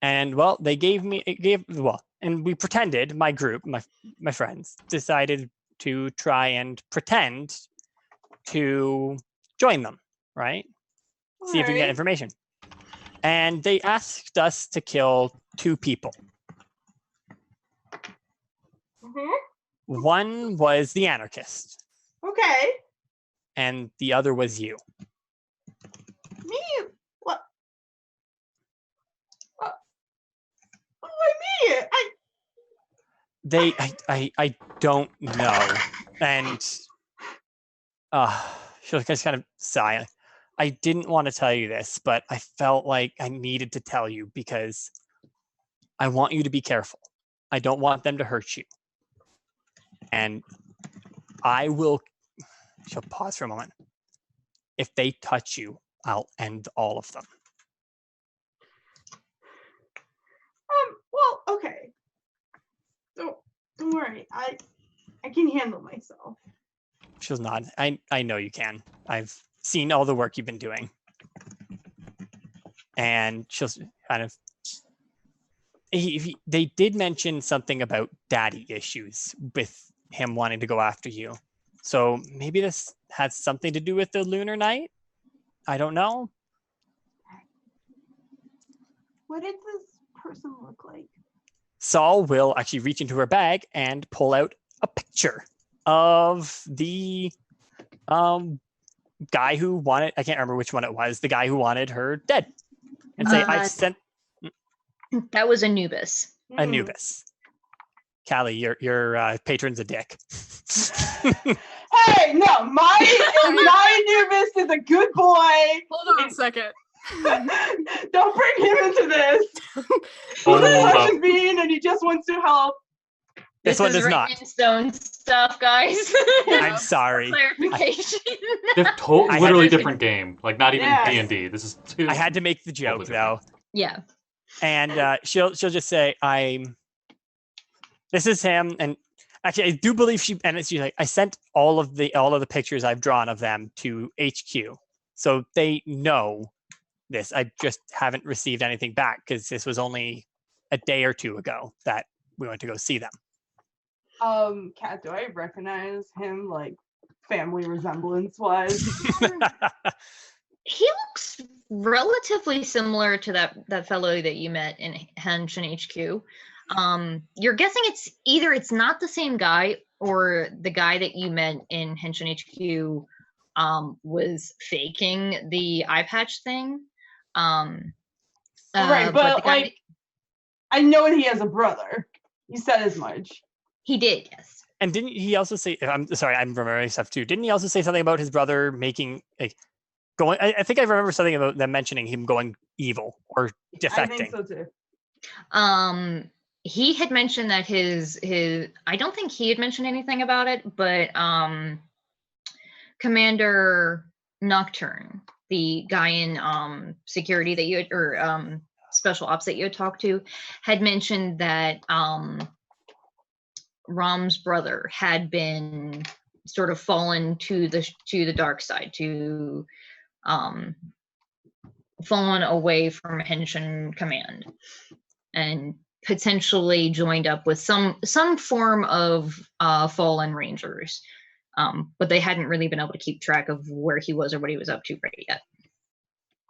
And well, and we pretended, my group, my friends, decided to try and pretend to join them, right? See if we can get information. And they asked us to kill 2 people. Mm-hmm. One was the anarchist. Okay. And the other was you. Me? What? Why me? I don't know. And she'll just kind of sigh. I didn't want to tell you this, but I felt like I needed to tell you because I want you to be careful. I don't want them to hurt you. And I will, she'll pause for a moment. If they touch you, I'll end all of them. Well, okay. Don't worry. I can handle myself. She'll nod. I know you can. I've seen all the work you've been doing. And she'll kind of... They did mention something about daddy issues with him wanting to go after you. So maybe this has something to do with the lunar night? I don't know. What did this person look like? Saul will actually reach into her bag and pull out a picture of the guy who wanted, I can't remember which one it was, the guy who wanted her dead. And say, I've sent... That was Anubis. Anubis. Callie, your patron's a dick. Hey, no, my Anubis is a good boy. Hold on a second. Don't bring him into this. He's a human being and he just wants to help. This one does written not. In stone stuff, guys. I'm sorry. Clarification. Literally different game. Like not even D&D. This is too. I had to make the joke though. Yeah. And she'll just say, this is him. And actually, I do believe she's like, I sent all of the pictures I've drawn of them to HQ, so they know this. I just haven't received anything back because this was only a day or 2 ago that we went to go see them. Kat, do I recognize him like family resemblance wise? He looks relatively similar to that fellow that you met in Henshin HQ. You're guessing it's not the same guy, or the guy that you met in Henshin HQ was faking the eye patch thing. Right, but like, I know he has a brother. You said as much. He did, yes. And didn't he also say? I'm sorry, I'm remembering stuff too. Didn't he also say something about his brother making like going. I think I remember something about them mentioning him going evil or defecting. I think so too. He had mentioned that his I don't think he had mentioned anything about it, but Commander Nocturne, the guy in security that you had, or special ops that you had talked to, had mentioned that Rhym's brother had been sort of fallen to the dark side, to fallen away from Henshin command, and potentially joined up with some form of fallen rangers, but they hadn't really been able to keep track of where he was or what he was up to right yet.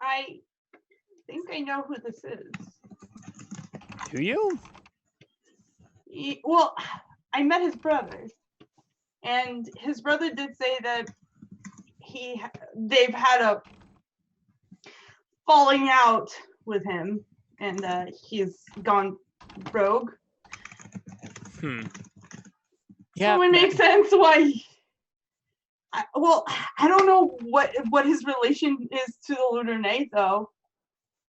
I think I know who this is. Do you? Well, I met his brother, and his brother did say that they've had a falling out with him, and he's gone rogue. Yeah. So it makes sense why. I don't know what his relation is to the Lunar Knight, though.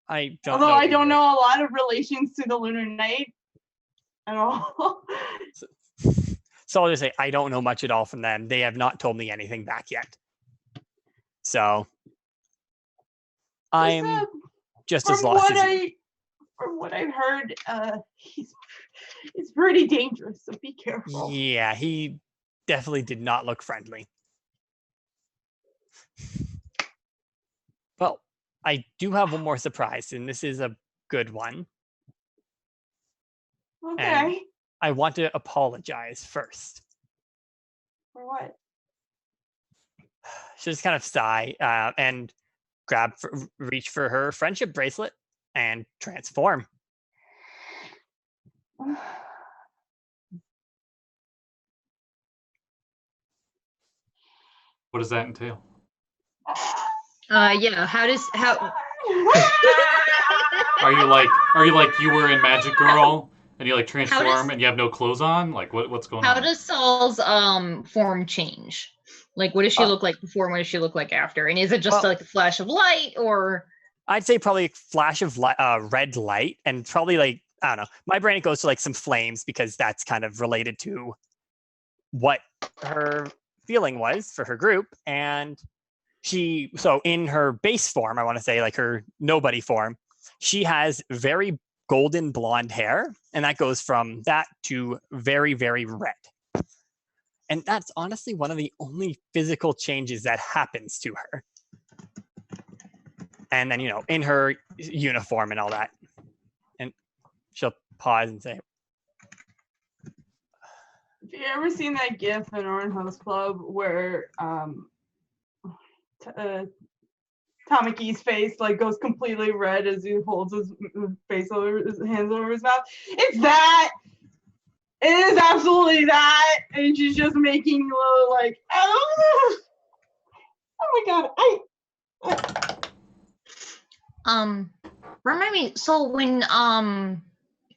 I don't. Although I don't know a lot of relations to the Lunar Knight at all. So I'll just say I don't know much at all from them. They have not told me anything back yet. So I'm just as lost as you. From what I've heard, he's pretty dangerous, so be careful. Yeah, he definitely did not look friendly. Well, I do have one more surprise, and this is a good one. Okay. And I want to apologize first. For what? She'll just kind of sigh and reach for her friendship bracelet and transform. What does that entail? Yeah. How? Are you like you were in Magic Girl and you like transform and you have no clothes on? Like what's going on? How does Saul's form change? Like, what does she look like before and what does she look like after? And is it just like a flash of light, or? I'd say probably a flash of red light, and probably like, I don't know. My brain goes to like some flames because that's kind of related to what her feeling was for her group. And so in her base form, I want to say like her nobody form, she has very golden blonde hair, and that goes from that to very, very red. And that's honestly one of the only physical changes that happens to her. And then, in her uniform and all that. And she'll pause and say, have you ever seen that GIF in Orange House Club where Tamaki's face like goes completely red as he holds his face over his hands over his mouth? It's that. It is absolutely that, and she's just making little like, oh my god, Remind me. So when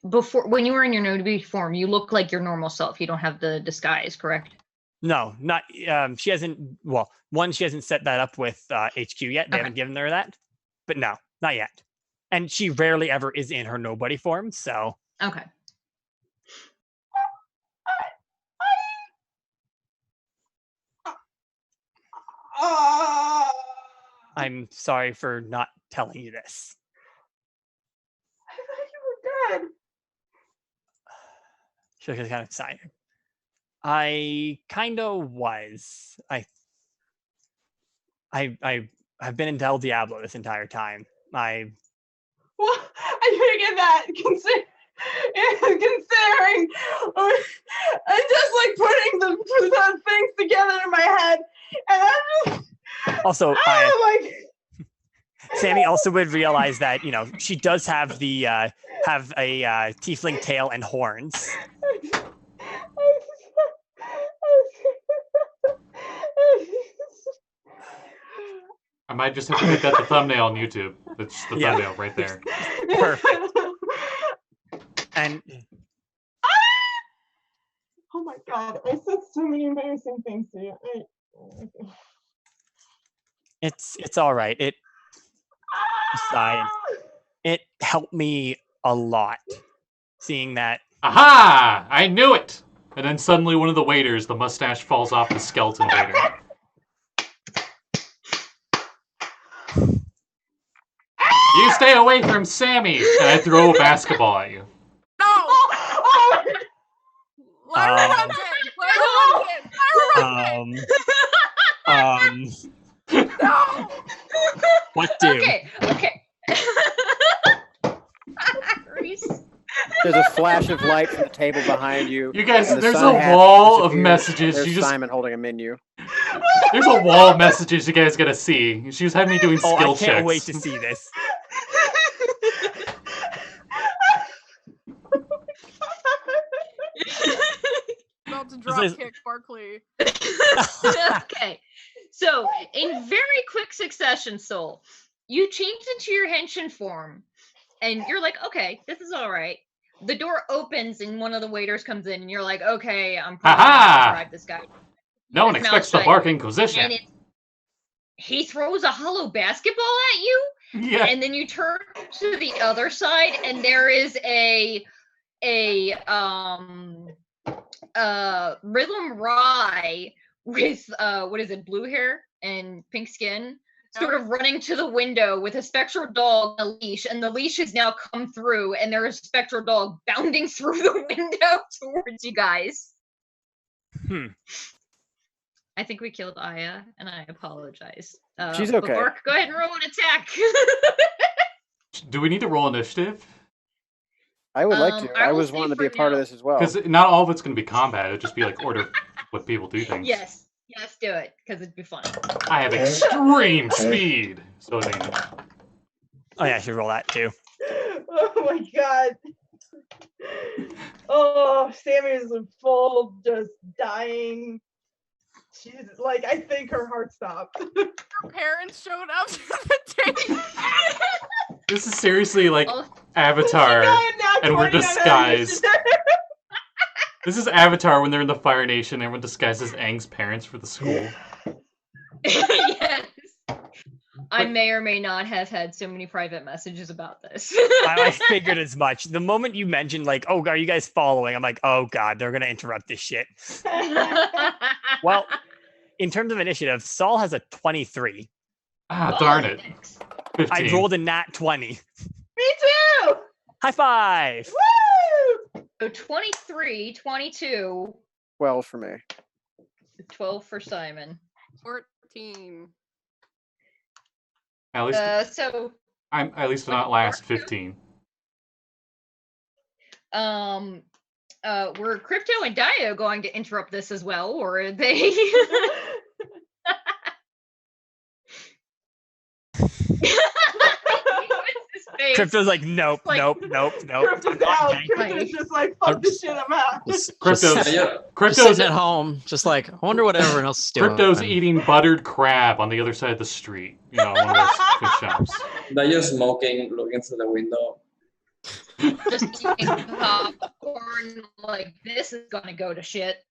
you were in your nobody form, you look like your normal self. You don't have the disguise, correct? No, not. She hasn't. Well, one, she hasn't set that up with HQ yet. They haven't given her that. But no, not yet. And she rarely ever is in her nobody form. So okay. I'm sorry for not telling you this. I thought you were dead. She's kind of excited. I kind of was. I've been in Del Diablo this entire time. Well, I figured that considering I'm just like putting the things together in my head, and I'm just also Sammi also would realize that she does have the a tiefling tail and horns. I might just have to make that the thumbnail on YouTube. That's the thumbnail right there. Perfect. And oh my god, I said so many embarrassing things to you. It's all right. Besides, it helped me a lot seeing that. Aha! I knew it! And then suddenly one of the waiters, the mustache falls off the skeleton waiter. You stay away from Sammi! And I throw a basketball at you. No! Let her run it! No! What do? Okay. Reese. There's a flash of light from the table behind you. You guys, and the there's sun a hat wall of disappears. messages. There's You just Simon holding a menu. There's a wall of messages you guys gotta see. She was having me doing skill checks. I can't wait to see this. About to drop kick Barkley. Okay. So, in very quick succession, Soul, you changed into your Henshin form, and you're like, okay, this is all right. The door opens, and one of the waiters comes in, and you're like, okay, I'm probably gonna drive this guy. No one expects the bark inquisition. And he throws a hollow basketball at you, and then you turn to the other side, and there is a Rhythm Rye with what is it, blue hair and pink skin, sort of running to the window with a spectral dog on a leash, and the leash has now come through, and there is a spectral dog bounding through the window towards you guys. I think we killed Aya, and I apologize. She's okay. Bark, go ahead and roll an attack. Do we need to roll initiative? I would like to. I was wanting to be a part of this as well. Because not all of it's going to be combat. It'll just be like order what people do things. Yes, do it, because it'd be fun. I have extreme speed. So I mean... Oh yeah, I should roll that too. Oh my god. Oh, Sammi is in full just dying. She's like, I think her heart stopped. Her parents showed up to the table. This is seriously like Avatar, and we're disguised. This is Avatar when they're in the Fire Nation, everyone disguised as Aang's parents for the school. Yes. I may or may not have had so many private messages about this. I figured as much. The moment you mentioned, like, oh, are you guys following? I'm like, oh, God, they're going to interrupt this shit. Well, in terms of initiative, Saul has a 23. Ah, darn it. 15. I rolled a nat 20. Me too! High five! Woo! So 23, 22. 12 for me. 12 for Simon. 14. At least, so I'm at least not last 15. Were Crypto and Daiyo going to interrupt this as well, or are they? Crypto's like, nope. Crypto's out. Crypto's just like, fuck this shit, I'm out. Crypto's at home, just like, I wonder what everyone else is doing. Crypto's eating buttered crab on the other side of the street. You know, one of those fish shops. Daiyo smoking, looking through the window. Just eating popcorn, like, this is gonna go to shit.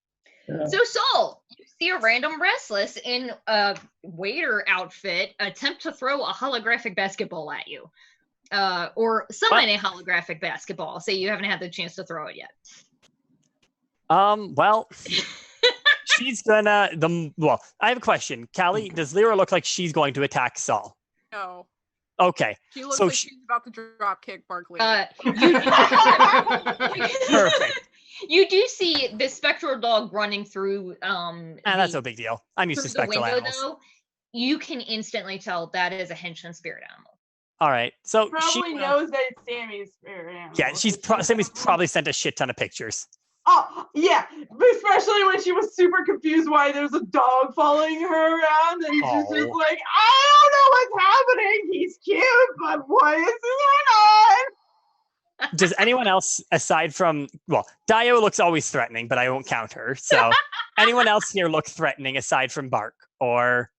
Yeah. So, Saul, you see a random Restless in a waiter outfit attempt to throw a holographic basketball at you. Or summon a holographic basketball. Say you haven't had the chance to throw it yet. Well, she's gonna, I have a question. Callie, does Lyra look like she's going to attack Saul? No. Okay. She looks like she's about to drop kick Barkley. Perfect. You do see the spectral dog running through. That's no big deal. I'm used to spectral animals. Though, you can instantly tell that is a Henshin spirit animal. All right, so she knows that it's Sammy's spirit animal. Yeah, Sammy's probably sent a shit ton of pictures. Oh yeah, especially when she was super confused why there's a dog following her around, and she's just like, I don't know what's happening. He's cute, but what is going on? Does anyone else, aside from, Daiyo looks always threatening, but I won't count her. So, anyone else here look threatening aside from Bark? Or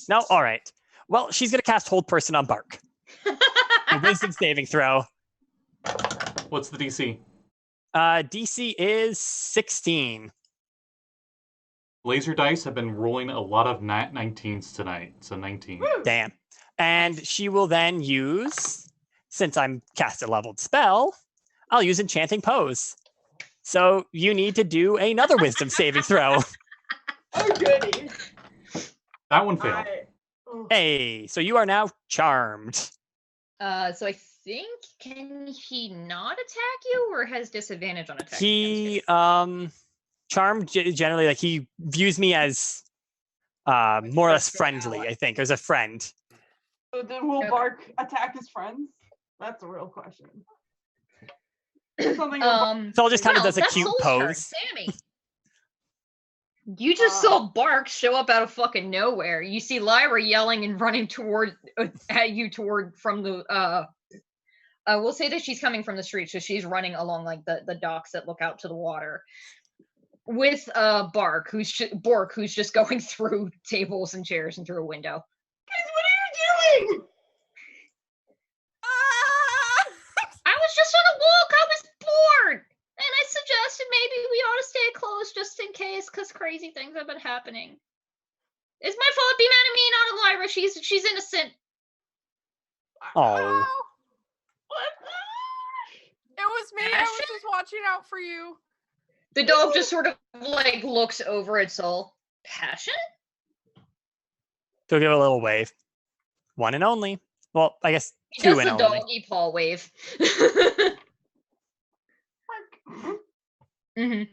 no? All right. Well, she's gonna cast Hold Person on Bark. A wisdom saving throw. What's the DC? DC is 16. Laser dice have been rolling a lot of 19s tonight, so 19. Damn. And she will then use, since I'm cast a leveled spell, I'll use Enchanting Pose. So you need to do another Wisdom saving throw. Oh, goody. That one failed. Hey, so you are now charmed. So I think, can he not attack you or has disadvantage on attacks? He, charmed generally, like he views me as more or less friendly, I think, as a friend. So then will Bark attack his friends? That's a real question. Something Sol just kind of does a cute pose. Sammi. You just saw Bark show up out of fucking nowhere. You see Lyra yelling and running at you from the we'll say that she's coming from the street, so she's running along like the docks that look out to the water. With Bark, who's just going through tables and chairs and through a window. Guys, what are you doing? I was just on a walk. I was bored, and I suggested maybe we ought to stay close just in case, because crazy things have been happening. It's my fault. Be mad at me, not at Lyra. She's innocent. Oh. It was me. I was just watching out for you. The dog just sort of like looks over at Sol. Passion? So give a little wave. One and only. Well, I guess two and only. He does the doggy paw wave. Mm-hmm.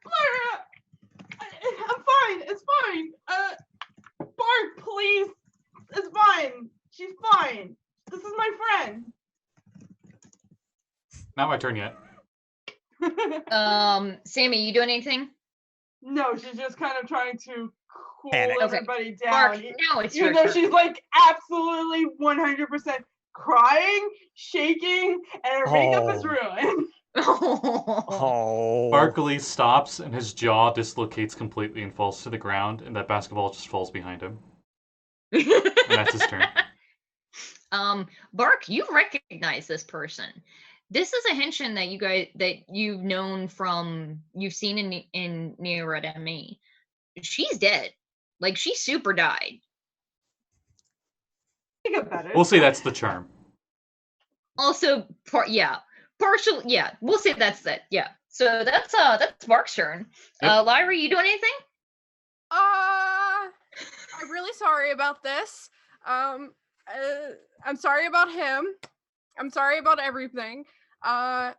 Lyra, I'm fine. It's fine. Bark, please. It's fine. She's fine. This is my friend. Not my turn yet. Sammi, you doing anything? No, she's just kind of trying to cool Panic. everybody down. Mark, now it's even your though turn. she's like absolutely 100% crying, shaking, and her makeup is ruined. Oh. Barkley stops and his jaw dislocates completely and falls to the ground, and that basketball just falls behind him. And that's his turn. Bark, you recognize this person. This is a Henshin that you've known from, you've seen in Lyra and me. She's dead. Like, she super died. We'll say that's the charm. Also, partial. Yeah, we'll say that's that. Yeah. So that's Bark's turn. Yep. Lyra, you doing anything? I'm really sorry about this. I'm sorry about him. I'm sorry about everything. Hi,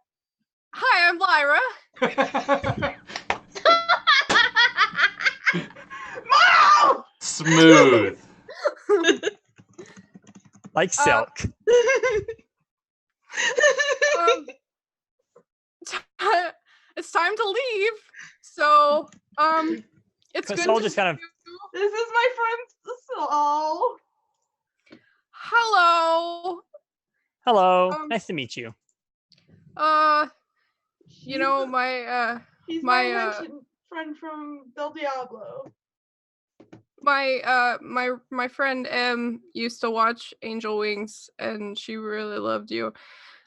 I'm Lyra. Smooth. Like silk. It's time to leave. So, it's good Sol to just kind of. This is my friend Sol. Hello. Hello. Nice to meet you. You know, my He's my friend from Del Diablo. My friend M used to watch Angel Wings, and she really loved you.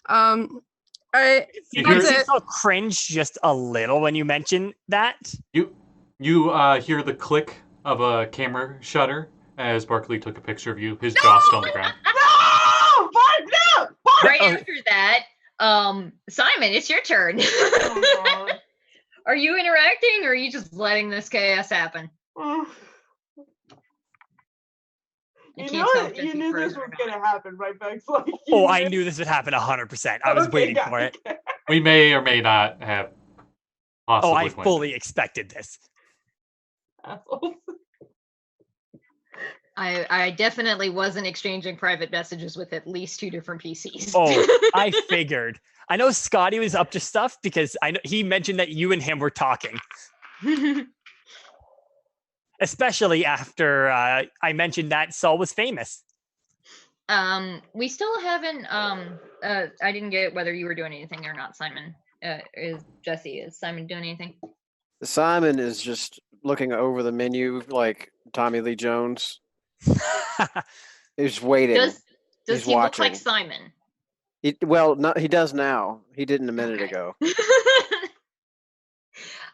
You still cringe just a little when you mention that. You hear the click of a camera shutter as Barkley took a picture of you. His jaw still on the ground. No! Bark, no! Bark! Right after that, Simon, it's your turn. Oh, God. Are you interacting, or are you just letting this chaos happen? You knew this was gonna happen, right, Bex? Like, I knew this would happen 100%. I was waiting for it. We may or may not have. I fully expected this. Assholes. I definitely wasn't exchanging private messages with at least 2 different PCs. I figured. I know Scotty was up to stuff because I know he mentioned that you and him were talking. Especially after I mentioned that Sol was famous. We still haven't. I didn't get whether you were doing anything or not, Simon. Is Simon doing anything? Simon is just looking over the menu like Tommy Lee Jones. He's waiting. Does He's he watching. look like Simon? He does now. He didn't a minute ago.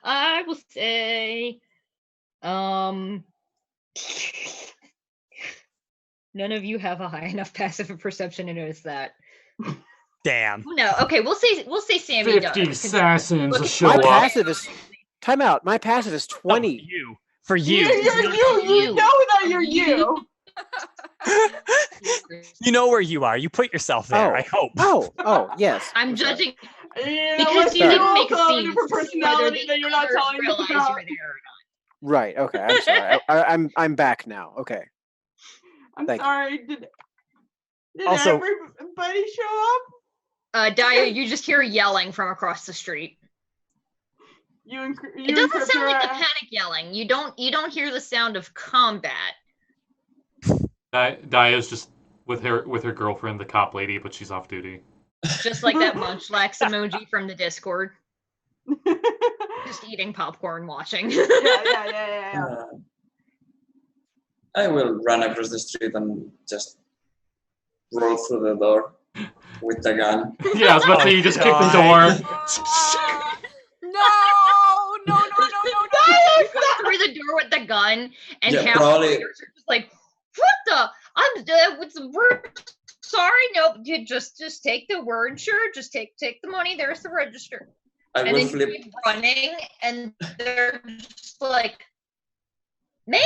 I will say, none of you have a high enough passive perception to notice that. Damn. No, okay, we'll say Sammi 50 does. assassins show My up. passive is time out. My passive is 20. For you. You know that you're you. You know where you are. You put yourself there, I hope. Oh, yes. I'm judging Because you didn't make a also scene. different personality that you're not telling me realize about. you were there or not. Right. Okay. I'm sorry. I'm back now. Okay. I'm Thank sorry. Did Also- everybody show up? Daiyo, you just hear yelling from across the street. It doesn't sound like the panic yelling. You don't hear the sound of combat. Daiyo's just with her girlfriend, the cop lady, but she's off duty. Just like that munchlax emoji from the Discord. Just eating popcorn, watching. Yeah. I will run across the street and just roll through the door with the gun. Yeah, I was about to say you just kick the door. No. Through the door with the gun, and Yeah, half the probably- players are just like, "What the? We're sorry. Nope. You just take the word. Sure. Just take the money. There's the register." I And will then you flip. keep running, and they're just like, "Ma'am,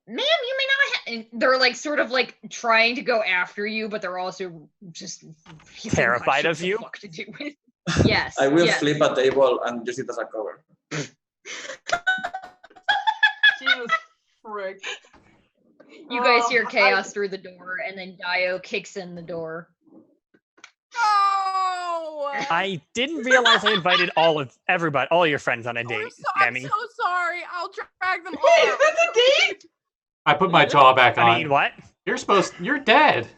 you may not have." And they're like sort of like trying to go after you, but they're also just really Terrified not of sure you? what the fuck to do with. Yes. I will yes. flip a table and use it as a cover. Jesus frick. You guys hear chaos through the door, and then Daiyo kicks in the door. No. I didn't realize I invited all your friends on a date, I'm Sammi. so sorry. I'll drag them Wait, all. is this a date? I put my jaw back on. I mean, what? You're dead.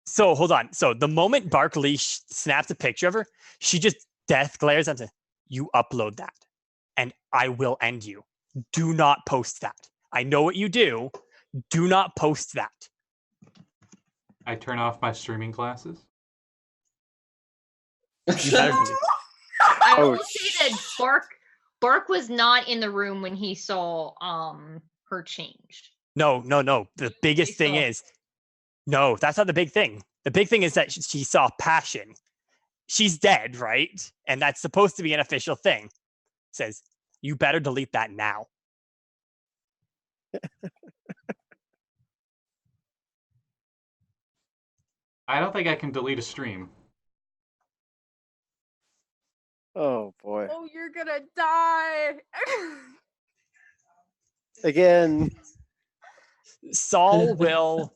So, hold on. So, the moment Barkley snaps a picture of her, she just death glares at him. You upload that, and I will end you. Do not post that. I know what you do. Do not post that. I turn off my streaming glasses. You better do it. I will say that Bark was not in the room when he saw her change. No. The biggest thing is, no, that's not the big thing. The big thing is that she saw passion. She's dead, right? And that's supposed to be an official thing. Says, you better delete that now. I don't think I can delete a stream. Oh boy. Oh, you're gonna die. Again. Saul will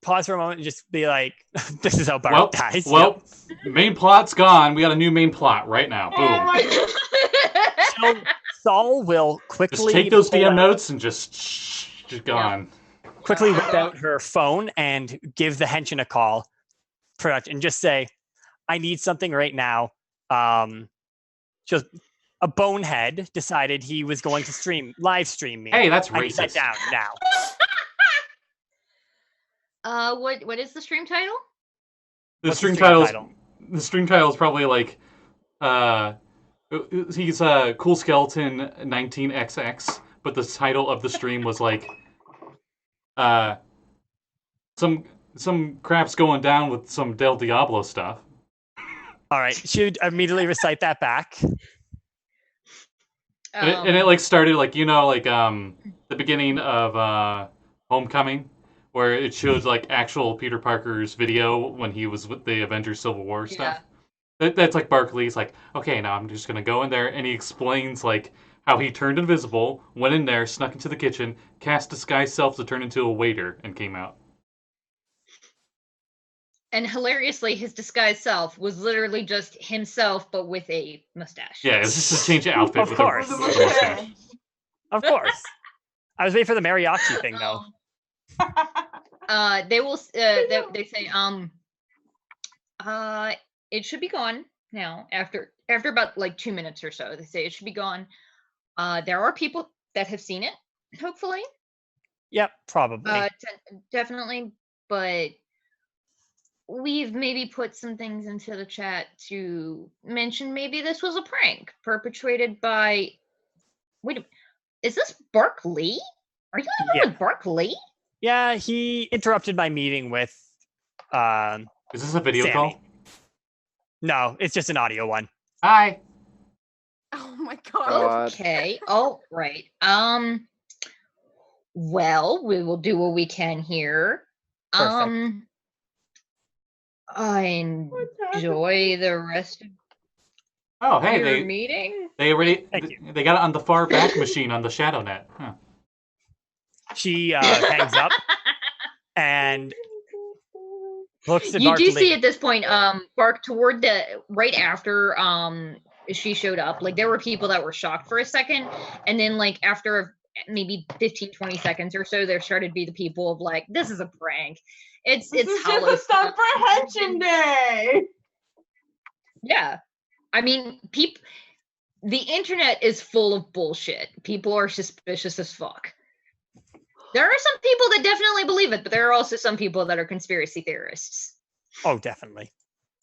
pause for a moment and just be like, this is how Bart dies. Well, main plot's gone. We got a new main plot right now. Boom. Oh my God. So Saul will quickly Just take those pull DM out- notes and just gone. quickly whip out her phone and give the Henshin a call and just say, I need something right now. Just a bonehead decided he was going to live stream me. Hey, that's I need that racist. down now. What is the stream title? The What's stream the stream title. The stream title is probably like, he's Cool Skeleton 19XX, but the title of the stream was like, some crap's going down with some Del Diablo stuff. All right, should immediately recite that back. And it like started like the beginning of Homecoming, where it showed like actual Peter Parker's video when he was with the Avengers Civil War stuff. That's like Barkley's like, okay, now I'm just gonna go in there, and he explains like how he turned invisible, went in there, snuck into the kitchen, cast disguise self to turn into a waiter, and came out. And hilariously, his disguised self was literally just himself, but with a mustache. Yeah, it's just a change of outfit. Of with course. a mustache. Of course. I was waiting for the mariachi thing though. They will. They say, it should be gone now. After about like 2 minutes or so, they say it should be gone. There are people that have seen it. Hopefully. Yep, probably. Definitely, but we've maybe put some things into the chat to mention maybe this was a prank perpetrated by. Wait, is this Barkley? Are you on the phone with Barkley? Yeah, he interrupted my meeting with. Is this a video Sammi. call? No, it's just an audio one. Hi. Oh my god. Okay. Oh, right. Well, we will do what we can here. Perfect. I enjoy the rest of Oh, hey, your meeting. they got it on the far back machine on the shadow net. Huh. She hangs up and looks at You Barkley. do see at this point, Bark, toward the right after she showed up, like there were people that were shocked for a second, and then like after maybe 15-20 seconds or so, there started to be the people of like, this is a prank. It's just a stunt for Henshin Day. Yeah, I mean, the internet is full of bullshit. People are suspicious as fuck. There are some people that definitely believe it, but there are also some people that are conspiracy theorists. Oh, definitely.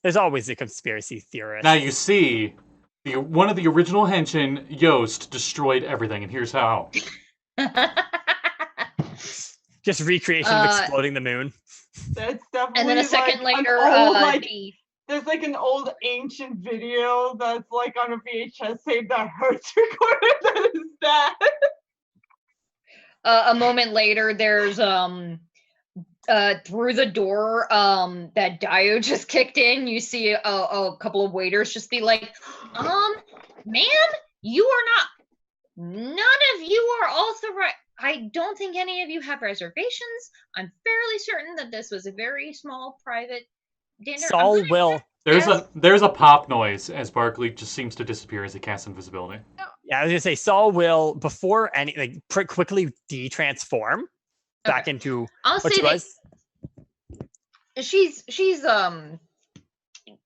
There's always a conspiracy theorist. Now you see, one of the original Henshin, Yost, destroyed everything, and here's how. Just recreation of exploding the moon. That's definitely. And then a second later, there's like an old ancient video that's like on a VHS tape that Hertz recorded. That is that. A moment later, there's through the door that Daiyo just kicked in, you see a couple of waiters just be like, ma'am, you are not. None of you are authorized. I don't think any of you have reservations. I'm fairly certain that this was a very small private dinner. Saul will. There's a pop noise as Barkley just seems to disappear as he casts invisibility. Yeah, I was gonna say Saul will before any quickly de-transform back into what she was. She's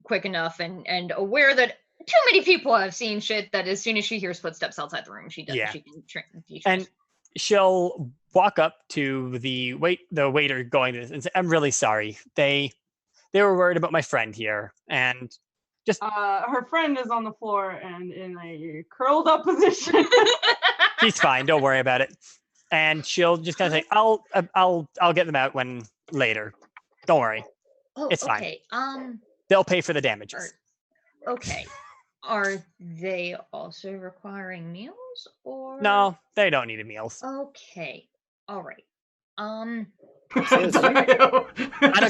quick enough and aware that too many people have seen shit that as soon as she hears footsteps outside the room, she does. Yeah. She can and she'll walk up to the waiter going to this and say, "I'm really sorry. They were worried about my friend here, and just her friend is on the floor and in a curled up position." She's fine. Don't worry about it. And she'll just kind of say, "I'll get them out when later. Don't worry. It's fine. They'll pay for the damages." Okay. Are they also requiring meals or? No, they don't need meals. Okay. All right. I don't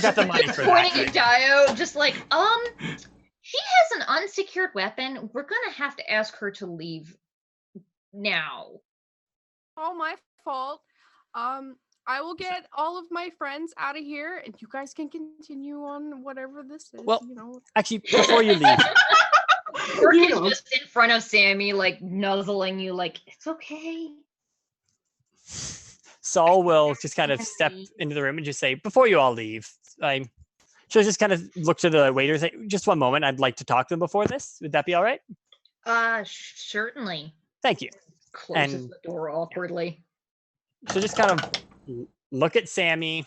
got the money for that. Pointing at Daiyo, just like, she has an unsecured weapon. We're gonna have to ask her to leave now. All my fault. I will get all of my friends out of here, and you guys can continue on whatever this is. Well, actually, before you leave. Is just in front of Sammi, like nuzzling you, like it's okay. Saul will just kind of step into the room and just say, "Before you all leave, she'll just kind of look to the waiter and say, just one moment, I'd like to talk to them before this. Would that be all right?" Certainly. Thank you. Closes the door awkwardly. She'll just kind of look at Sammi,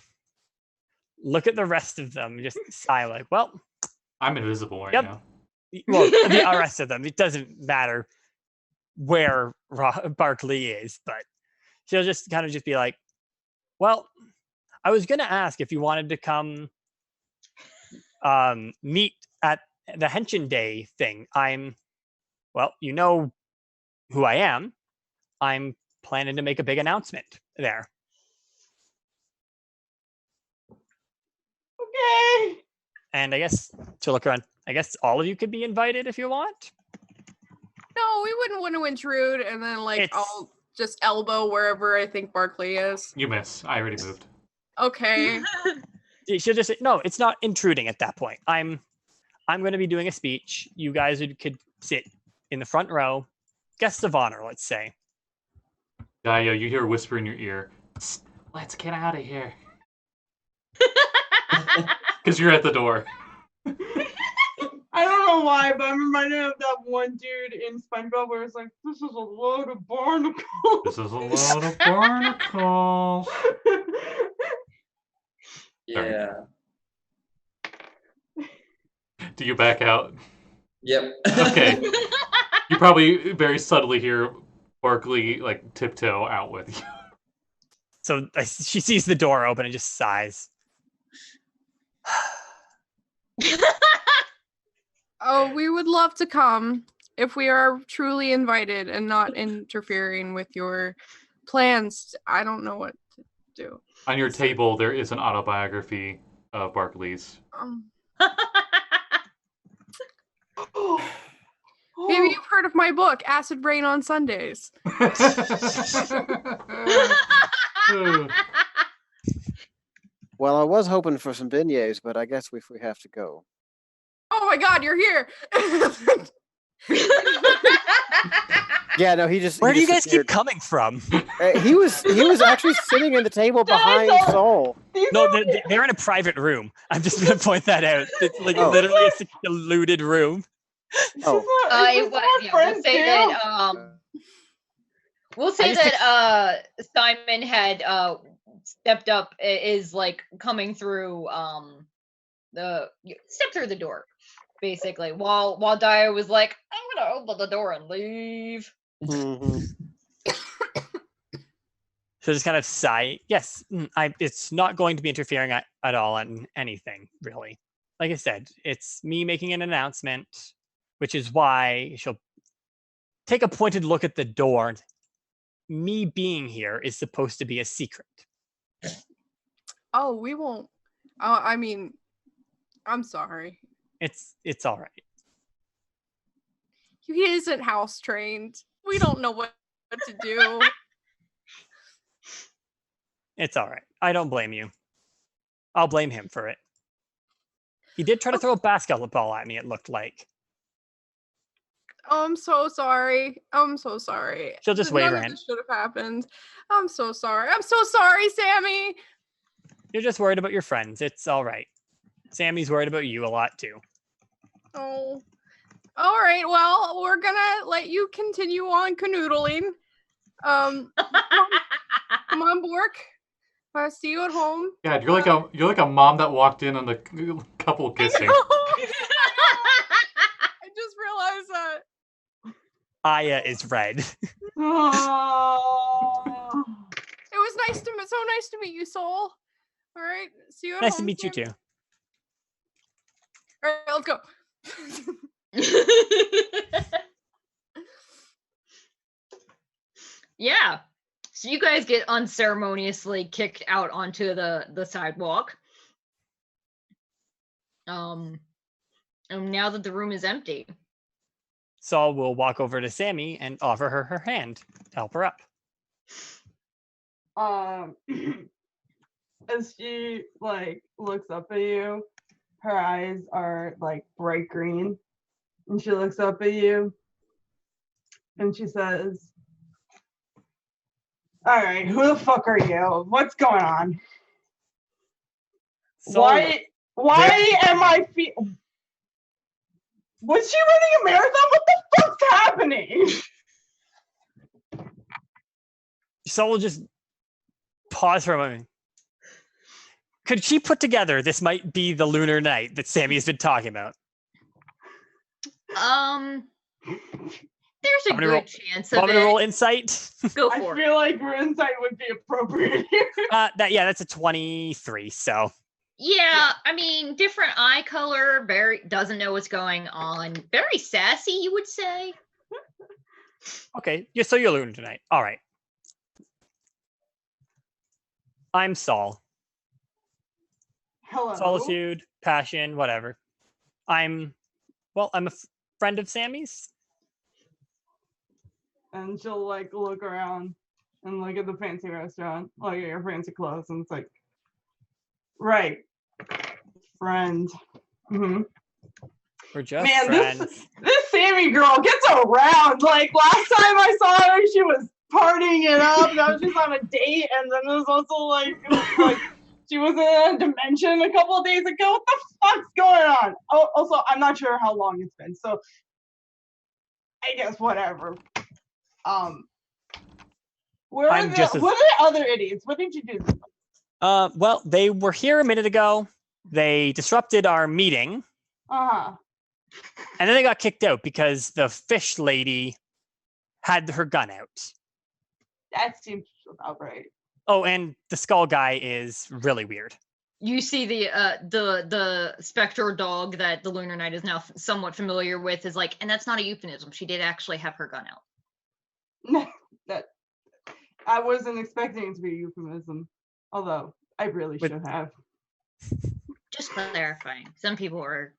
look at the rest of them, and just sigh like, "Well, I'm invisible right now." Well, the rest of them, it doesn't matter where Barkley is, but she'll just kind of just be like, "Well, I was going to ask if you wanted to come meet at the Henshin Day thing. Well, you know who I am. I'm planning to make a big announcement there." Okay. And I guess to look around, I guess all of you could be invited if you want. No, we wouldn't want to intrude, and then I'll just elbow wherever I think Barkley is. You miss. I already moved. Okay. She'll just say, "No, it's not intruding at that point. I'm going to be doing a speech. You guys could sit in the front row, guests of honor, let's say." Daiyo, you hear a whisper in your ear. "Let's get out of here." Because you're at the door. I don't know why, but I'm reminded of that one dude in SpongeBob where it's like, "This is a load of barnacles." This is a load of barnacles. Yeah. Do you back out? Yep. Okay. You probably very subtly hear Barkley like tiptoe out with you. So she sees the door open and just sighs. Oh, we would love to come if we are truly invited and not interfering with your plans. I don't know what to do. On your table, there is an autobiography of Barkley's. Maybe you've heard of my book, Acid Rain on Sundays. Well, I was hoping for some beignets, but I guess we have to go. Oh my God, you're here! Yeah, no, he just. Where do you guys disappeared. keep coming from? He was actually sitting in the table behind Soul. No, they're in a private room. I'm just gonna point that out. It's like literally a secluded room. We'll say that Simon had stepped up, is like coming through step through the door, basically, while Daiyo was like, I'm gonna open the door and leave. Mm-hmm. So just kind of sigh. Yes, it's not going to be interfering at all in anything, really. Like I said, it's me making an announcement, which is why she'll take a pointed look at the door. Me being here is supposed to be a secret. Oh, we won't. I mean, I'm sorry. It's all right. He isn't house trained. We don't know what to do. It's all right. I don't blame you. I'll blame him for it. He did try to throw a basketball at me, it looked like. Oh, I'm so sorry. I'm so sorry. She'll just wave her hand. Should have happened. I'm so sorry. I'm so sorry, Sammi. You're just worried about your friends. It's all right. Sammy's worried about you a lot too. Oh. All right. Well, we're gonna let you continue on canoodling. Come on, Bork. I'll see you at home. God, you're like a mom that walked in on the couple kissing. I just realized that. Aya is red. Oh. It was so nice to meet you, Soul. All right, see you at Nice home. to meet you too. All right, let's go. Yeah. So you guys get unceremoniously kicked out onto the sidewalk. And now that the room is empty. Saul will walk over to Sammi and offer her hand to help her up. As she looks up at you, her eyes are bright green, and she looks up at you and she says, all right, who the fuck are you? What's going on? Saul, why am I was she running a marathon? What the fuck's happening? Saul will just pause for a moment. Could she put together this might be the lunar night that Sammi has been talking about? There's a good chance of Want me to roll insight? Go for it. I feel like your insight would be appropriate here. That's a 23, so. Yeah, I mean, different eye color, very doesn't know what's going on. Very sassy, you would say. Okay, so you're lunar tonight. All right. I'm Saul. Hello. Solitude, passion, whatever. I'm a friend of Sammy's. And she'll look around and look at the fancy restaurant, look at your fancy clothes, and it's like, right, friend. Mm-hmm. We're just friends. This Sammi girl gets around. Last time I saw her, she was partying it up. Now she's on a date, and then there's also she was in a dimension a couple of days ago. What the fuck's going on? Oh, also, I'm not sure how long it's been, so I guess whatever. What are the other idiots? What did you do? Well, they were here a minute ago. They disrupted our meeting. Uh-huh. And then they got kicked out because the fish lady had her gun out. That seems about right. Oh, and the skull guy is really weird. You see the spectral dog that the Lunar Knight is now somewhat familiar with is like, and that's not a euphemism. She did actually have her gun out. That I wasn't expecting it to be a euphemism, although I really should have. Just clarifying. Some people are.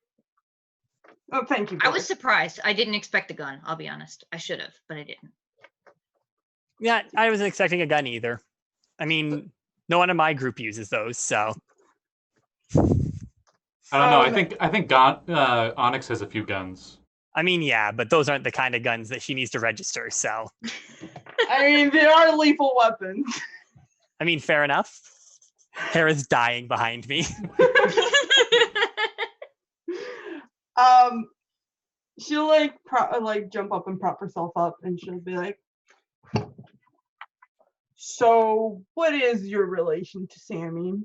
Oh, thank you. I was surprised. I didn't expect a gun. I'll be honest. I should have, but I didn't. Yeah, I wasn't expecting a gun either. I mean, no one in my group uses those, so. I don't know. I think Onyx has a few guns. I mean, yeah, but those aren't the kind of guns that she needs to register, so. I mean, they are lethal weapons. I mean, fair enough. Hera's dying behind me. She'll like jump up and prop herself up, and she'll be like, "So, what is your relation to Sammi?"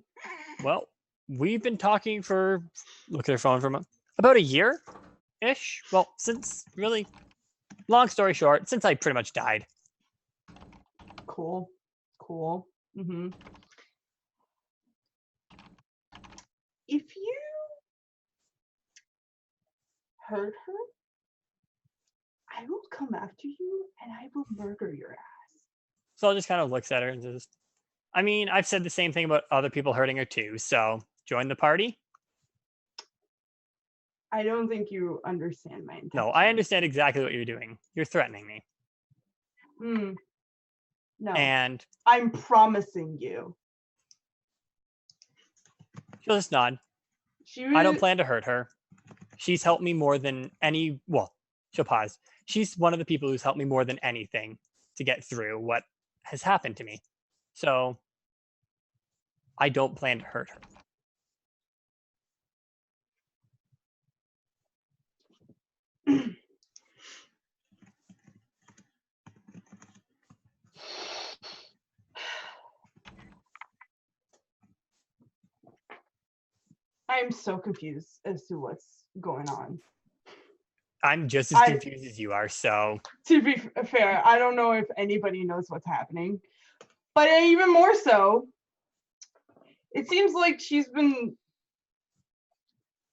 Well, we've been talking for, look at her phone for about a year-ish. Well, since really, long story short, since I pretty much died. Cool. Mm-hmm. If you hurt her, I will come after you and I will murder your ass. So I'll just kind of looks at her and says, I mean, I've said the same thing about other people hurting her too, so join the party? I don't think you understand my intention. No, I understand exactly what you're doing. You're threatening me. No. And I'm promising you. She'll just nod. I don't plan to hurt her. She's helped me more than any, well, she'll pause. She's one of the people who's helped me more than anything to get through what has happened to me. So I don't plan to hurt her. I'm so confused as to what's going on. I'm just as confused as you are, so. To be fair, I don't know if anybody knows what's happening. But even more so, it seems like she's been,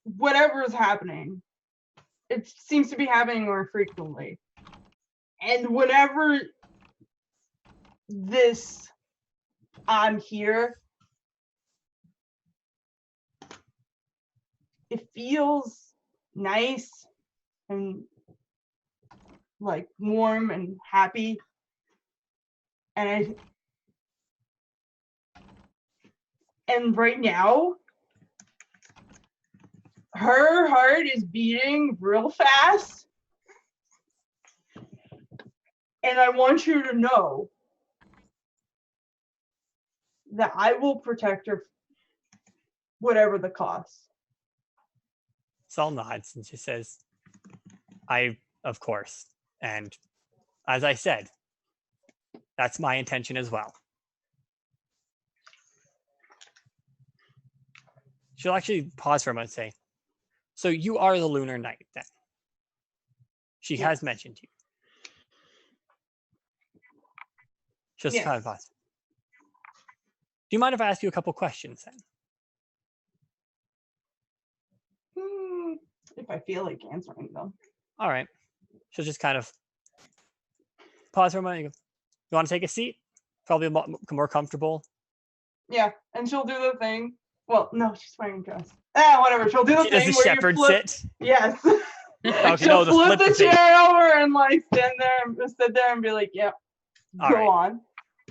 whatever is happening, it seems to be happening more frequently. And whenever I'm here, it feels nice and like warm and happy. And right now, her heart is beating real fast. And I want you to know that I will protect her whatever the cost. Saul nods and she says, of course. And as I said, that's my intention as well. She'll actually pause for a moment and say, so you are the Lunar Knight then? She has mentioned you. She'll just kind of pause. Do you mind if I ask you a couple questions then? If I feel like answering them. All right. She'll just kind of pause for a moment. You want to take a seat? Probably more comfortable. Yeah, and she'll do the thing. Well, no, she's wearing a dress. Whatever. She'll do the thing does the where shepherd you flip. Sit? Yes. Okay, she'll flip the chair over and like sit there and be like, "Yep, go on."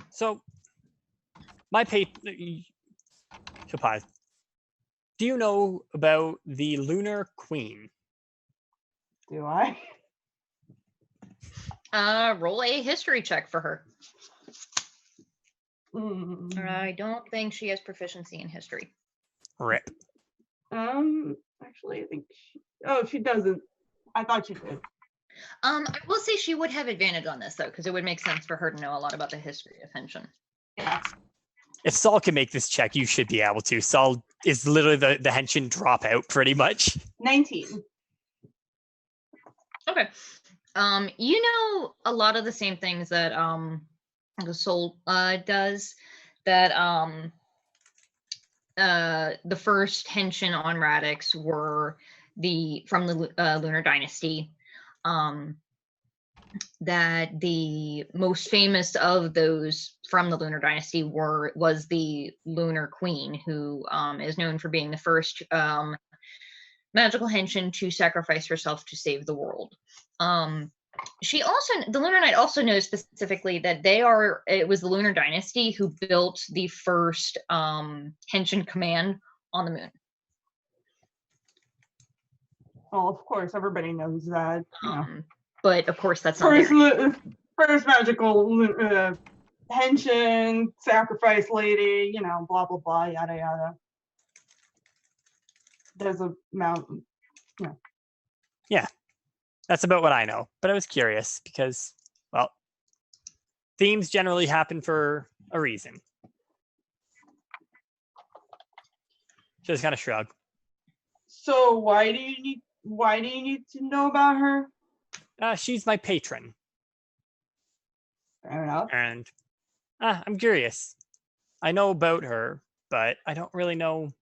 So, she'll pause. Do you know about the Lunar Queen? Do I? Roll a history check for her. Mm. I don't think she has proficiency in history. Rip. Actually, I think she doesn't. I thought she did. I will say she would have advantage on this though, because it would make sense for her to know a lot about the history of Henshin. Yeah. If Saul can make this check, you should be able to. Saul is literally the Henshin dropout, pretty much. 19. Okay. You know a lot of the same things that the soul does. That the first Henshin on Radix were from the Lunar Dynasty. That the most famous of those from the Lunar Dynasty was the Lunar Queen, who is known for being the first magical Henshin to sacrifice herself to save the world. The Lunar Knight also knows specifically that it was the Lunar Dynasty who built the first Henshin command on the moon. Well, of course, everybody knows that. But of course, that's not first magical Henshin, sacrifice lady, blah, blah, blah, yada, yada. There's a mountain. Yeah, that's about what I know. But I was curious because, well, themes generally happen for a reason. Just kind of shrug. So why do you need to know about her? She's my patron. Fair enough. And I'm curious. I know about her, but I don't really know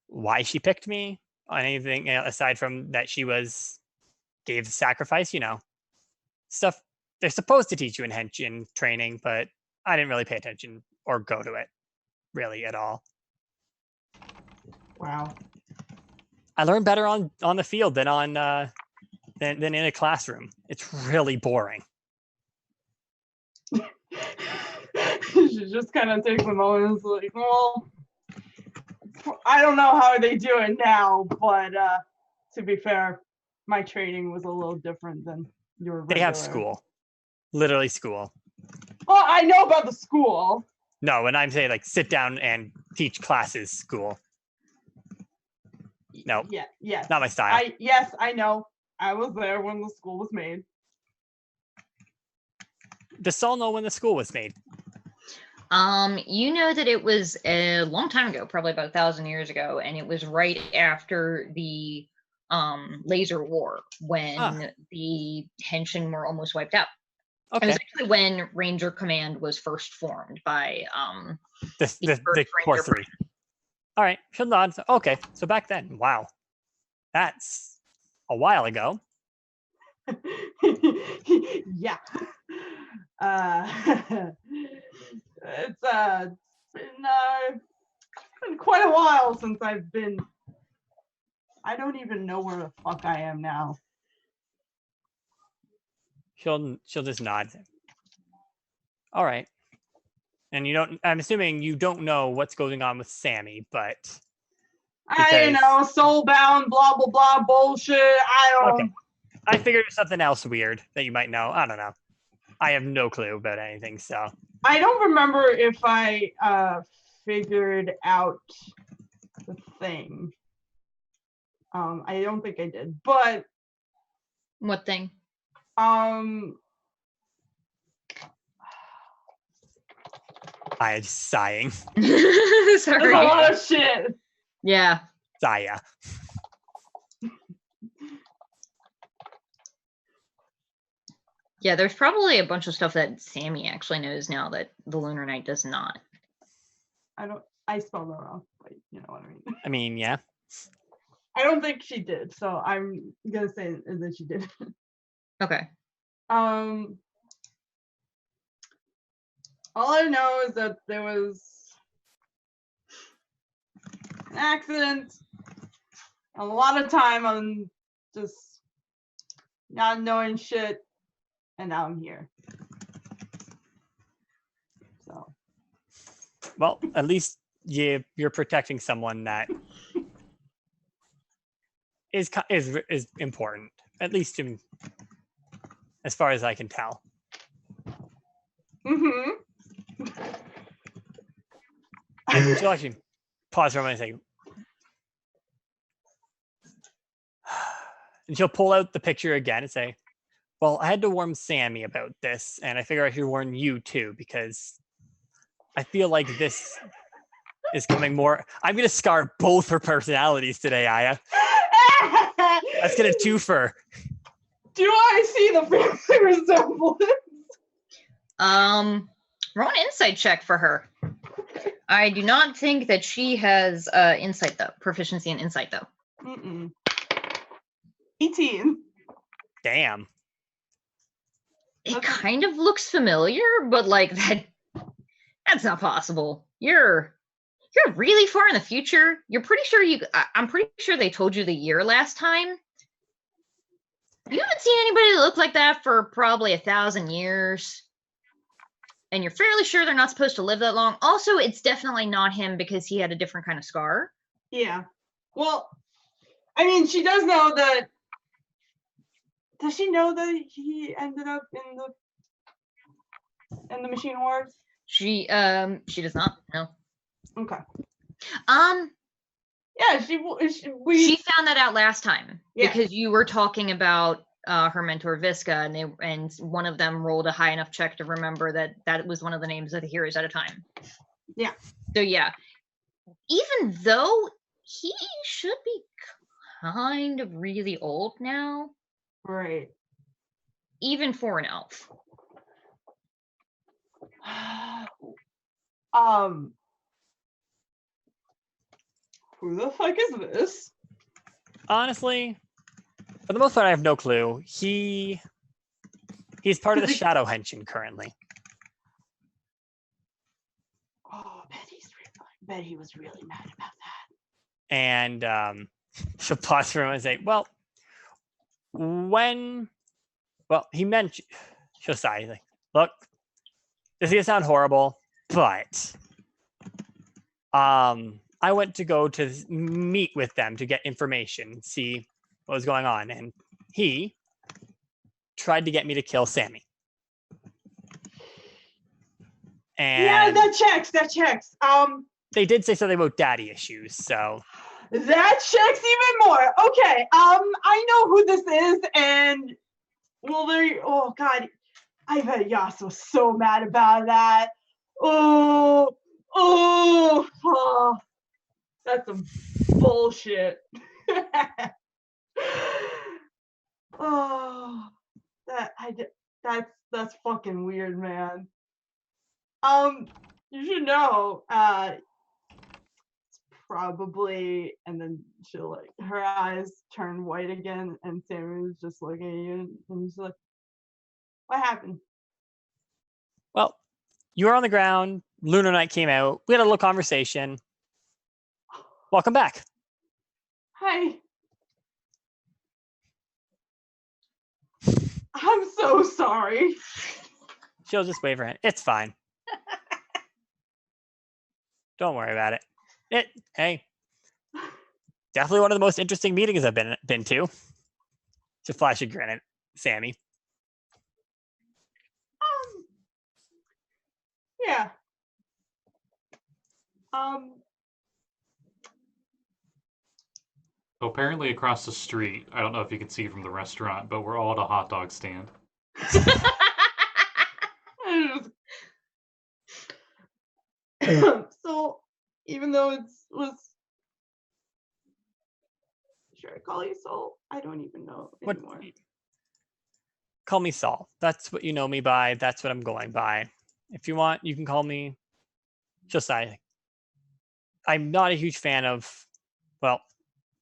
why she picked me on anything aside from that she gave the sacrifice, stuff they're supposed to teach you in Henshin training, but I didn't really pay attention or go to it really at all. Wow. I learned better on the field than than in a classroom. It's really boring. She just kind of takes a moment and is like, well, I don't know how they do it now, but to be fair, my training was a little different than your regular. They have school. Literally school. Well, I know about the school. No, when I'm saying like sit down and teach classes school. No. Yeah, yes. Not my style. Yes, I know. I was there when the school was made. Does Saul know when the school was made? You know that it was a long time ago, probably about 1,000 years ago, and it was right after the Laser War when the Henshin were almost wiped out. Okay. It was actually when Ranger Command was first formed by the Core 3. All right, she'll nod. Okay, so back then, wow, that's a while ago. Yeah. It's been quite a while since I don't even know where the fuck I am now. She'll just nod. All right. And I'm assuming you don't know what's going on with Sammi, but I know, soulbound, blah blah blah bullshit. Okay. I figured there's something else weird that you might know. I don't know. I have no clue about anything, so I don't remember if I figured out the thing. I don't think I did, but what thing? I am sighing. Sorry. That's a lot of shit. Yeah. Saya. Yeah, there's probably a bunch of stuff that Sammi actually knows now that the Lunar Knight does not. I spelled that wrong, but you know what I mean. I mean, yeah. I don't think she did, so I'm gonna say that she did. Okay. All I know is that there was an accident, a lot of time on just not knowing shit, and now I'm here. So. Well, at least you're protecting someone that is important, at least as far as I can tell. Mm-hmm. And she'll actually pause for a moment and say, and she'll pull out the picture again and say, well, I had to warn Sammi about this, and I figure I should warn you too, because I feel like this is coming more. I'm going to scar both her personalities today, Aya. That's going to twofer. Do I see the family resemblance? Roll an insight check for her. I do not think that she has insight though. Proficiency in insight though. 18. Damn. It kind of looks familiar, but like that's not possible. You're really far in the future. You're pretty sure I'm pretty sure they told you the year last time. You haven't seen anybody look like that for probably 1,000 years. And you're fairly sure they're not supposed to live that long. Also, it's definitely not him because he had a different kind of scar. Yeah. Well, I mean, she does know that. Does she know that he ended up in the machine wars? She does not. No. Okay. Yeah, she found that out last time because you were talking about her mentor Visca, and one of them rolled a high enough check to remember that was one of the names of the heroes at a time. Yeah. So yeah, even though he should be kind of really old now, right? Even for an elf. Who the fuck is this? Honestly, for the most part, I have no clue. He's part of the Shadow Henshin currently. Oh, bet he was really mad about that. And she'll pause for a moment and say, well, he mentioned, she'll sigh, like, look, this is gonna sound horrible, but I went to go to meet with them to get information, see what was going on, and he tried to get me to kill Sammi. And yeah, that checks. They did say something about daddy issues, so that checks even more. Okay, I know who this is, and oh god, I bet Yas was so mad about that. Oh, that's some bullshit. Oh, that's fucking weird, man. You should know, it's probably, and then she'll like, her eyes turn white again, and Sammy's just looking at you, and she's like, what happened? Well, you were on the ground, Holoknight came out, we had a little conversation. Welcome back. Hi. I'm so sorry. She'll just wave her hand. It's fine. Don't worry about it. Hey, definitely one of the most interesting meetings I've been to. To flash a grin at Sammi. Yeah. So apparently across the street, I don't know if you can see from the restaurant, but we're all at a hot dog stand. So, even though it was, should I call you Soul? I don't even know anymore. Call me Saul. That's what you know me by. That's what I'm going by. If you want, you can call me Josiah. I'm not a huge fan of, well,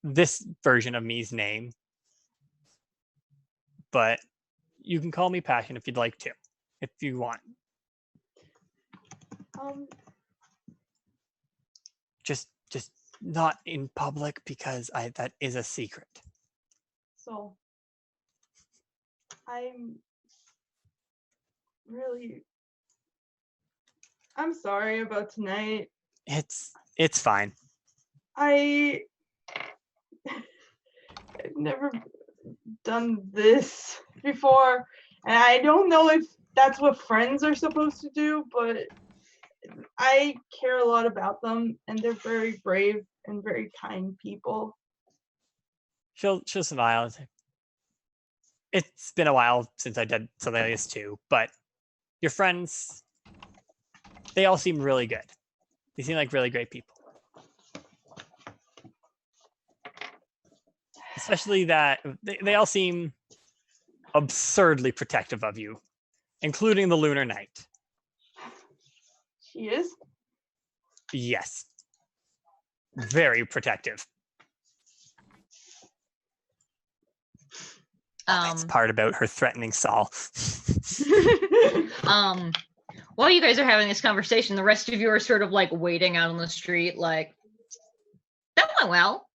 this version of me's name, but you can call me Passion if you'd like to, if you want. Just not in public because that is a secret. So I'm sorry about tonight. It's fine. I've never done this before, and I don't know if that's what friends are supposed to do, but I care a lot about them, and they're very brave and very kind people. She'll smile and say, it's been a while since I did something like this too, but your friends, they all seem really good. They seem like really great people. Especially that they all seem absurdly protective of you, including the Lunar Knight. She is? Yes. Very protective. That's part about her threatening Saul. While you guys are having this conversation, the rest of you are sort of like waiting out on the street, like, that went well.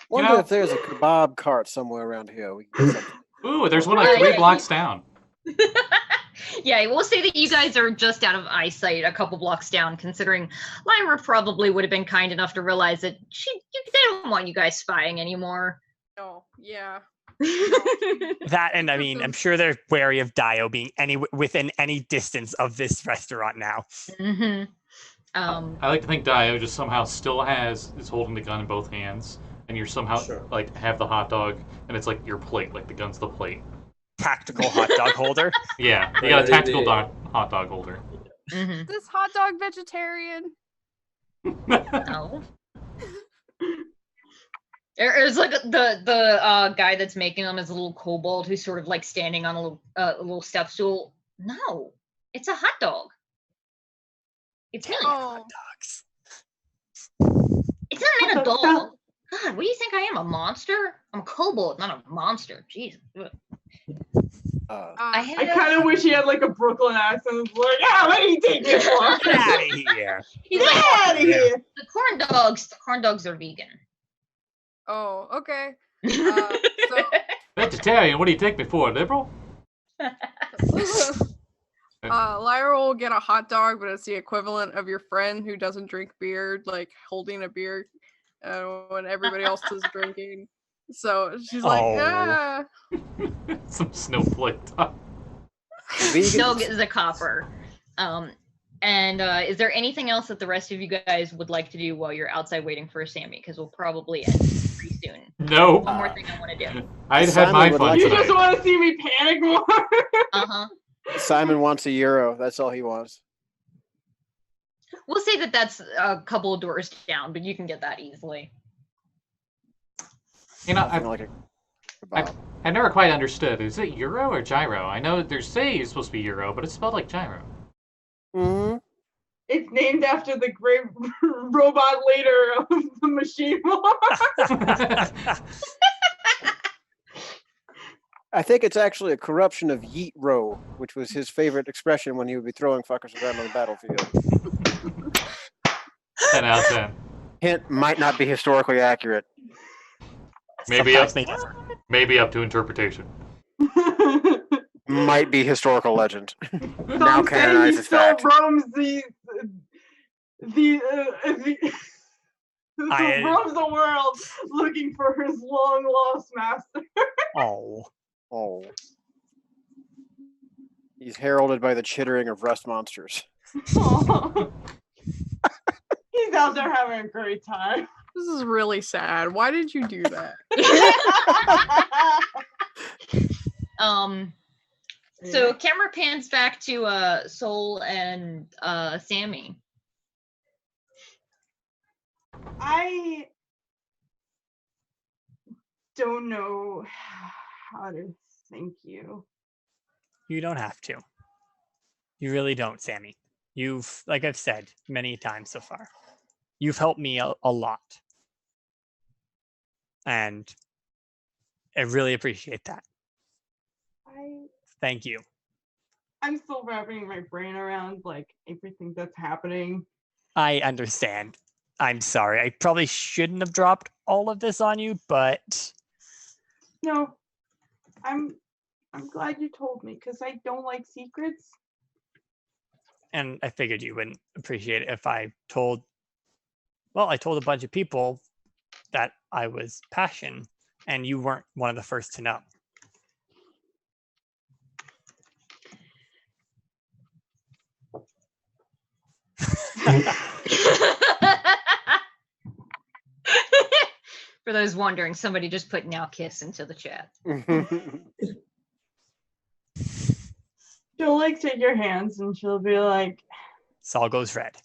Wonder if there's a kebab cart somewhere around here. We can get something. Ooh, there's one like 3 blocks down. Yeah, we'll say that you guys are just out of eyesight a couple blocks down, considering Lyra probably would have been kind enough to realize that they don't want you guys spying anymore. Oh, yeah. That, and I mean, I'm sure they're wary of Daiyo being within any distance of this restaurant now. Mm-hmm. I like to think Daiyo just somehow still is holding the gun in both hands, and you're somehow like have the hot dog, and it's like your plate, like the gun's the plate. Tactical hot dog holder. Yeah, you got a tactical hot dog holder. Mm-hmm. Is this hot dog vegetarian? No. There's like the guy that's making them is a little kobold who's sort of like standing on a little step stool. No, it's a hot dog. It's really hot dogs. It's not meant a dog. God, what do you think I am? A monster? I'm a kobold, not a monster. Jesus. I kind of wish he had like a Brooklyn accent. It's like, yeah, what do you think you're for? Get out of here. He's like, out of here. The corn dogs are vegan. Oh, okay. Vegetarian, what do you take me for, liberal? Lyra will get a hot dog, but it's the equivalent of your friend who doesn't drink beer, like holding a beer when everybody else is drinking. So she's like, ah. Some snowflake top. Snog is a copper. And is there anything else that the rest of you guys would like to do while you're outside waiting for Sammi? Because we'll probably end pretty soon. No. One more thing I want to do. I'd had my fun. You just want to see me panic more? Uh-huh. Simon wants €1. That's all he wants. We'll say that that's a couple of doors down, but you can get that easily. You know, I never quite understood. Is it Euro or Gyro? I know there's say it's supposed to be Euro, but it's spelled like Gyro. Mm-hmm. It's named after the great robot leader of the machine war. I think it's actually a corruption of Yeet Row, which was his favorite expression when he would be throwing fuckers around on the battlefield. 10 out of 10. Hint, might not be historically accurate. Maybe up to interpretation. Might be historical legend. So Now canonized as fact. roams roams the world looking for his long lost master. Oh. He's heralded by the chittering of rust monsters. He's out there having a great time. This is really sad. Why did you do that? So camera pans back to Sol and Sammi. I don't know how to thank you. You don't have to. You really don't, Sammi. You've, like I've said many times so far, you've helped me a lot. And I really appreciate that. Thank you. I'm still wrapping my brain around like everything that's happening. I understand. I'm sorry. I probably shouldn't have dropped all of this on you, but no, I'm glad you told me because I don't like secrets. And I figured you wouldn't appreciate it if I told a bunch of people that I was Passion, and you weren't one of the first to know. For those wondering, somebody just put "now kiss" into the chat. She'll like take your hands and she'll be like, Saul goes red.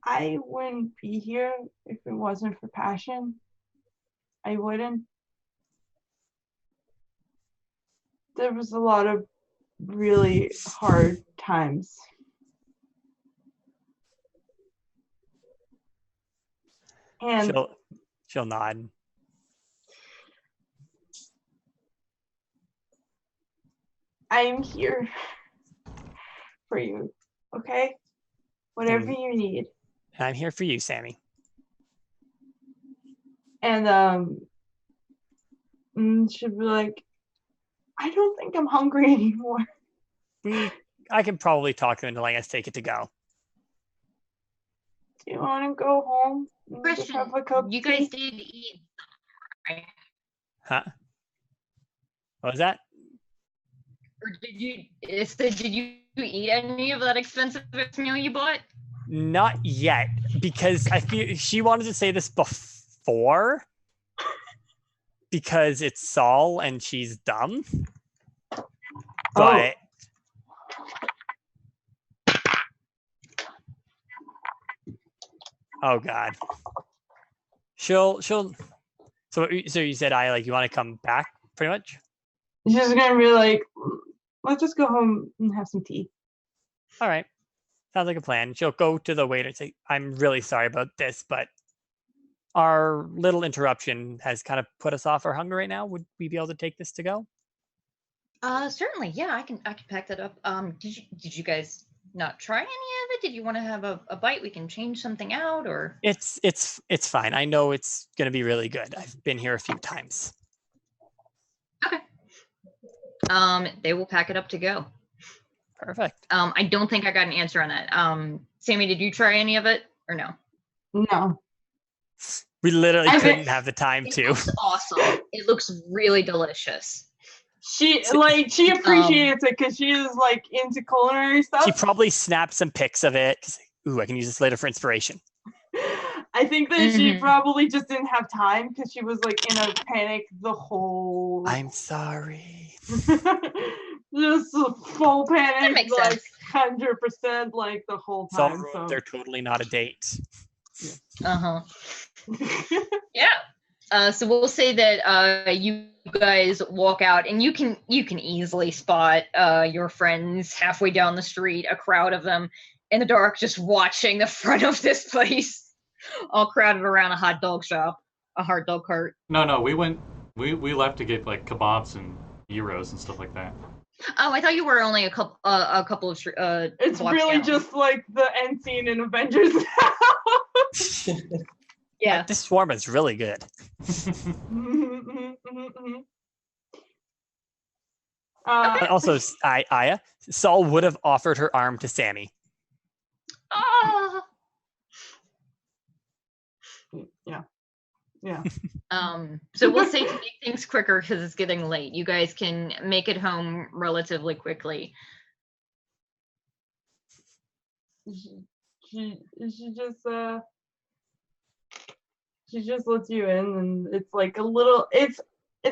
I wouldn't be here if it wasn't for passion. I wouldn't. There was a lot of really hard times. And she'll nod. I'm here for you, okay? Whatever you need. I'm here for you, Sammi. And she'd be like, I don't think I'm hungry anymore. I can probably talk them into letting us take it to go. Do you want to go home? Question, you guys did eat, right? Huh? What was that? Or did you eat any of that expensive meal you bought? Not yet, because I feel she wanted to say this before, because it's Saul and she's dumb. But oh god, she'll. So you said you want to come back, pretty much. She's gonna be like, let's just go home and have some tea. All right. Sounds like a plan. She'll go to the waiter and say, I'm really sorry about this, but our little interruption has kind of put us off our hunger right now. Would we be able to take this to go? Certainly. Yeah, I can pack that up. Did you guys not try any of it? Did you want to have a bite? We can change something out, or It's fine. I know it's gonna be really good. I've been here a few times. Okay. They will pack it up to go. Perfect. I don't think I got an answer on that. Sammi, did you try any of it or no? No. We literally couldn't have the time to. It looks awesome. It looks really delicious. She appreciates it because she is like into culinary stuff. She probably snapped some pics of it. Ooh, I can use this later for inspiration. I think that she probably just didn't have time because she was like in a panic the whole. I'm sorry. Just a full panic, That makes like sense. 100%, like the whole time. So they're totally not a date. Yeah. So we'll say that you guys walk out, and you can easily spot your friends halfway down the street, a crowd of them in the dark, just watching the front of this place, all crowded around a hot dog shop, a hot dog cart. No, we left to get like kebabs and gyros and stuff like that. Oh, I thought you were only a couple of it's really down. just like the end scene in Avengers now. Yeah, this shawarma is really good. Also, Aya, Saul would have offered her arm to Sammi. Oh. Yeah. So we'll say to make things quicker because it's getting late. You guys can make it home relatively quickly. She just lets you in, and it's like a little. It's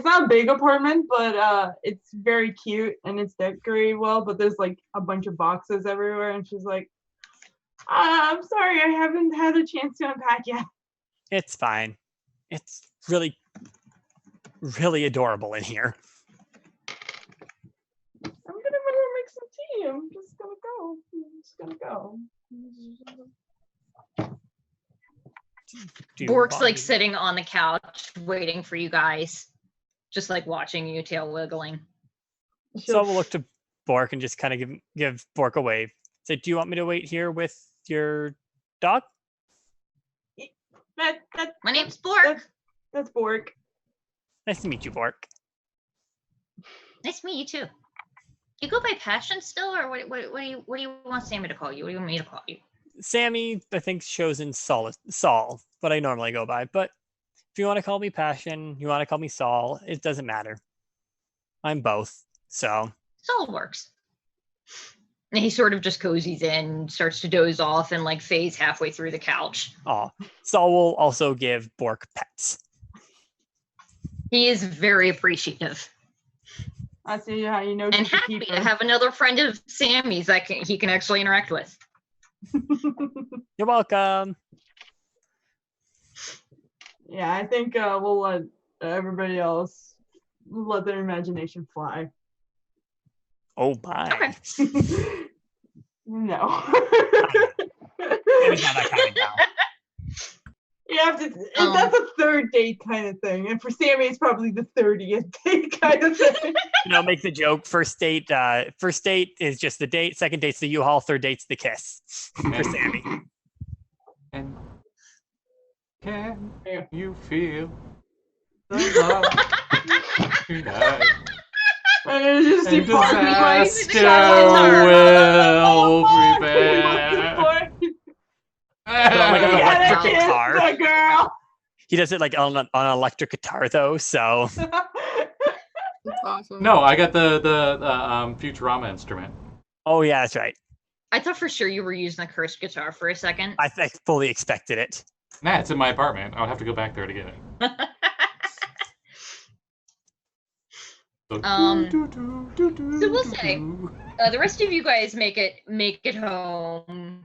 not a big apartment, but it's very cute and it's decorated well. But there's like a bunch of boxes everywhere, and she's like, "I'm sorry, I haven't had a chance to unpack yet." It's fine. It's really, really adorable in here. I'm gonna make some tea. I'm just gonna go. Bork's like sitting on the couch waiting for you guys, just like watching you, tail wiggling. So we'll look to Bork and just kind of give Bork a wave. Say, do you want me to wait here with your dog? My name's Bork. That's Bork. Nice to meet you, Bork. Nice to meet you too. You go by Passion still, or what do you want Sammi to call you? What do you want me to call you? Sammi, I think, shows in Saul, what I normally go by. But if you want to call me Passion, you want to call me Saul, it doesn't matter. I'm both, so. Saul works. And he sort of just cozies in, starts to doze off, and like fades halfway through the couch. Oh, Saul will also give Bork pets. He is very appreciative. I see how you know. And happy to have another friend of Sammy's that he can actually interact with. You're welcome. Yeah, I think we'll let everybody else let their imagination fly. Oh my. Okay. No. Sammy's not that kind of gal. You have to. That's a third date kind of thing, and for Sammi, it's probably the 30th date kind of thing. Make the joke. First date is just the date. Second date's the U-Haul. Third date's the kiss for Sammi. And can you feel the love tonight? And just And disaster will prevent. Like an electric guitar. The girl. He does it like on an electric guitar though, so. That's awesome. No, I got the Futurama instrument. Oh yeah, that's right. I thought for sure you were using a cursed guitar for a second. I fully expected it. Nah, it's in my apartment. I'll have to go back there to get it. So we'll say the rest of you guys make it home,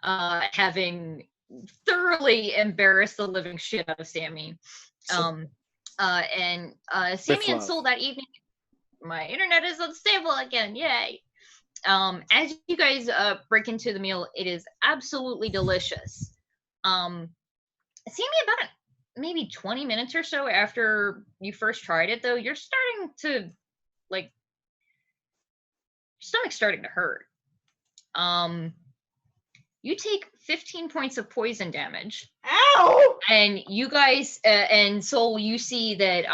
having thoroughly embarrassed the living shit out of Sammi. And Sammi and Sol that evening. My internet is unstable again. Yay! As you guys break into the meal, it is absolutely delicious. Sammi, about maybe 20 minutes or so after you first tried it, though, you're starting to your stomach's starting to hurt. You take 15 points of poison damage. Ow! And you guys and Sol, you see that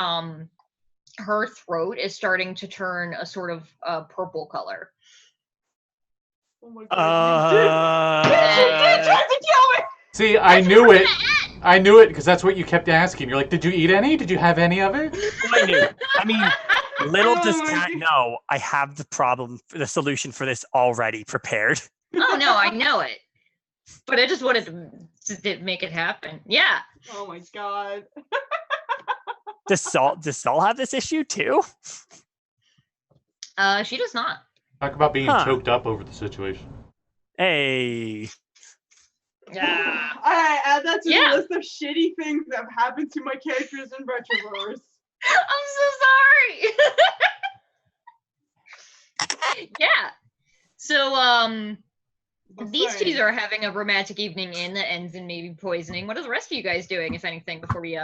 her throat is starting to turn a sort of purple color. Oh my god! You tried to kill me! See, I knew it. I knew it because that's what you kept asking. You're like, did you eat any? Did you have any of it? I knew. I mean, little does Cat know I have the solution for this already prepared. Oh no, I know it. But I just wanted to make it happen. Yeah. Oh my god. Does Sol have this issue too? She does not. Talk about being choked up over the situation. Hey. Yeah. I add that to the list of shitty things that have happened to my characters in Retroverse. I'm so sorry. Yeah. So these two are having a romantic evening that ends in maybe poisoning. What are the rest of you guys doing, if anything, before we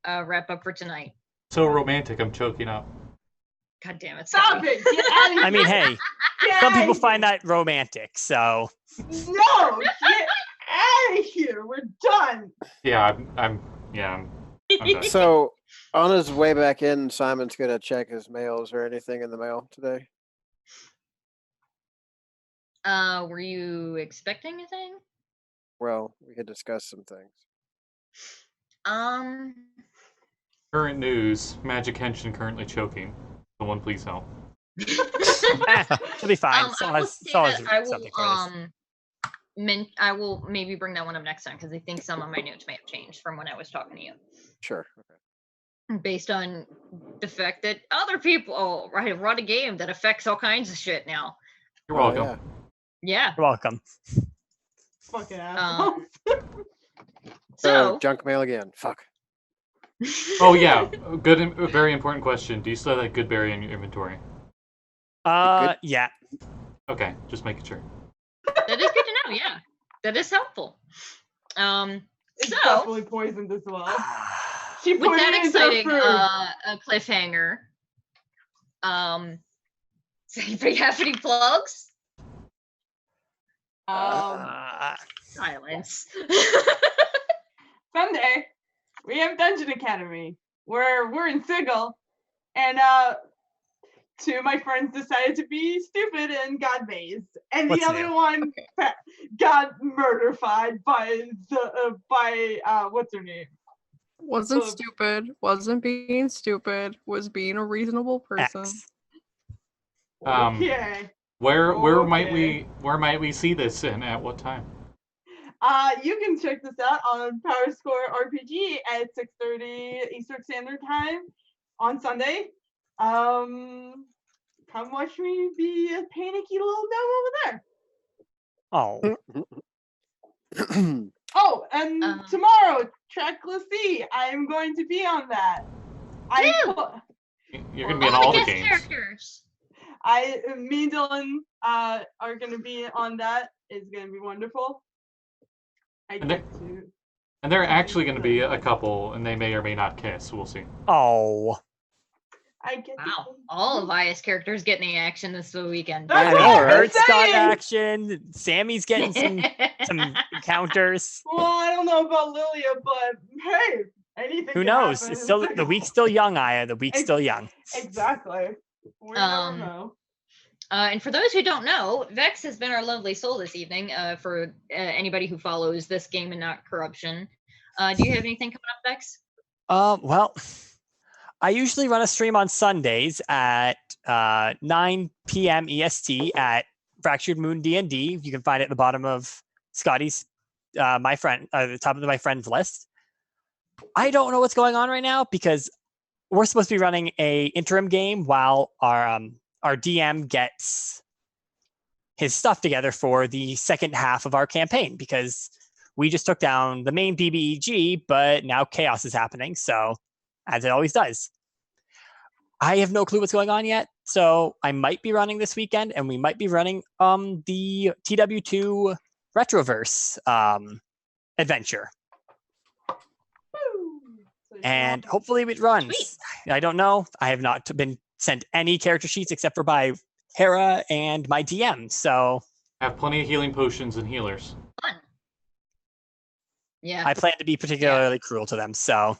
wrap up for tonight? So romantic, I'm choking up. God damn it! Stop it! Get out of here! I mean, hey, some people find that romantic, so. No! Get out of here! We're done! Yeah, I'm done. So, on his way back in, Simon's gonna check his mail. Is there anything in the mail today? Were you expecting anything? Well, we could discuss some things. Current news, Magic Henshin currently choking. Someone please help. She'll be fine. Sol has something for this. I will maybe bring that one up next time because I think some of my notes may have changed from when I was talking to you. Sure. Okay. Based on the fact that other people run a game that affects all kinds of shit now. You're welcome. Yeah. You're welcome. Fucking assholes. So junk mail again. Fuck. Oh yeah, good, very important question. Do you still have that good berry in your inventory? Yeah. Okay, just making sure. That is good to know. Yeah, that is helpful. It's So definitely poisoned as well. She put with that it into exciting food. cliffhanger, does anybody have any plugs? Silence. Sunday, we have Dungeon Academy, where we're in Sigil, and two of my friends decided to be stupid and got mazed, and the other one got murderfied by what's her name? Wasn't stupid, wasn't being stupid, was being a reasonable person. Okay. Where might we see this and at what time? You can check this out on Power Score RPG at 6:30 Eastern Standard Time on Sunday. Come watch me be a panicky little gnome over there. Oh. Oh, and tomorrow, Trackless C, I am going to be on that. You're going to be in all the games. Characters. Me and Dylan are going to be on that. It's going to be wonderful. And there are actually going to be a couple, and they may or may not kiss. We'll see. Oh. Wow. All of Aya's characters getting the action this weekend. That's I what know. I'm Ert's got saying. action. Sammy's getting some encounters. Well, I don't know about Lilia, but hey, anything Who can knows? happen. It's still the week's still young, Aya. The week's still young. Exactly. We never know. And for those who don't know, Vex has been our lovely soul this evening. For anybody who follows this game and not corruption, do you have anything coming up, Vex? Well, I usually run a stream on Sundays at 9 p.m. EST at Fractured Moon D&D. You can find it at the bottom of Scotty's, the top of my friends list. I don't know what's going on right now because we're supposed to be running a interim game while our DM gets his stuff together for the second half of our campaign, because we just took down the main BBEG, but now chaos is happening. So, as it always does. I have no clue what's going on yet. So I might be running this weekend, and we might be running the TW2 Retroverse adventure. And hopefully it runs. Sweet. I don't know. I have not been sent any character sheets except for by Hera and my DM. So I have plenty of healing potions and healers. Fun. Yeah. I plan to be particularly cruel to them. So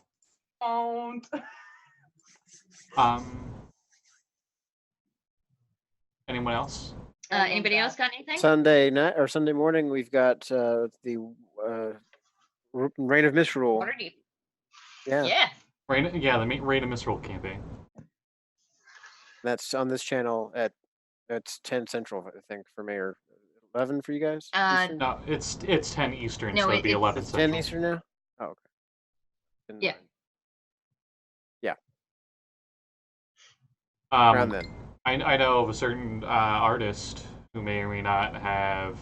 Don't. Anyone else? Anybody else got anything? Sunday night or Sunday morning, we've got the Reign of Misrule. Waterdeep. Yeah. The Reign of Misrule campaign. That's on this channel it's 10 Central, I think, for me, or 11 for you guys. No, it's 10 Eastern, no, so it'd be 11 it's Central. 10 Eastern now. Oh, okay. Yeah. Yeah. Around then. I know of a certain artist who may or may not have a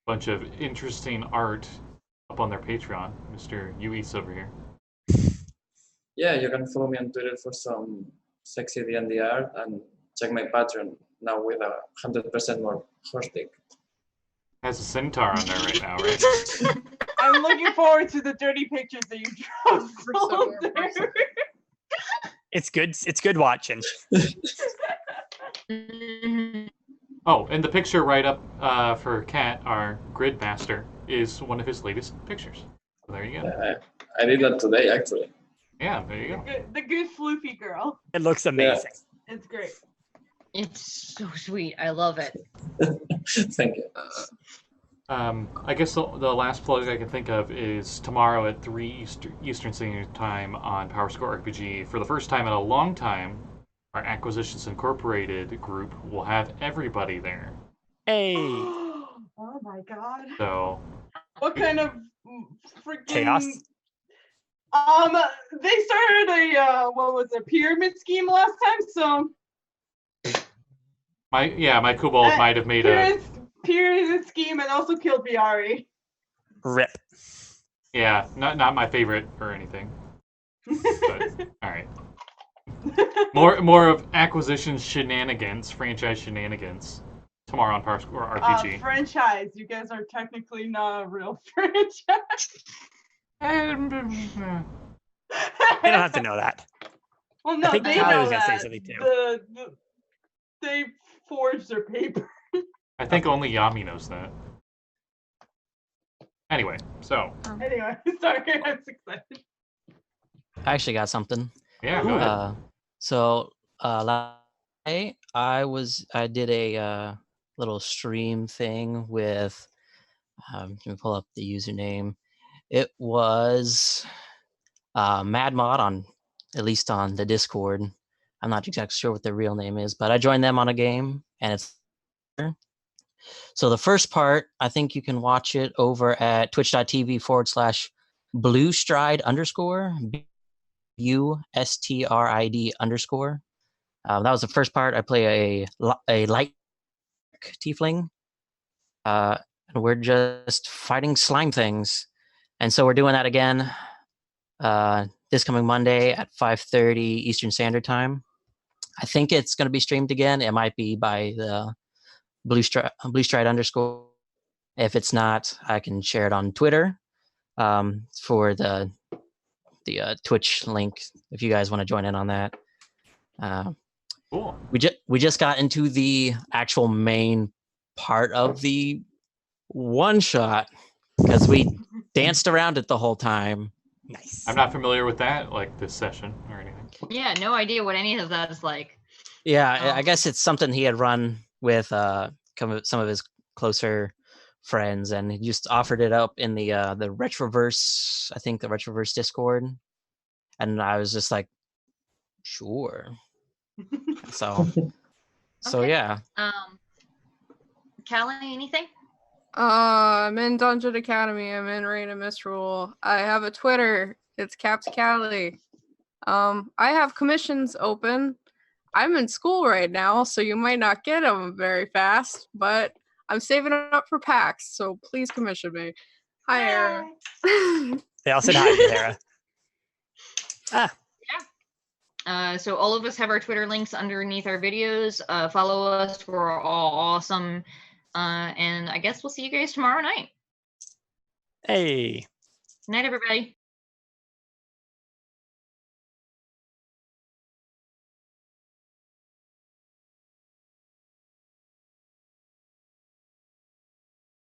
bunch of interesting art up on their Patreon, Mr. Lluis over here. Yeah, you can follow me on Twitter for some sexy D&D art, and check my Patreon now with 100% more horse dick. Has a centaur on there right now, right? I'm looking forward to the dirty pictures that you dropped. it's good watching. Oh, and the picture right up for Kat, our grid master, is one of his latest pictures. So there you go. I did that today, actually. Yeah, there you go. The good floofy girl. It looks amazing. Yeah. It's great. It's so sweet. I love it. Thank you. I guess the last plug I can think of is tomorrow at 3 Eastern Standard Time on PowerScore RPG. For the first time in a long time, our Acquisitions Incorporated group will have everybody there. Hey! Oh my god. So. What kind of freaking chaos? They started a pyramid scheme last time, so. My kobold might have made pyramid scheme and also killed Biari. Rip. Yeah, not my favorite or anything. But, all right. More of acquisitions shenanigans, franchise shenanigans. Tomorrow on PowerScore RPG. Franchise. You guys are technically not a real franchise. They don't have to know that. Well, no, I think they Callie know was gonna that. say something too. They forged their paper. I think only Yami knows that. Anyway, so. Anyway, sorry, I'm excited. I actually got something. Yeah, go ahead. Last night I did a little stream thing with. Let me pull up the username. It was Mad Mod at least on the Discord. I'm not exactly sure what their real name is, but I joined them on a game, and it's. So the first part, I think you can watch it over at twitch.tv/bluestride_. BUSTRID_. That was the first part. I play a light tiefling. and we're just fighting slime things. And so we're doing that again this coming Monday at 5:30 Eastern Standard Time. I think it's going to be streamed again. It might be by the Blue Stride _ If it's not, I can share it on Twitter for the Twitch link if you guys want to join in on that. Cool. We just got into the actual main part of the one shot because we danced around it the whole time. Nice. I'm not familiar with that, like this session or anything. Yeah, no idea what any of that is like. Yeah, I guess it's something he had run with some of his closer friends, and he just offered it up in the Retroverse, I think the Retroverse Discord, and I was just like, sure. So Okay. yeah. Callie, anything? I'm in Dungeon Academy. I'm in Reign of Misrule. I have a Twitter. It's Caps Callie. I have commissions open. I'm in school right now, so you might not get them very fast, but I'm saving up for PAX, so please commission me. Hi, Era. They all said hi, Era. So all of us have our Twitter links underneath our videos. Follow us. We're all awesome. And I guess we'll see you guys tomorrow night. Hey. Night, everybody.